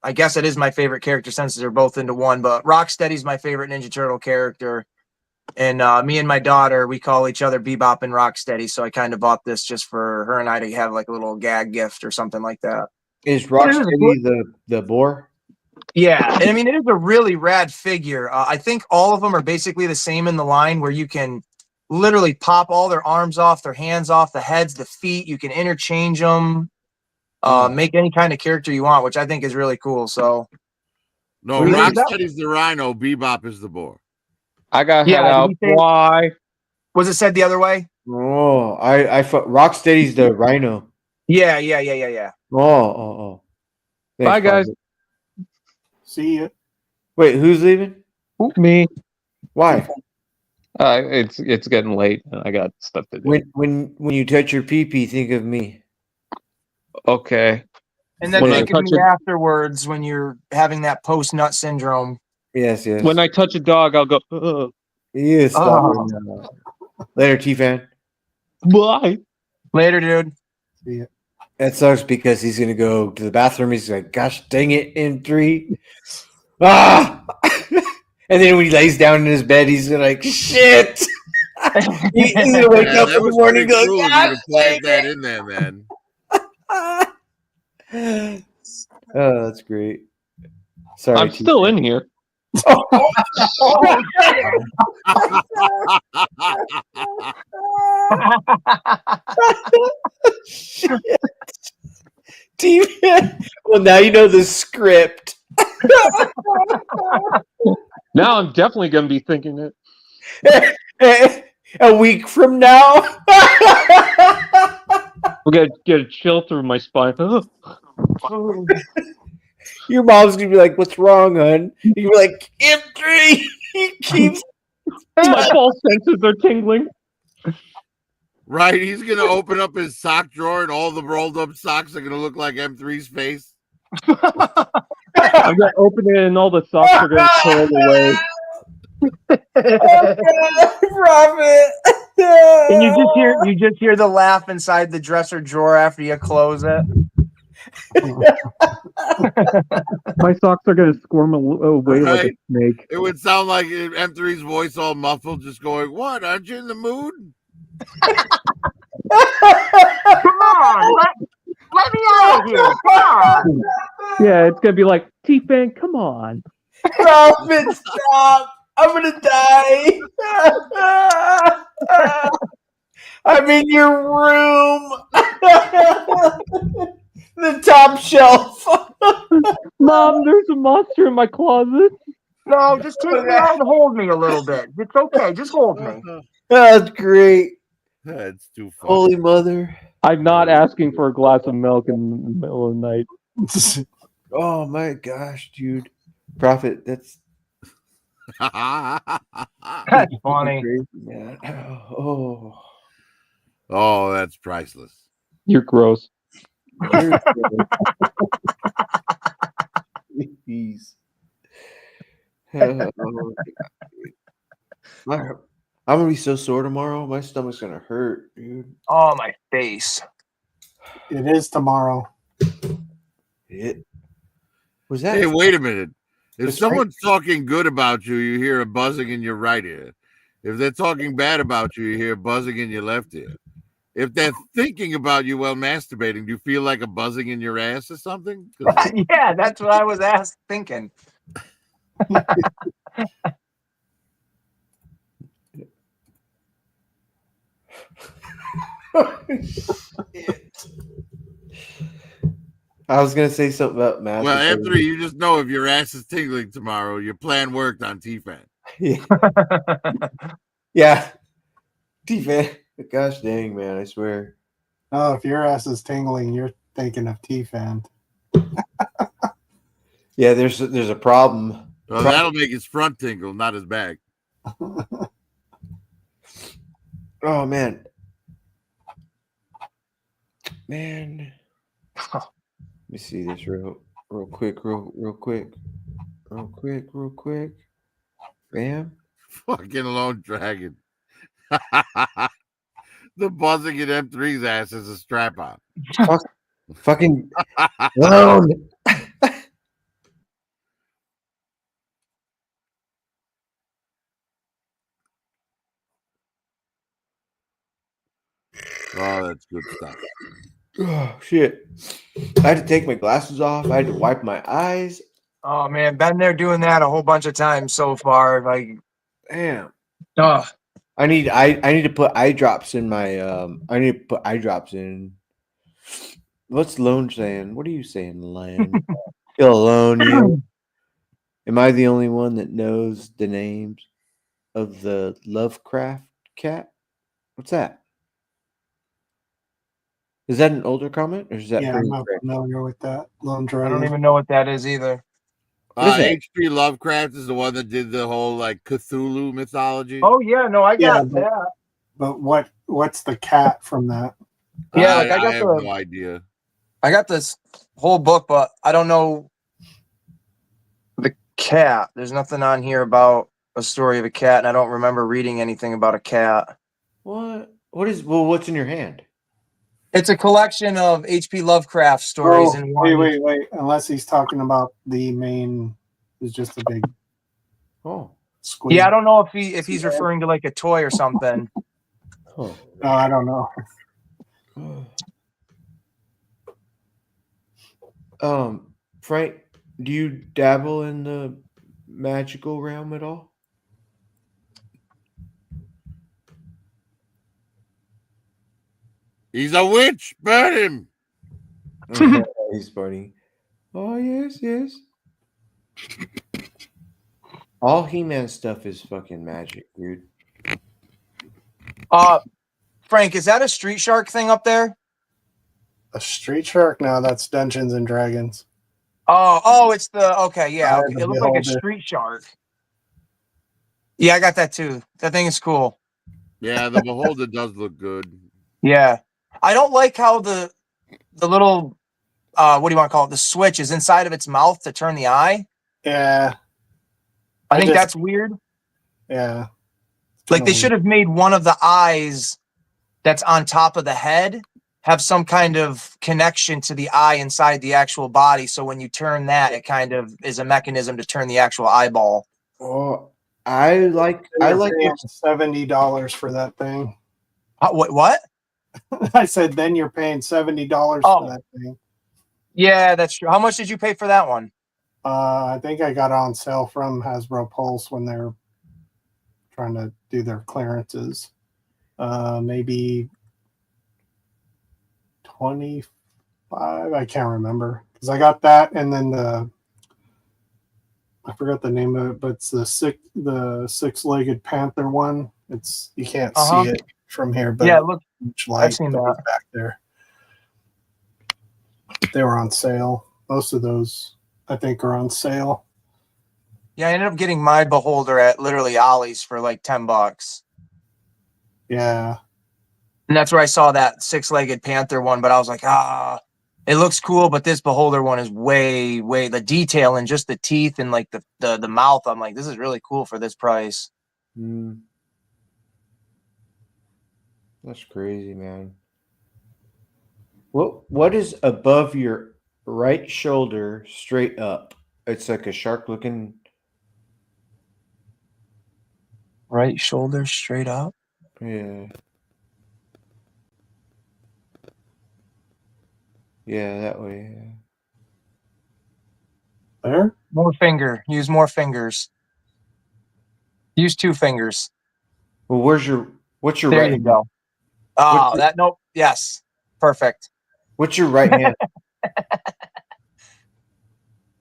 I guess it is my favorite character since they're both into one, but Rocksteady's my favorite Ninja Turtle character. And me and my daughter, we call each other Bebop and Rocksteady. So I kind of bought this just for her and I to have like a little gag gift or something like that. Is Rocksteady the boar? Yeah. And I mean, it is a really rad figure. I think all of them are basically the same in the line where you can literally pop all their arms off, their hands off, the heads, the feet. You can interchange them, make any kind of character you want, which I think is really cool. So, No, Really? Rocksteady's the rhino, Bebop is the boar. I got Yeah, head out. did he say- Why? was it said the other way? Oh, I thought Rocksteady's the rhino. Yeah. Oh. Thanks, Bye, guys. Prophet. See ya. Wait, who's leaving? Me. Why? It's getting late and I got stuff to do. When you touch your pee-pee, think of me. Okay. And then When I think of touch me it- afterwards when you're having that post nut syndrome. Yes, yes. When I touch a dog, I'll go, "Ugh." Yes. Oh. Later, T-Fan. Bye. Later, dude. See ya. That sucks because he's gonna go to the bathroom. He's like, "Gosh dang it!" In 3, ah, and then when he lays down in his bed, he's like, "Shit!" He's gonna wake Yeah, up that in the was morning, pretty and go, cruel of you "God to plant dang that in there, man. it!" Oh, that's great. Sorry, I'm still in here. Shit. T-Man. Well, now you know the script. Now I'm definitely going to be thinking it. A week from now. We're going to get a chill through my spine. Ugh. Your mom's gonna be like, "What's wrong, hon?" You're like, "M3." He keeps. My false senses are tingling. Right? He's gonna open up his sock drawer and all the rolled up socks are gonna look like M3's face. I'm going to open it and all the socks are going to curl away. Profit. And you just hear the laugh inside the dresser drawer after you close it. My socks are going to squirm away like a Right? snake. It would sound like M3's voice all muffled, just going, "What? Aren't you in the mood?" Come on, let me out of here. Come on. Yeah, it's going to be like, T-Fan, come on. Profit, stop! I'm gonna die. I'm in your room. The top shelf. Mom, there's a monster in my closet. No, just take me out and hold me a little bit. It's okay. Just hold me. That's great. That's too funny. Holy mother. I'm not asking for a glass of milk in the middle of the night. Oh my gosh, dude. Prophet, that's That's funny. crazy, man. Oh. Oh, that's priceless. You're gross. Jeez. Oh, I'm gonna be so sore tomorrow. My stomach's gonna hurt, dude. Oh, my face. It is tomorrow. It was that. Hey, wait a minute. If It's someone's talking good about you, you hear a buzzing in your right ear. If they're talking bad about you, you hear a buzzing in your left ear. If they're thinking about you while masturbating, do you feel like a buzzing in your ass or something? 'Cause Yeah, that's what I was thinking. I was gonna say something about math. well, M3, you just know if your ass is tingling tomorrow, your plan worked on T-Fan. Yeah. Yeah. T-Fan. Gosh dang, man, I swear. Oh, if your ass is tingling, you're thinking of T-Fan. Yeah, there's a problem. Well, that'll make his front tingle, not his back. Oh man. Man. Let me see this real quick. Bam. Fucking lone dragon. The buzzing in M3's ass is a strap on. Fucking alone. Oh, that's good stuff. Oh shit. I had to take my glasses off. I had to wipe my eyes. Oh, man. Been there doing that a whole bunch of times so far. Like, Damn. oh, I need to put eye drops in my I need to put eye drops in. What's Lone saying? What are you saying, Lion? Feel alone, you. Am I the only one that knows the names of the Lovecraft cat? What's that? Is that an older comment or is that Yeah, I'm pretty not fresh? familiar with that. Lone I don't Dragon. even know what that is either. What is that? H.P. Lovecraft is the one that did the whole like Cthulhu mythology. Oh, yeah. No, I Yeah, got that. But what's the cat from that? Yeah, like I got have the- no idea. I got this whole book, but I don't know the cat. There's nothing on here about a story of a cat, and I don't remember reading anything about a cat. What? What's in your hand? It's a collection of H.P. Lovecraft stories. Oh, in wait, one. wait. Unless he's talking about the main, is just a big Oh. squid. Yeah, I don't know if he's referring to like a toy or something. Oh. No, I don't know. Frank, do you dabble in the magical realm at all? He's a witch. Burn him. He's funny. Oh yes, yes. All He-Man stuff is fucking magic, dude. Frank, is that a Street Shark thing up there? A street shark? No, that's Dungeons and Dragons. Oh, it's the okay, yeah. I Okay. had It the looked like a Beholder. Street Shark. Yeah, I got that too. That thing is cool. Yeah, the beholder does look good. Yeah. I don't like how the little what do you want to call it? The switch is inside of its mouth to turn the eye. Yeah, I think just- that's weird. yeah. Like they should have made one of the eyes that's on top of the head have some kind of connection to the eye inside the actual body. So when you turn that, it kind of is a mechanism to turn the actual eyeball. Oh, I like $70 for that thing. What? I said, then you're paying $70 Oh. for that thing. Yeah, that's true. How much did you pay for that one? I think I got it on sale from Hasbro Pulse when they're trying to do their clearances. Maybe 25. I can't remember because I got that, and then I forgot the name of it, but it's the six-legged panther one. It's you can't see it from here, but yeah, look, much light I've seen that. back there. They were on sale. Most of those, I think, are on sale. Yeah, I ended up getting my beholder at literally Ollie's for like $10. Yeah. And that's where I saw that six-legged panther one, but I was like, it looks cool, but this beholder one is way the detail and just the teeth and like the mouth. I'm like, this is really cool for this price. That's crazy, man. What is above your right shoulder straight up? It's like a shark looking. Right shoulder straight up. Yeah. Yeah, that way. Yeah. There? More finger. Use more fingers. Use 2 fingers. Well, what's your There right you hand? go. Oh, What's nope. Yes. Perfect. What's your right hand?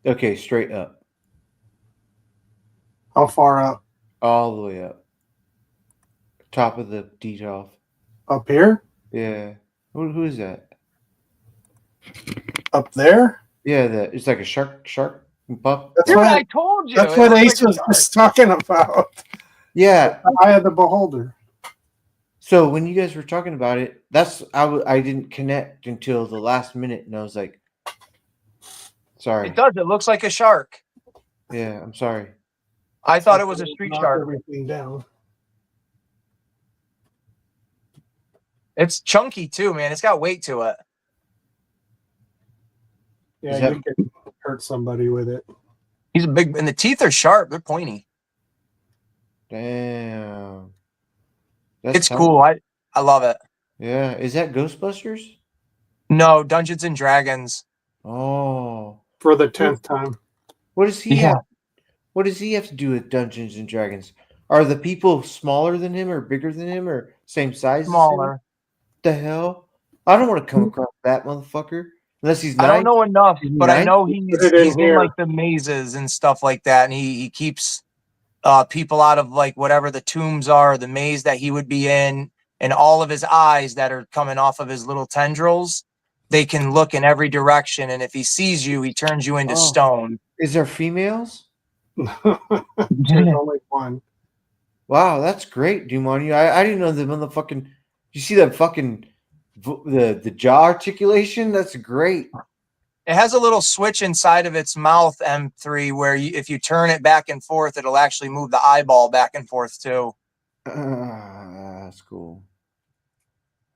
Okay, straight up. How far up? All the way up. Top of the detail. Up here? Yeah. Who is that? Up there? Yeah, it's like a shark pup. That's Dude, what I told you. That's It what looks Ace like a was shark. just talking about. Yeah. I had the beholder. So when you guys were talking about it, I didn't connect until the last minute, and I was like, sorry. It does. It looks like a shark. Yeah, I'm sorry. I thought it was a street Knock shark. everything down. It's chunky too, man. It's got weight to it. Yeah, Is that- you could hurt somebody with it. He's a big, and the teeth are sharp. They're pointy. Damn. That's It's tough. cool. I love it. Yeah. Is that Ghostbusters? No, Dungeons and Dragons. Oh. For the 10th time. What does he Yeah. have? What does he have to do with Dungeons and Dragons? Are the people smaller than him or bigger than him or same size? as him? Smaller. The hell? I don't want to come across that motherfucker unless he's I nice. don't know enough, Is he but I nice? know he's Put it in in here. like the mazes and stuff like that, and he keeps people out of like whatever the tombs are, the maze that he would be in, and all of his eyes that are coming off of his little tendrils, they can look in every direction, and if he sees you, he turns you into Oh. stone. Is there females? There's only one. Wow, that's great, Dumani. I didn't know the motherfucking. You see that fucking the jaw articulation? That's great. It has a little switch inside of its mouth, M3, where if you turn it back and forth, it'll actually move the eyeball back and forth too. That's cool.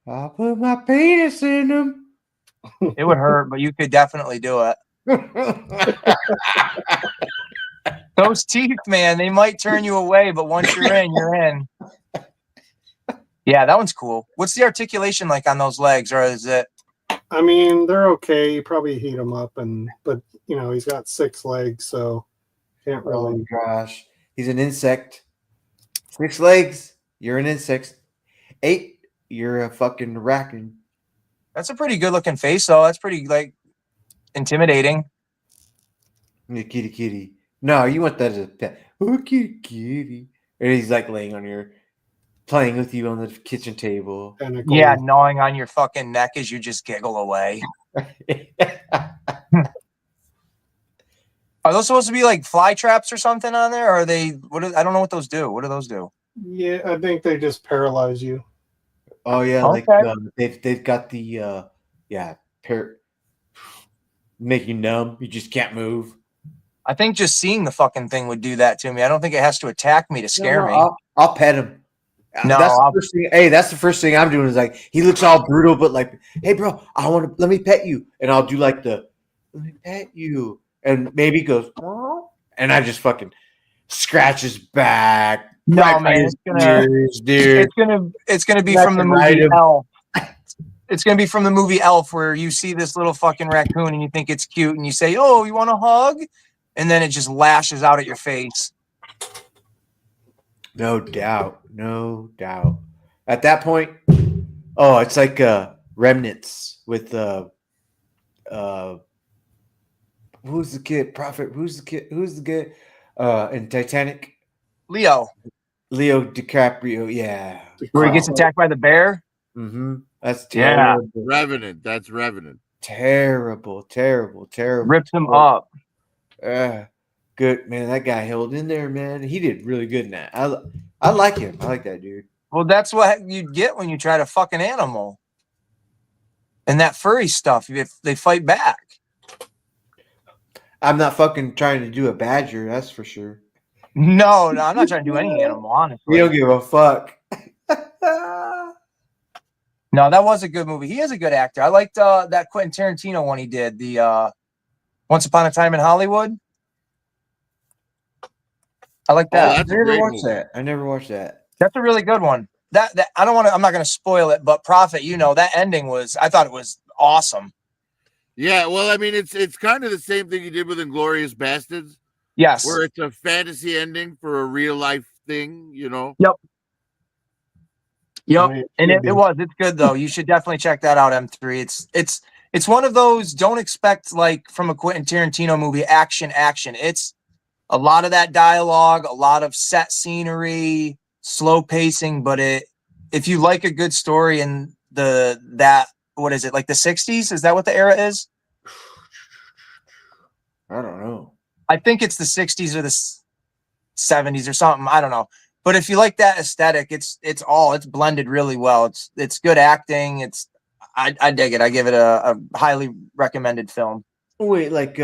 I'll put my penis in them. It would hurt, but you could definitely do it. Those teeth, man, they might turn you away, but once you're in, you're in. Yeah, that one's cool. What's the articulation like on those legs, or is it? I mean, they're okay. You probably heat them up, but you know, he's got 6 legs, so can't really. Oh gosh, he's an insect. 6 legs, you're an insect. 8, you're a fucking raccoon. That's a pretty good looking face, though. That's pretty like intimidating. Kitty, kitty. No, you want that as a pet. Oh, kitty, kitty. And he's like laying on your, playing with you on the kitchen table. Yeah, gnawing on your fucking neck as you just giggle away. Are those supposed to be like fly traps or something on there? Or are they? I don't know what those do. What do those do? Yeah, I think they just paralyze you. Oh yeah, Okay. like they've got the make you numb. You just can't move. I think just seeing the fucking thing would do that to me. I don't think it has to attack me to scare me. I'll pet him. No, that's the first thing. Hey, that's the first thing I'm doing is like he looks all brutal, but like, hey, bro, let me pet you, and I'll do like let me pet you, and maybe he goes, oh, and I just fucking scratch his back. No, man, it's gonna be from the movie Elf. It's gonna be from the movie Elf, where you see this little fucking raccoon and you think it's cute, and you say, "Oh, you want a hug?" And then it just lashes out at your face. No doubt. At that point, oh, it's like Remnants with who's the kid? Prophet. Who's the kid? Who's the kid? In Titanic. Leo DiCaprio. Yeah. Where he gets attacked by the bear. Mm-hmm. That's terrible. Yeah. Revenant. That's Revenant. Terrible. Rips him up. Good, man. That guy held in there, man. He did really good in that. I like him. I like that dude. Well, that's what you get when you try to fuck an animal. And that furry stuff, if they fight back. I'm not fucking trying to do a badger, that's for sure. No, I'm not trying to do any animal, honestly. You don't give a fuck. No, that was a good movie. He is a good actor. I liked that Quentin Tarantino one he did, the Once Upon a Time in Hollywood. I like that. I never watched that. That's a really good one. That I'm not going to spoil it, but Prophet, that ending I thought it was awesome. Yeah, well, I mean, it's kind of the same thing you did with Inglourious Bastards. Yes. Where it's a fantasy ending for a real life thing, Yep. And it's good though. You should definitely check that out, M3. It's one of those, don't expect like from a Quentin Tarantino movie action. It's a lot of that dialogue, a lot of set scenery, slow pacing, but if you like a good story and what is it, like the 60s? Is that what the era is? I don't know. I think it's the 60s or the 70s or something. I don't know. But if you like that aesthetic, it's blended really well. It's good acting. I dig it. I give it a highly recommended film. Wait, like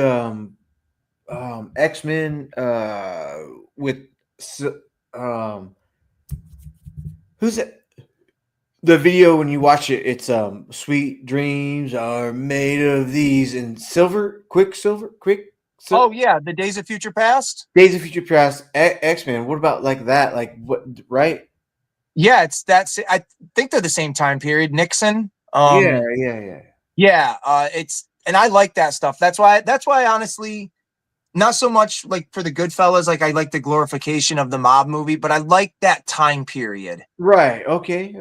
X-Men with who's it? The video when you watch it, it's sweet dreams are made of these and Quicksilver. Oh yeah, the Days of Future Past. Days of Future Past, X-Men. What about like that? Like what? Right? Yeah, I think they're the same time period. Nixon. Yeah. Yeah. And I like that stuff. That's why honestly, not so much like for the Goodfellas. Like I like the glorification of the mob movie, but I like that time period. Right. Okay.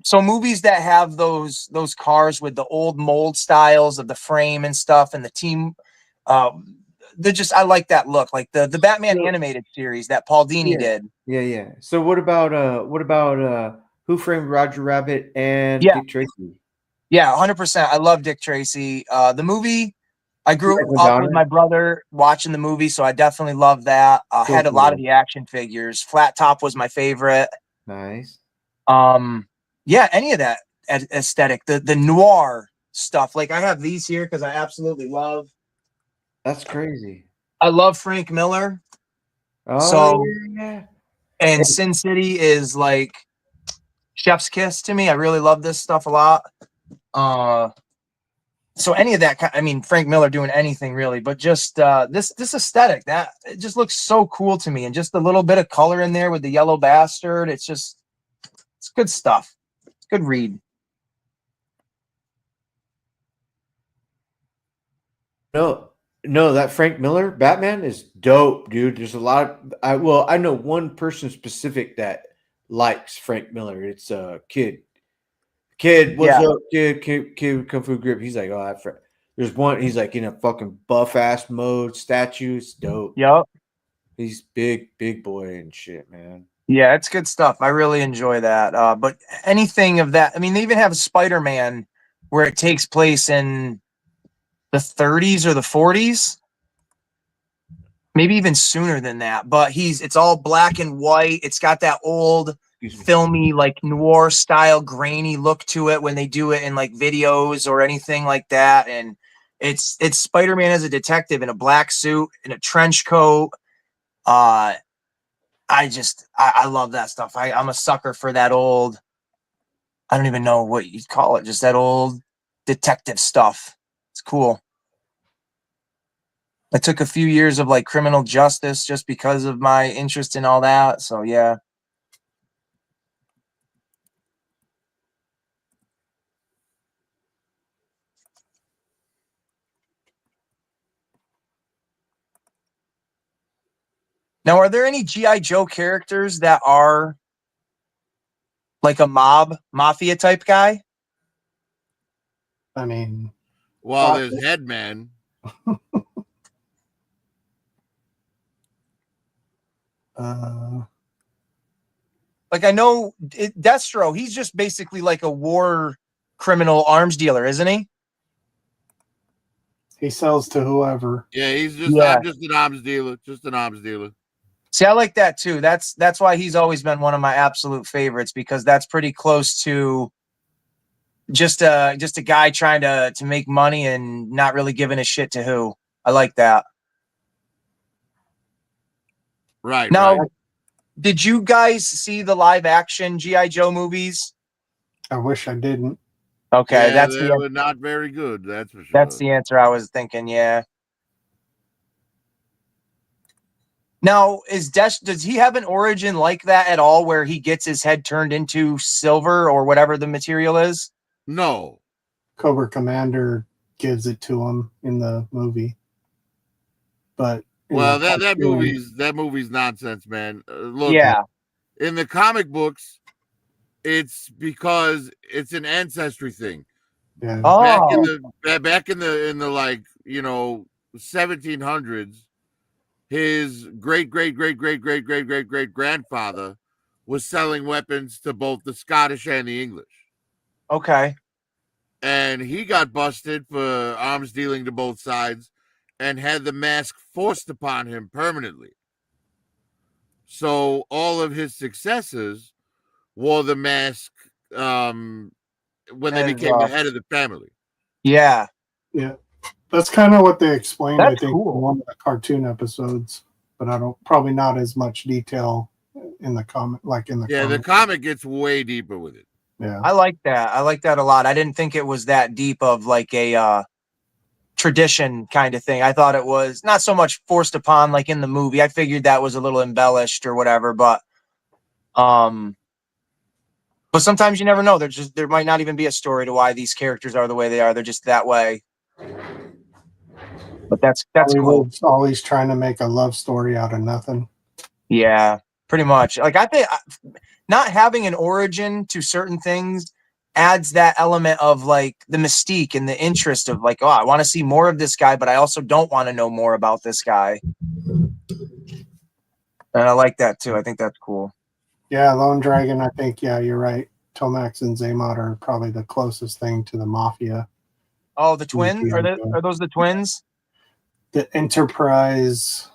So movies that have those cars with the old mold styles of the frame and stuff, and the team. I like that look, like the Batman animated series that Paul Dini did. Yeah. So what about Who Framed Roger Rabbit and Dick Tracy? Yeah, 100%. I love Dick Tracy. The movie, I grew up with my brother watching the movie, so I definitely love that. I had a lot of the action figures. Flat Top was my favorite. Nice. Yeah, any of that aesthetic, the noir stuff. Like I have these here because I absolutely love. That's crazy. I love Frank Miller. Oh, So yeah. and Sin City is like chef's kiss to me. I really love this stuff a lot. So any of that, I mean, Frank Miller doing anything really, but just this aesthetic that it just looks so cool to me, and just a little bit of color in there with the yellow bastard. It's good stuff. It's good read. No, that Frank Miller Batman is dope, dude. There's a lot of I know one person specific that likes Frank Miller. It's a kid. Kid, what's Yeah. up, kid, Kung Fu Grip. He's like, oh, there's one. He's like in a fucking buff ass mode statue. It's dope. Yep. He's big boy and shit, man. Yeah, it's good stuff. I really enjoy that. But anything of that, I mean, they even have a Spider-Man where it takes place in the 30s or the 40s, maybe even sooner than that. But it's all black and white. It's got that old filmy, like noir style, grainy look to it when they do it in like videos or anything like that. And it's Spider-Man as a detective in a black suit, in a trench coat. I love that stuff. I'm a sucker for that old, I don't even know what you'd call it, just that old detective stuff. It's cool. I took a few years of like criminal justice just because of my interest in all that. So yeah. Now, are there any G.I. Joe characters that are like a mafia type guy? I mean, Well, there's Headman. Like I know Destro, he's just basically like a war criminal arms dealer, isn't he? he sells to whoever. Yeah, he's just Yeah. I'm just an arms dealer. Just an arms dealer. See, I like that too. That's why he's always been one of my absolute favorites, because that's pretty close to just a guy trying to make money and not really giving a shit to who. I like that. Right. Now, right. did you guys see the live action G.I. Joe movies? I wish I didn't. Okay, Yeah, they were not very good. That's for sure. That's the answer I was thinking. Yeah. Now, does he have an origin like that at all, where he gets his head turned into silver or whatever the material is? No. Cobra Commander gives it to him in the movie. But well, that movie's nonsense, man. Look, yeah. In the comic books, it's because it's an ancestry thing. Yeah. Oh. Back in the like 1700s, his great grandfather was selling weapons to both the Scottish and the English. Okay. And he got busted for arms dealing to both sides and had the mask forced upon him permanently. So all of his successors wore the mask when they became the head of the family. Yeah. Yeah. That's kind of what they explained, That's I think, cool. in one of the cartoon episodes. But I don't, probably not as much detail in the comic, like in the Yeah, comic. the comic gets way deeper with it. Yeah. I like that. I like that a lot. I didn't think it was that deep of like a tradition kind of thing. I thought it was not so much forced upon like in the movie. I figured that was a little embellished or whatever, but sometimes you never know. There might not even be a story to why these characters are the way they are. They're just that way. But that's cool. Always trying to make a love story out of nothing. Yeah, pretty much. Like I think not having an origin to certain things adds that element of like the mystique and the interest of like, oh, I want to see more of this guy, but I also don't want to know more about this guy. And I like that too. I think that's cool. Yeah, Lone Dragon, I think, yeah, you're right. Tomax and Zaymot are probably the closest thing to the Mafia. Oh, the twins? Are those the twins? The Enterprise,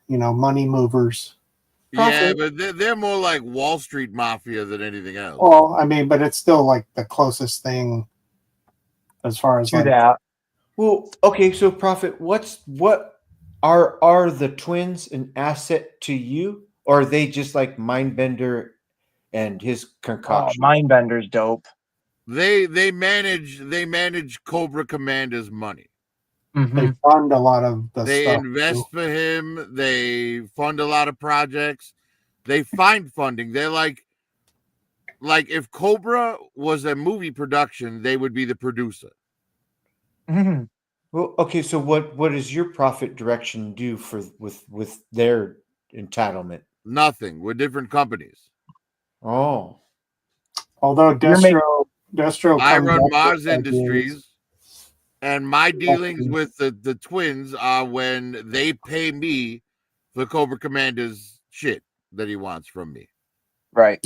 money movers. Yeah, but they're more like Wall Street Mafia than anything else. Well, I mean, but it's still like the closest thing as far as To like that. Well, okay, so Prophet, what are the twins an asset to you, or are they just like Mindbender and his Oh, concoction? Mindbender's dope. They manage Cobra Commander's money. Mm-hmm. they fund a lot of the They stuff. invest for him. They fund a lot of projects. They find funding. They're like if Cobra was a movie production, they would be the producer. Mm-hmm. Well, okay, so what does your profit direction do for with their entitlement? Nothing. We're different companies. Oh, Although You're making Destro I comes run up Mars with ideas. Industries, and my dealings with the twins are when they pay me for Cobra Commander's shit that he wants from me. right.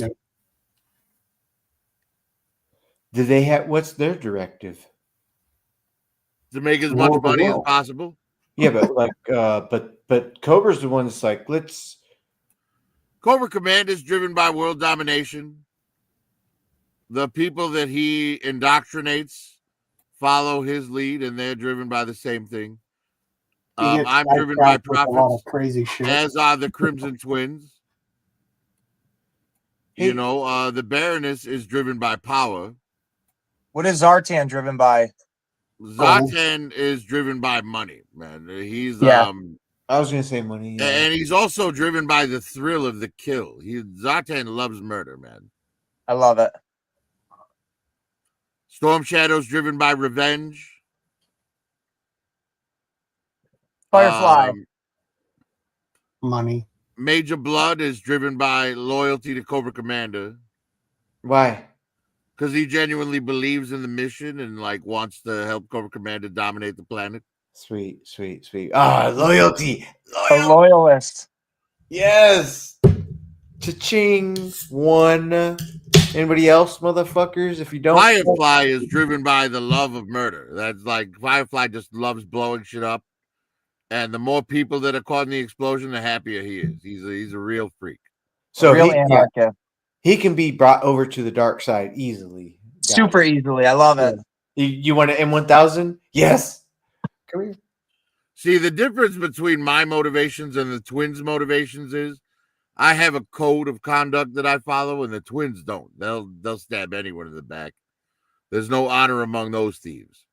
do they have? What's their directive? To make as Rule much the money as world. possible. Yeah, but like, but Cobra's the one that's like, let's. Cobra Commander is driven by world domination. The people that he indoctrinates follow his lead, and they're driven by the same thing. He gets I'm driven by sidetracked with a lot profits, of crazy shit. as are the Crimson Twins. Hey, You know, the Baroness is driven by power. What is Zartan driven by? Zartan is driven by money, man. He's Yeah. I was gonna say money. Yeah. and he's also driven by the thrill of the kill. Zartan loves murder, man. I love it. Storm Shadow's driven by revenge. Firefly. Money. Major Blood is driven by loyalty to Cobra Commander Why? because he genuinely believes in the mission and like wants to help Cobra Commander dominate the planet. Sweet, sweet, sweet. Ah, loyalty. A loyalist. Yes. Cha-ching. One. Anybody else, motherfuckers? If you don't, Firefly is driven by the love of murder. That's like Firefly just loves blowing shit up. And the more people that are caught in the explosion, the happier he is. He's a real freak. so Real he, yeah, anarchist. he can be brought over to the dark side easily. guys. Super easily. I love it. You want an M1000? Yes. Come here. See, the difference between my motivations and the twins' motivations is I have a code of conduct that I follow, and the twins don't. They'll stab anyone in the back. There's no honor among those thieves.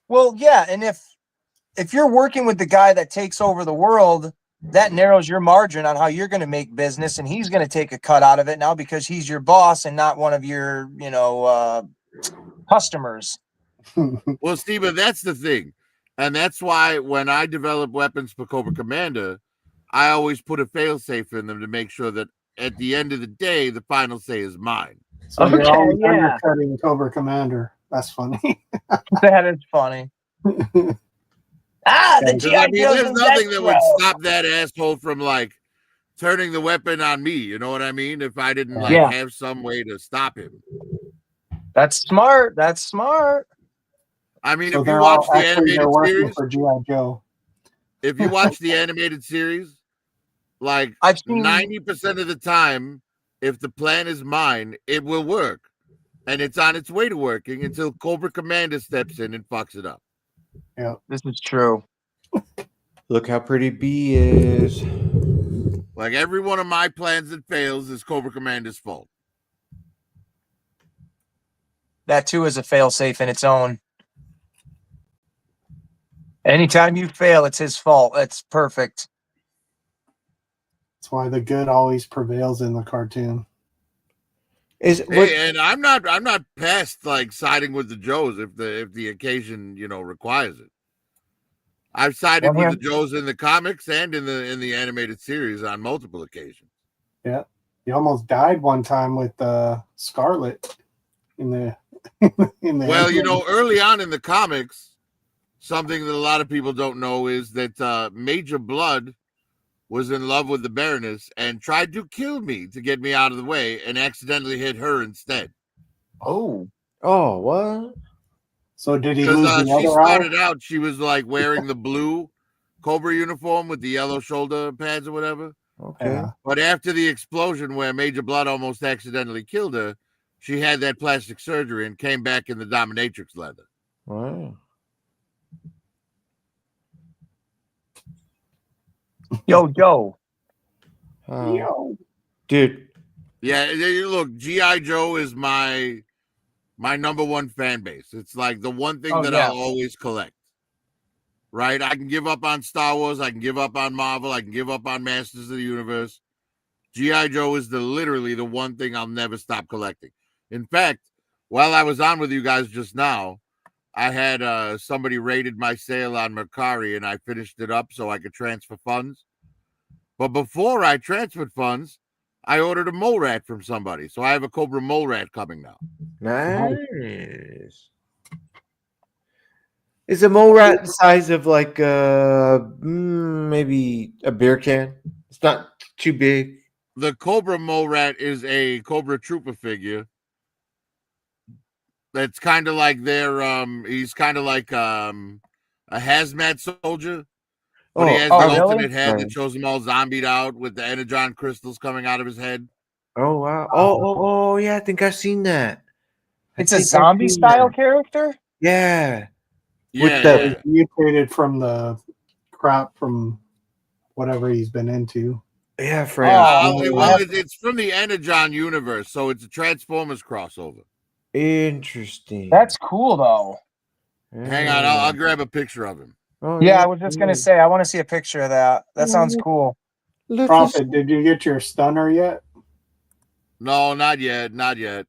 Well, yeah, and if you're working with the guy that takes over the world, that narrows your margin on how you're going to make business, and he's going to take a cut out of it now because he's your boss and not one of your, customers. Well, Steve, that's the thing. And that's why when I develop weapons for Cobra Commander, I always put a failsafe in them to make sure that at the end of the day, the final say is mine. So you're Okay, always yeah. undercutting Cobra Commander. That's funny. That is funny. The Because, G.I. Joe's there's in nothing that would Destro. stop that asshole from like turning the weapon on me. You know what I mean? If I didn't like Yeah. have some way to stop him. That's smart. That's smart. I mean, So if you they're watch all the actually they're animated working series, for G.I. Joe. if you watch the animated series, like I've seen 90% of the time, if the plan is mine, it will work. And it's on its way to working until Cobra Commander steps in and fucks it up. Yeah. this is true. Look how pretty B is. Like every one of my plans that fails is Cobra Commander's fault. That too is a failsafe in its own. Anytime you fail, it's his fault. That's perfect. That's why the good always prevails in the cartoon. Is what? Hey, and I'm not past like siding with the Joes if the occasion requires it. I've sided with the Joes in the comics and in the animated series on multiple occasions. Yeah, he almost died one time with Scarlet in the Well, early on in the comics, something that a lot of people don't know is that Major Blood was in love with the Baroness and tried to kill me to get me out of the way and accidentally hit her instead. Oh, what? So did he Because lose the she other eye? started out, she was like wearing the blue Cobra uniform with the yellow shoulder pads or whatever. Okay. Yeah. But after the explosion where Major Blood almost accidentally killed her, she had that plastic surgery and came back in the dominatrix leather. Wow. Yo, Joe. Dude. Yeah, look, GI Joe is my number one fan base. It's like the one thing that I'll always collect. Right? I can give up on Star Wars, I can give up on Marvel, I can give up on Masters of the Universe. GI Joe is literally the one thing I'll never stop collecting. In fact, while I was on with you guys just now, I had somebody rated my sale on Mercari, and I finished it up so I could transfer funds. But before I transferred funds, I ordered a mole rat from somebody. So I have a Cobra mole rat coming now. Nice. Is a mole rat the size of like maybe a beer can? It's not too big. The Cobra mole rat is a Cobra Trooper figure. That's kind of like he's kind of like a hazmat soldier. But he has the alternate head that shows him all zombied out with the energon crystals coming out of his head. Oh wow. Oh yeah, I think I've seen that. It's a zombie style character? Yeah. He's mutated from the crap from whatever he's been into. Yeah, it's from the Energon universe, so it's a Transformers crossover. Interesting. That's cool though. Hang on, I'll grab a picture of him. Oh, yeah, I was just gonna say I want to see a picture of that. That sounds cool. Prophet, did you get your stunner yet? No, not yet. Not yet.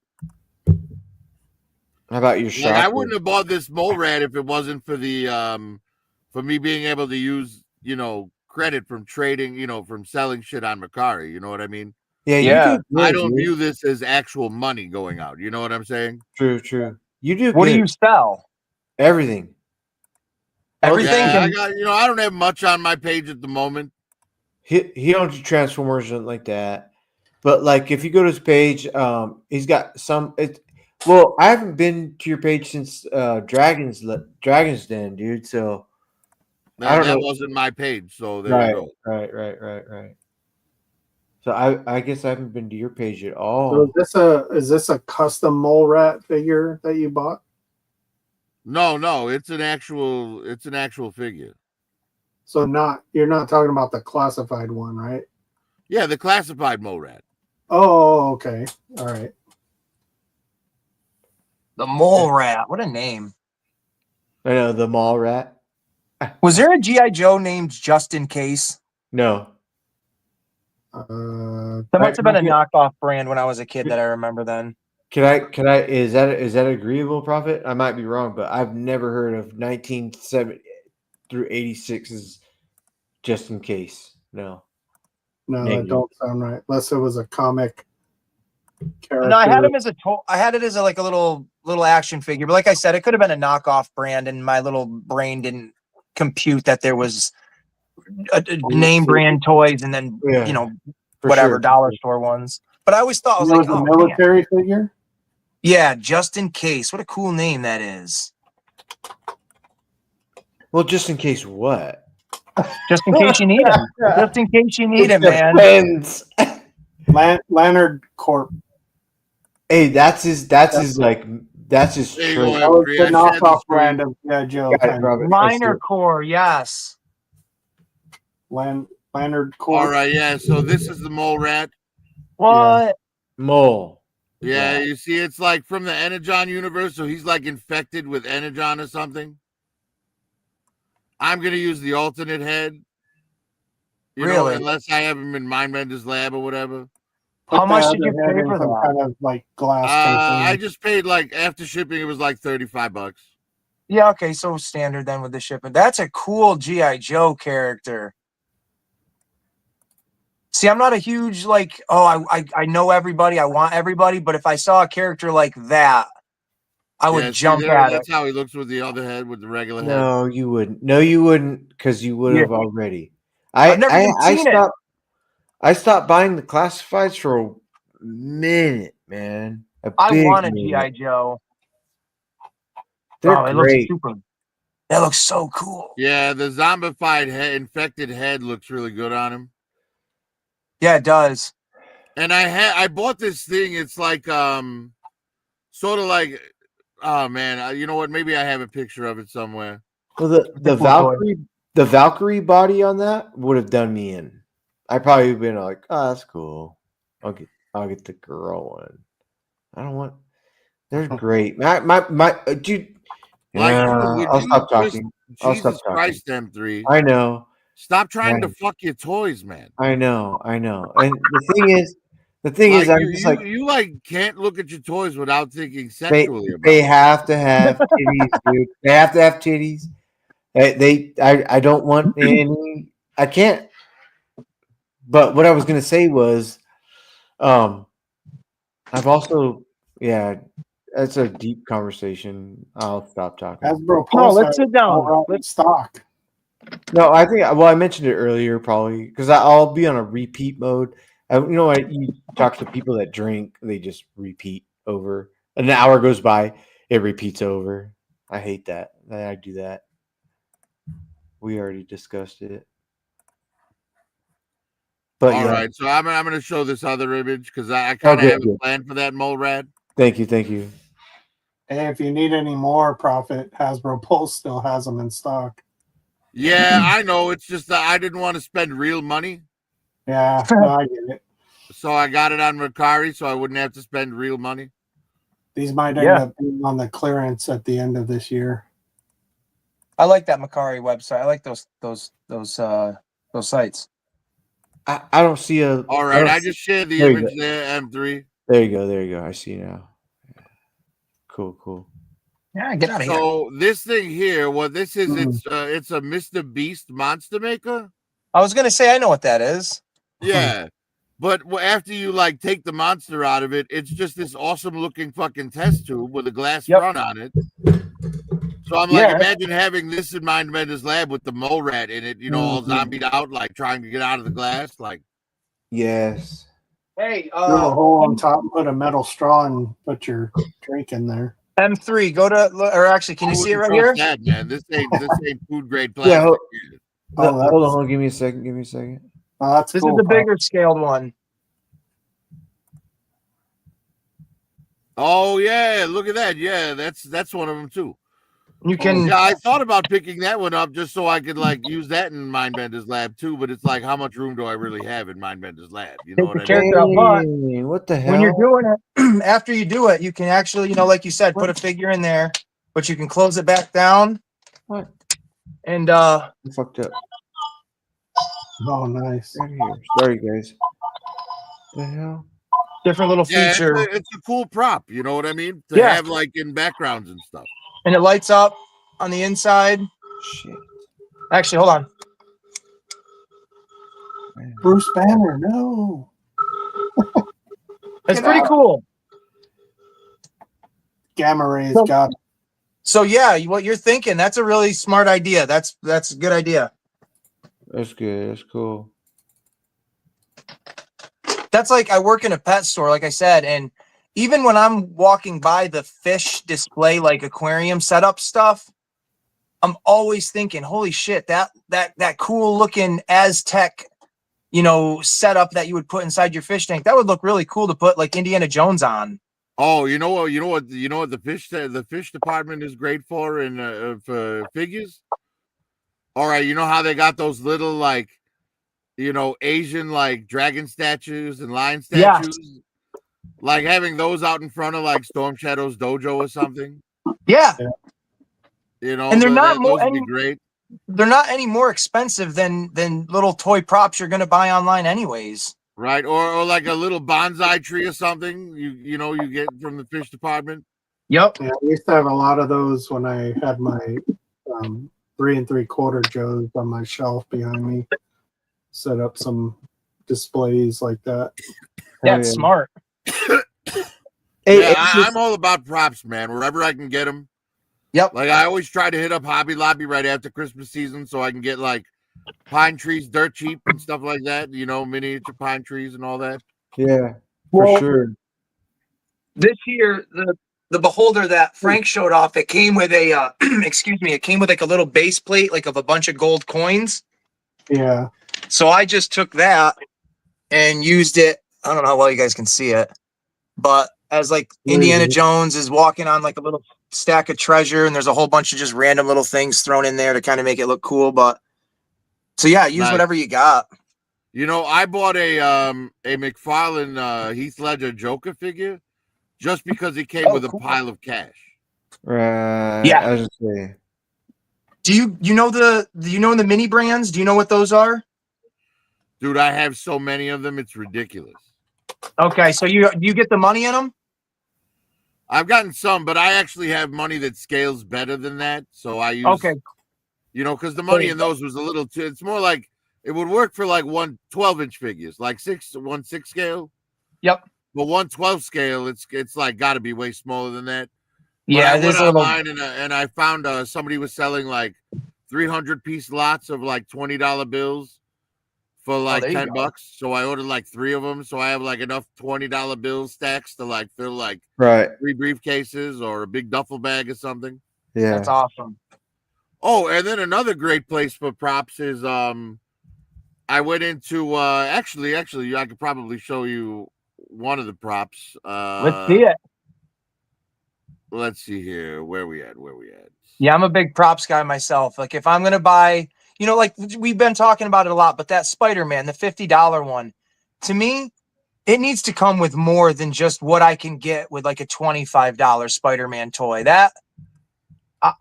How about your shot? I wouldn't have bought this mole rat if it wasn't for the for me being able to use, credit from trading, from selling shit on Mercari. You know what I mean? Yeah. I don't view this as actual money going out. You know what I'm saying? True. You do. What do you sell? Everything. Everything. Yeah, I got. I don't have much on my page at the moment. He owns Transformers and like that, but like if you go to his page, he's got some. Well, I haven't been to your page since Dragon's Den, dude. So I don't know. That wasn't my page. So there you go. Right. So I guess I haven't been to your page at all. So is this a custom mole rat figure that you bought? No, it's an actual figure. So you're not talking about the classified one, right? Yeah, the classified mole rat. Oh, okay. All right. The mole rat. What a name. I know, the mall rat. Was there a G.I. Joe named Just in Case? No. That must have been a knockoff brand when I was a kid that I remember then. Can I is that agreeable, Prophet? I might be wrong, but I've never heard of 1970 through 86's Just in Case. No, that don't sound right. Unless it was a comic character. No, I had him as I had it as a little action figure, but like I said, it could have been a knockoff brand, and my little brain didn't compute that there was a name brand toys and then whatever dollar store ones. But I always thought I was like, a military figure. Yeah, Just in Case. What a cool name that is. Well, just in case what? Just in case you need him. Just in case you need him, man. Leonard Corp. Hey, that's his trade. That was the knockoff brand of Joe. Liner Core, yes. Leonard Corp. All right, yeah. So this is the mole rat. What? Yeah. Mole. Yeah, you see, it's like from the Energon universe, so he's like infected with Energon or something. I'm gonna use the alternate head. Really? Unless I have him in Mindbender's lab or whatever. How much did you pay for that? Kind of like glass. I just paid after shipping, it was like $35. Yeah, okay, so standard then with the shipping. That's a cool G.I. Joe character. See, I'm not a huge I know everybody, I want everybody, but if I saw a character like that, I would jump at it. That's how he looks with the other head, with the regular head. No, you wouldn't. No, you wouldn't, because you would have already. I've never seen it. I stopped buying the classifieds for a minute, man. I want a G.I. Joe. They're great. That looks so cool. Yeah, the zombified infected head looks really good on him. Yeah, it does. And I bought this thing. It's like sort of like Oh man, you know what? Maybe I have a picture of it somewhere. Well, the Valkyrie body on that would have done me in. I probably been like, oh, that's cool. I'll get the girl one. I don't want. They're great. My dude. Like, Yeah, dude, would I'll you stop just talking. I'll stop Jesus talking. Christ, M3. I know. Stop trying to Right. fuck your toys, man. I know. And the thing is, Like I'm you, just you, like you like can't look at your toys without thinking they sexually about they it. have to have titties, dude. They have to have titties. I don't want any. I can't. But what I was gonna say was, I've also, yeah, that's a deep conversation. I'll stop talking. Hasbro No, Pulse let's has sit down. more out in stock. No, I think, well, I mentioned it earlier probably because I'll be on a repeat mode. You talk to people that drink, they just repeat over. An hour goes by, it repeats over. I hate that. I do that. We already discussed it. But All yeah, right, so I'm gonna show this other image because I kind of good, have a good. plan for that mole rat. Thank you. Hey, if you need any more profit, Hasbro Pulse still has them in stock. Yeah, I know. It's just that I didn't want to spend real money, Yeah, no, I get it. so I got it on Mercari, so I wouldn't have to spend real money. These might end Yeah. up being on the clearance at the end of this year. I like that Macari website. I like those sites. I don't see a. All right, I just shared the There you image go. there, M3. There you go. I see now. Cool. Yeah, get out of here. So this thing here, what this is, Mhm. it's a Mr. Beast monster maker. I was gonna say I know what that is. Yeah, but after you like take the monster out of it, it's just this awesome looking fucking test tube with a glass Yep. front on it. So I'm like, Yeah. imagine having this in Mind Bender's lab with the mole rat in it, you know, all zombied out, like trying to get out of the glass. Like, Yes. Hey, Drill a hole on top and put a metal straw and put your drink in there. M3, go to, or actually, can you see it right here? Sad, man. This ain't food grade Yeah. plastic. Oh, Hold on. Give me a second. Oh, that's This cool. is the Pop. bigger scaled one. Oh yeah, look at that. Yeah, that's one of them too. You can, Yeah, I thought about picking that one up just so I could like use that in Mindbender's lab too, but it's like, how much room do I really have in Mindbender's lab? You know take what the I mean? character out, but Hey, what the hell? when you're doing it, after you do it, you can actually, like you said, put a figure in there, but you can close it back down. What? And I fucked up. Oh, nice. Right here. Sorry, guys. The hell? different little Yeah, feature, it's a cool prop. You know what I mean? To Yeah. have like in backgrounds and stuff. and it lights up on the inside. Shit. Actually, hold on. Bruce Banner, no. It's Get pretty out. cool. Gamma rays So- got So yeah, what you're thinking, that's a really smart idea. That's a good idea. That's good. That's cool. That's like, I work in a pet store, like I said, and even when I'm walking by the fish display, like aquarium setup stuff, I'm always thinking, holy shit, that cool looking Aztec, setup that you would put inside your fish tank, that would look really cool to put like Indiana Jones on. Oh, you know what the fish department is great for in for figures. All right, you know how they got those little like, Asian like dragon statues and lion Yeah. statues, like having those out in front of like Storm Shadow's dojo or something. Yeah. And they're not those more would be great. they're not any more expensive than little toy props you're gonna buy online anyways. Right, or like a little bonsai tree or something. You get from the fish department. Yep. Yeah, I used to have a lot of those when I had my 3 3/4 Joes on my shelf behind me. Set up some displays like that. Yeah, Hell it's yeah. smart. Hey, Yeah, it's just- I'm all about props, man. Wherever I can get them. Yep. Like I always try to hit up Hobby Lobby right after Christmas season so I can get like pine trees dirt cheap and stuff like that. Miniature pine trees and all that. yeah, for Well, sure. This year, the beholder that Frank showed off, it came with a excuse me, it came with like a little base plate, like of a bunch of gold coins. Yeah. So I just took that and used it. I don't know how well you guys can see it, but as like Where is Indiana it? Jones is walking on like a little stack of treasure, and there's a whole bunch of just random little things thrown in there to kind of make it look cool. But so yeah, use Nice. whatever you got. You know, I bought a McFarlane Heath Ledger Joker figure just because he came with a cool. pile of cash. Right. Yeah. I was just saying. Do you know the mini brands? Do you know what those are? Dude, I have so many of them, it's ridiculous. Okay, so you get the money in them? I've gotten some, but I actually have money that scales better than that. So I use, Okay. you know, because the money in those was a little too, it's more like, it would work for like 1 12-inch figures, like 1/6 scale. Yep. But 1/12 scale, it's like got to be way smaller than that. But Yeah, I it went is a little. online and I found somebody was selling like 300-piece lots of like $20 bills for like there you $10. go. So I ordered like 3 of them. So I have like enough $20 bill stacks to like fill like Right. 3 briefcases or a big duffel bag or something. Yeah. That's awesome. Oh, and then another great place for props is I went into actually I could probably show you one of the props. Let's see it. Let's see here. Where we at? Yeah, I'm a big props guy myself. Like if I'm gonna buy, you know, like we've been talking about it a lot, but that Spider-Man, the $50 one, to me, it needs to come with more than just what I can get with like a $25 Spider-Man toy. That I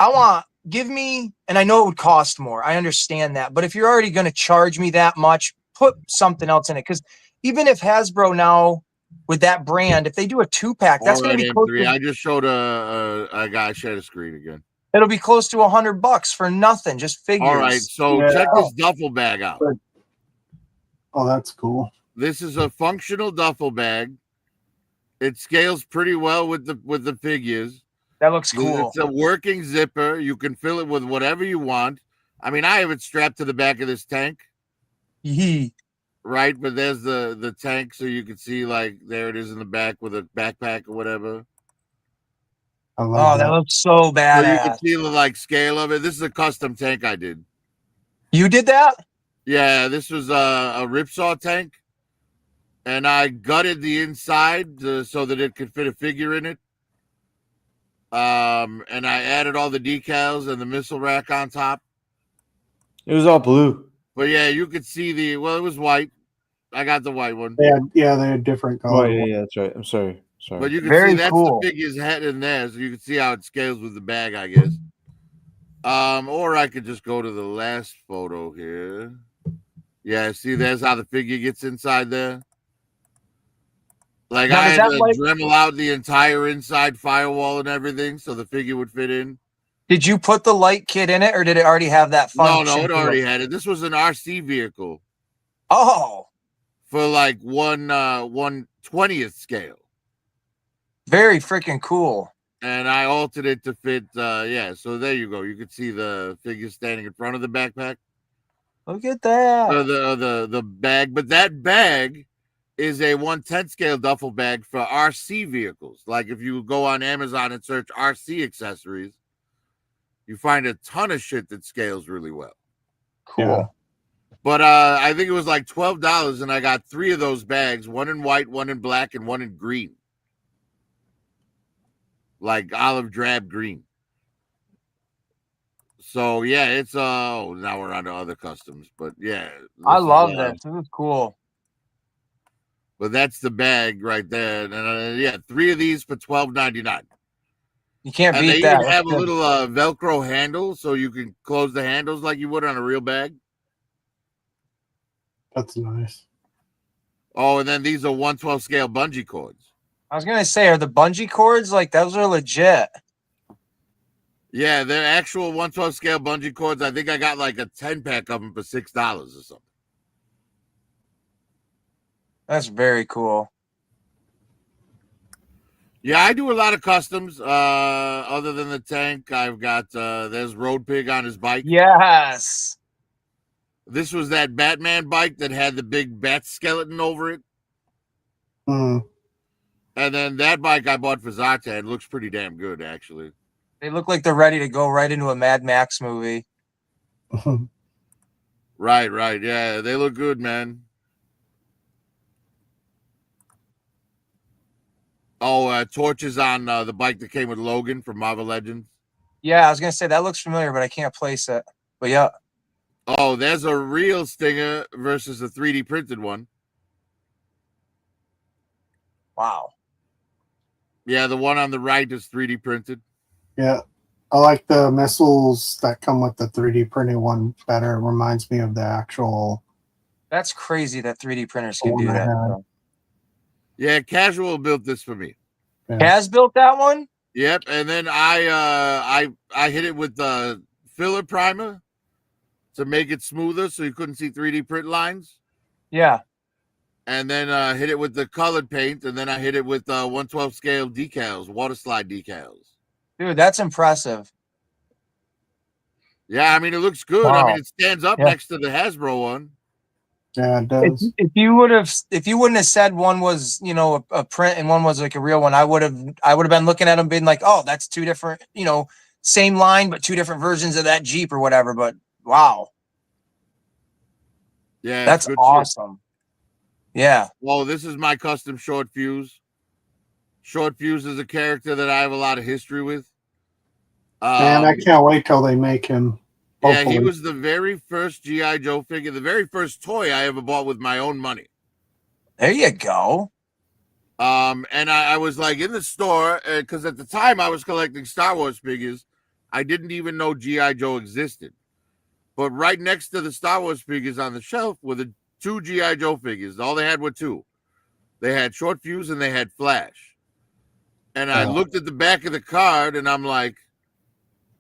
want, give me, and I know it would cost more. I understand that. But if you're already going to charge me that much, put something else in it. Because even if Hasbro now, with that brand, if they do a 2-pack, that's going to be close M3. to, I just showed a guy share the screen again. it'll be close to $100 for nothing, just figures. All right, so check this duffel bag out. Oh, that's cool. This is a functional duffel bag. It scales pretty well with the figures. That looks cool. It's a working zipper. You can fill it with whatever you want. I mean, I have it strapped to the back of this tank. Right, but there's the tank, so you can see like there it is in the back with a backpack or whatever. I love that looks so badass. So you can see the like scale of it. This is a custom tank I did. You did that? Yeah, this was a ripsaw tank, and I gutted the inside so that it could fit a figure in it. And I added all the decals and the missile rack on top. It was all blue. But yeah, you could see it was white. I got the white one. they had different Oh, colors. yeah, that's right. I'm sorry. But you can Very see that's cool. the figure's head in there, so you can see how it scales with the bag, I guess. Or I could just go to the last photo here. Yeah, see, there's how the figure gets inside there. Like Now, I does had that to like- Dremel out the entire inside firewall and everything, so the figure would fit in. Did you put the light kit in it, or did it already have that function? No, it already had it. This was an RC vehicle Oh, for like 1/20th scale. very freaking cool. And I altered it to fit. So there you go. You could see the figure standing in front of the backpack. Look at that. The bag, but that bag is a 1/10 scale duffel bag for RC vehicles. Like if you go on Amazon and search RC accessories, you find a ton of shit that scales really well. Cool. Yeah. But I think it was like $12, and I got 3 of those bags: one in white, one in black, and one in green, like olive drab green. So yeah, it's now we're on to other customs, but yeah, I love this. This is cool. But that's the bag right there, and 3 of these for $12.99. You can't And beat they that. even have a That's little Velcro handle, so you can close the handles like you would on a real bag. That's nice. Oh, and then these are 1/12 scale bungee cords. I was gonna say, are the bungee cords like those are legit? Yeah, they're actual 1/12 scale bungee cords. I think I got like a 10-pack of them for $6 or something. That's very cool. Yeah, I do a lot of customs. Other than the tank, I've got there's Road Pig on his bike. Yes. This was that Batman bike that had the big bat skeleton over it. Mm. And then that bike I bought for Zartan looks pretty damn good, actually. They look like they're ready to go right into a Mad Max movie. Right. Yeah, they look good, man. Oh, torches on the bike that came with Logan from Marvel Legends. Yeah, I was gonna say that looks familiar, but I can't place it. But yeah. Oh, there's a real Stinger versus a 3D printed one. Wow. Yeah, the one on the right is 3D printed. Yeah. I like the missiles that come with the 3D printed one better. It reminds me of the actual. That's crazy that 3D printers can one do I that. had. So. Yeah, Casual built this for me. Yeah. Has built that one? Yep, and then I hit it with the filler primer to make it smoother so you couldn't see 3D print lines. Yeah. And then hit it with the colored paint, and then I hit it with 1/12 scale decals, water slide decals. Dude, that's impressive. Yeah, I mean it looks good. Wow. I mean it stands up Yeah. next to the Hasbro one. Yeah, it does. If you wouldn't have said one was, you know, a print and one was like a real one, I would have been looking at them being like, oh, that's two different, you know, same line but two different versions of that Jeep or whatever. But wow. Yeah, That's good awesome. Shit. Yeah. Well, this is my custom Short Fuse. Short Fuse is a character that I have a lot of history with. Man, I can't wait till they make him. Yeah, Hopefully. he was the very first G.I. Joe figure, the very first toy I ever bought with my own money. There you go. And I was like in the store because at the time I was collecting Star Wars figures. I didn't even know G.I. Joe existed. But right next to the Star Wars figures on the shelf were the two G.I. Joe figures. All they had were two. They had Short Fuse and they had Flash. And I looked at the back of the card and I'm like,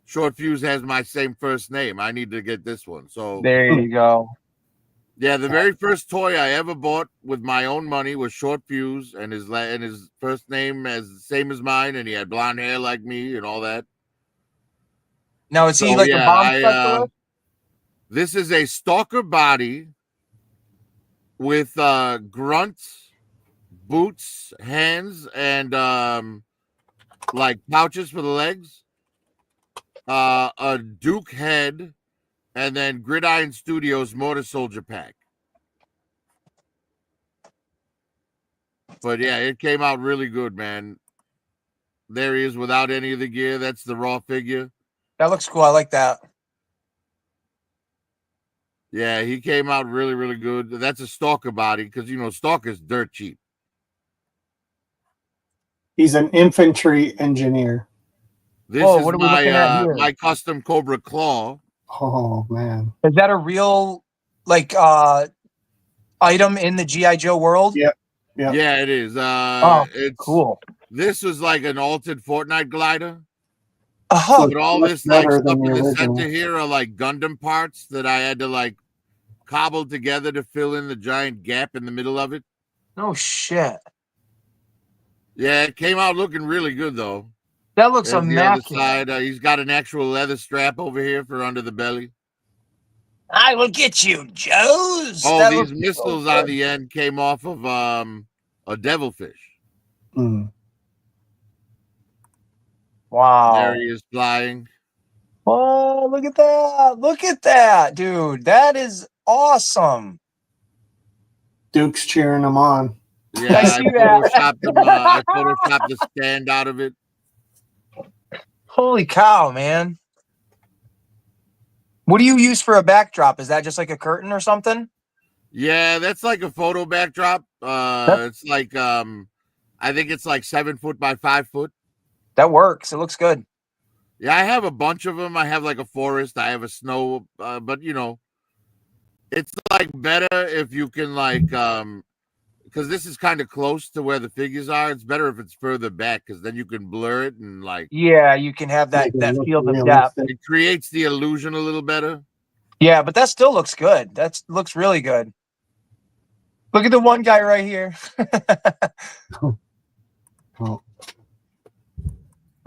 Short Fuse has my same first name. I need to get this one. So there you go. Yeah, the very first toy I ever bought with my own money was Short Fuse, and his first name as the same as mine, and he had blonde hair like me and all that. Now is he like a bomb specialist? This is a stalker body with grunts, boots, hands, and like pouches for the legs. A Duke head, and then Gridiron Studios Motor Soldier pack. But yeah, it came out really good, man. There he is without any of the gear. That's the raw figure. That looks cool. I like that. Yeah, he came out really, really good. That's a Stalker body because, you know, Stalker's dirt cheap. He's an infantry engineer. This Whoa, is what are we looking at here? my custom Cobra Claw. Oh, man. Is that a real, like, item in the G.I. Joe world? Yeah. Yeah. Yeah, it is. It's cool. This was like an altered Fortnite glider. Oh, But all much this like better stuff than in the the original. center here are like Gundam parts that I had to like cobble together to fill in the giant gap in the middle of it. no shit. Yeah, it came out looking really good though. That looks There's the other immaculate. side. He's got an actual leather strap over here for under the belly. I will get you, Joes. Oh, That these looks missiles so on good. the end came off of a devilfish. Mm. Wow. There he is flying. Oh, look at that. Look at that, dude. That is awesome. Duke's cheering him on. Yeah, I see that. I photoshopped the stand out of it. Holy cow, man. What do you use for a backdrop? Is that just like a curtain or something? Yeah, that's like a photo backdrop. It's like I think it's like 7 foot by 5 foot. That works. It looks good. Yeah, I have a bunch of them. I have like a forest. I have a snow, but you know, it's like better if you can like because this is kind of close to where the figures are. It's better if it's further back because then you can blur it and like Yeah, you can have that Make it look field of depth. realistic. it creates the illusion a little better. Yeah, but that still looks good. That looks really good. Look at the one guy right here. Oh,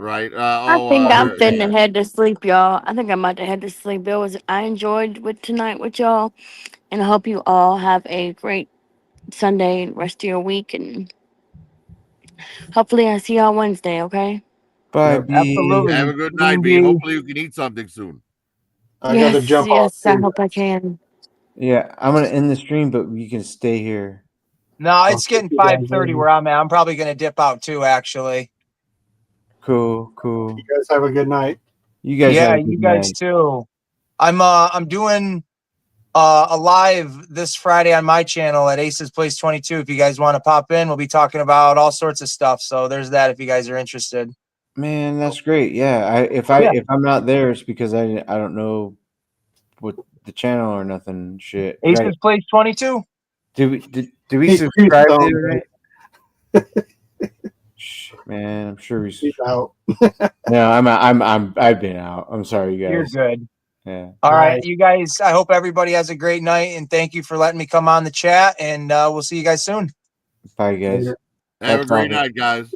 Right. I think I'm fitting to head to sleep, y'all. I think I'm about to head to sleep. I enjoyed with tonight with y'all, and I hope you all have a great Sunday and rest of your week, and hopefully I see y'all Wednesday. Okay? Bye, Yep. B. Absolutely. Have a good night, B. Hopefully you can eat something soon. I got to jump off. Yes, I too. hope I can. Yeah, I'm gonna end the stream, but you can stay here. No, it's getting You guys 5:30 later. where I'm at. I'm probably gonna dip out too, actually. Cool, cool. You guys have a good night. You guys Yeah, have a good you guys night. too. I'm doing a live this Friday on my channel at Aces Place 22. If you guys want to pop in, we'll be talking about all sorts of stuff. So there's that if you guys are interested. Man, that's great. Yeah, if I'm not there, it's because I don't know what the channel or nothing. Shit. Aces Place 22. Did we He's subscribe stoned, to it? Shit, man, I'm sure we. He's out. No, I've been out. I'm sorry, you You're guys. good. Yeah. All right, you guys. I hope everybody has a great night, and thank you for letting me come on the chat. And we'll see you guys soon. Bye, guys. Later. Have a great Prophet. night, guys.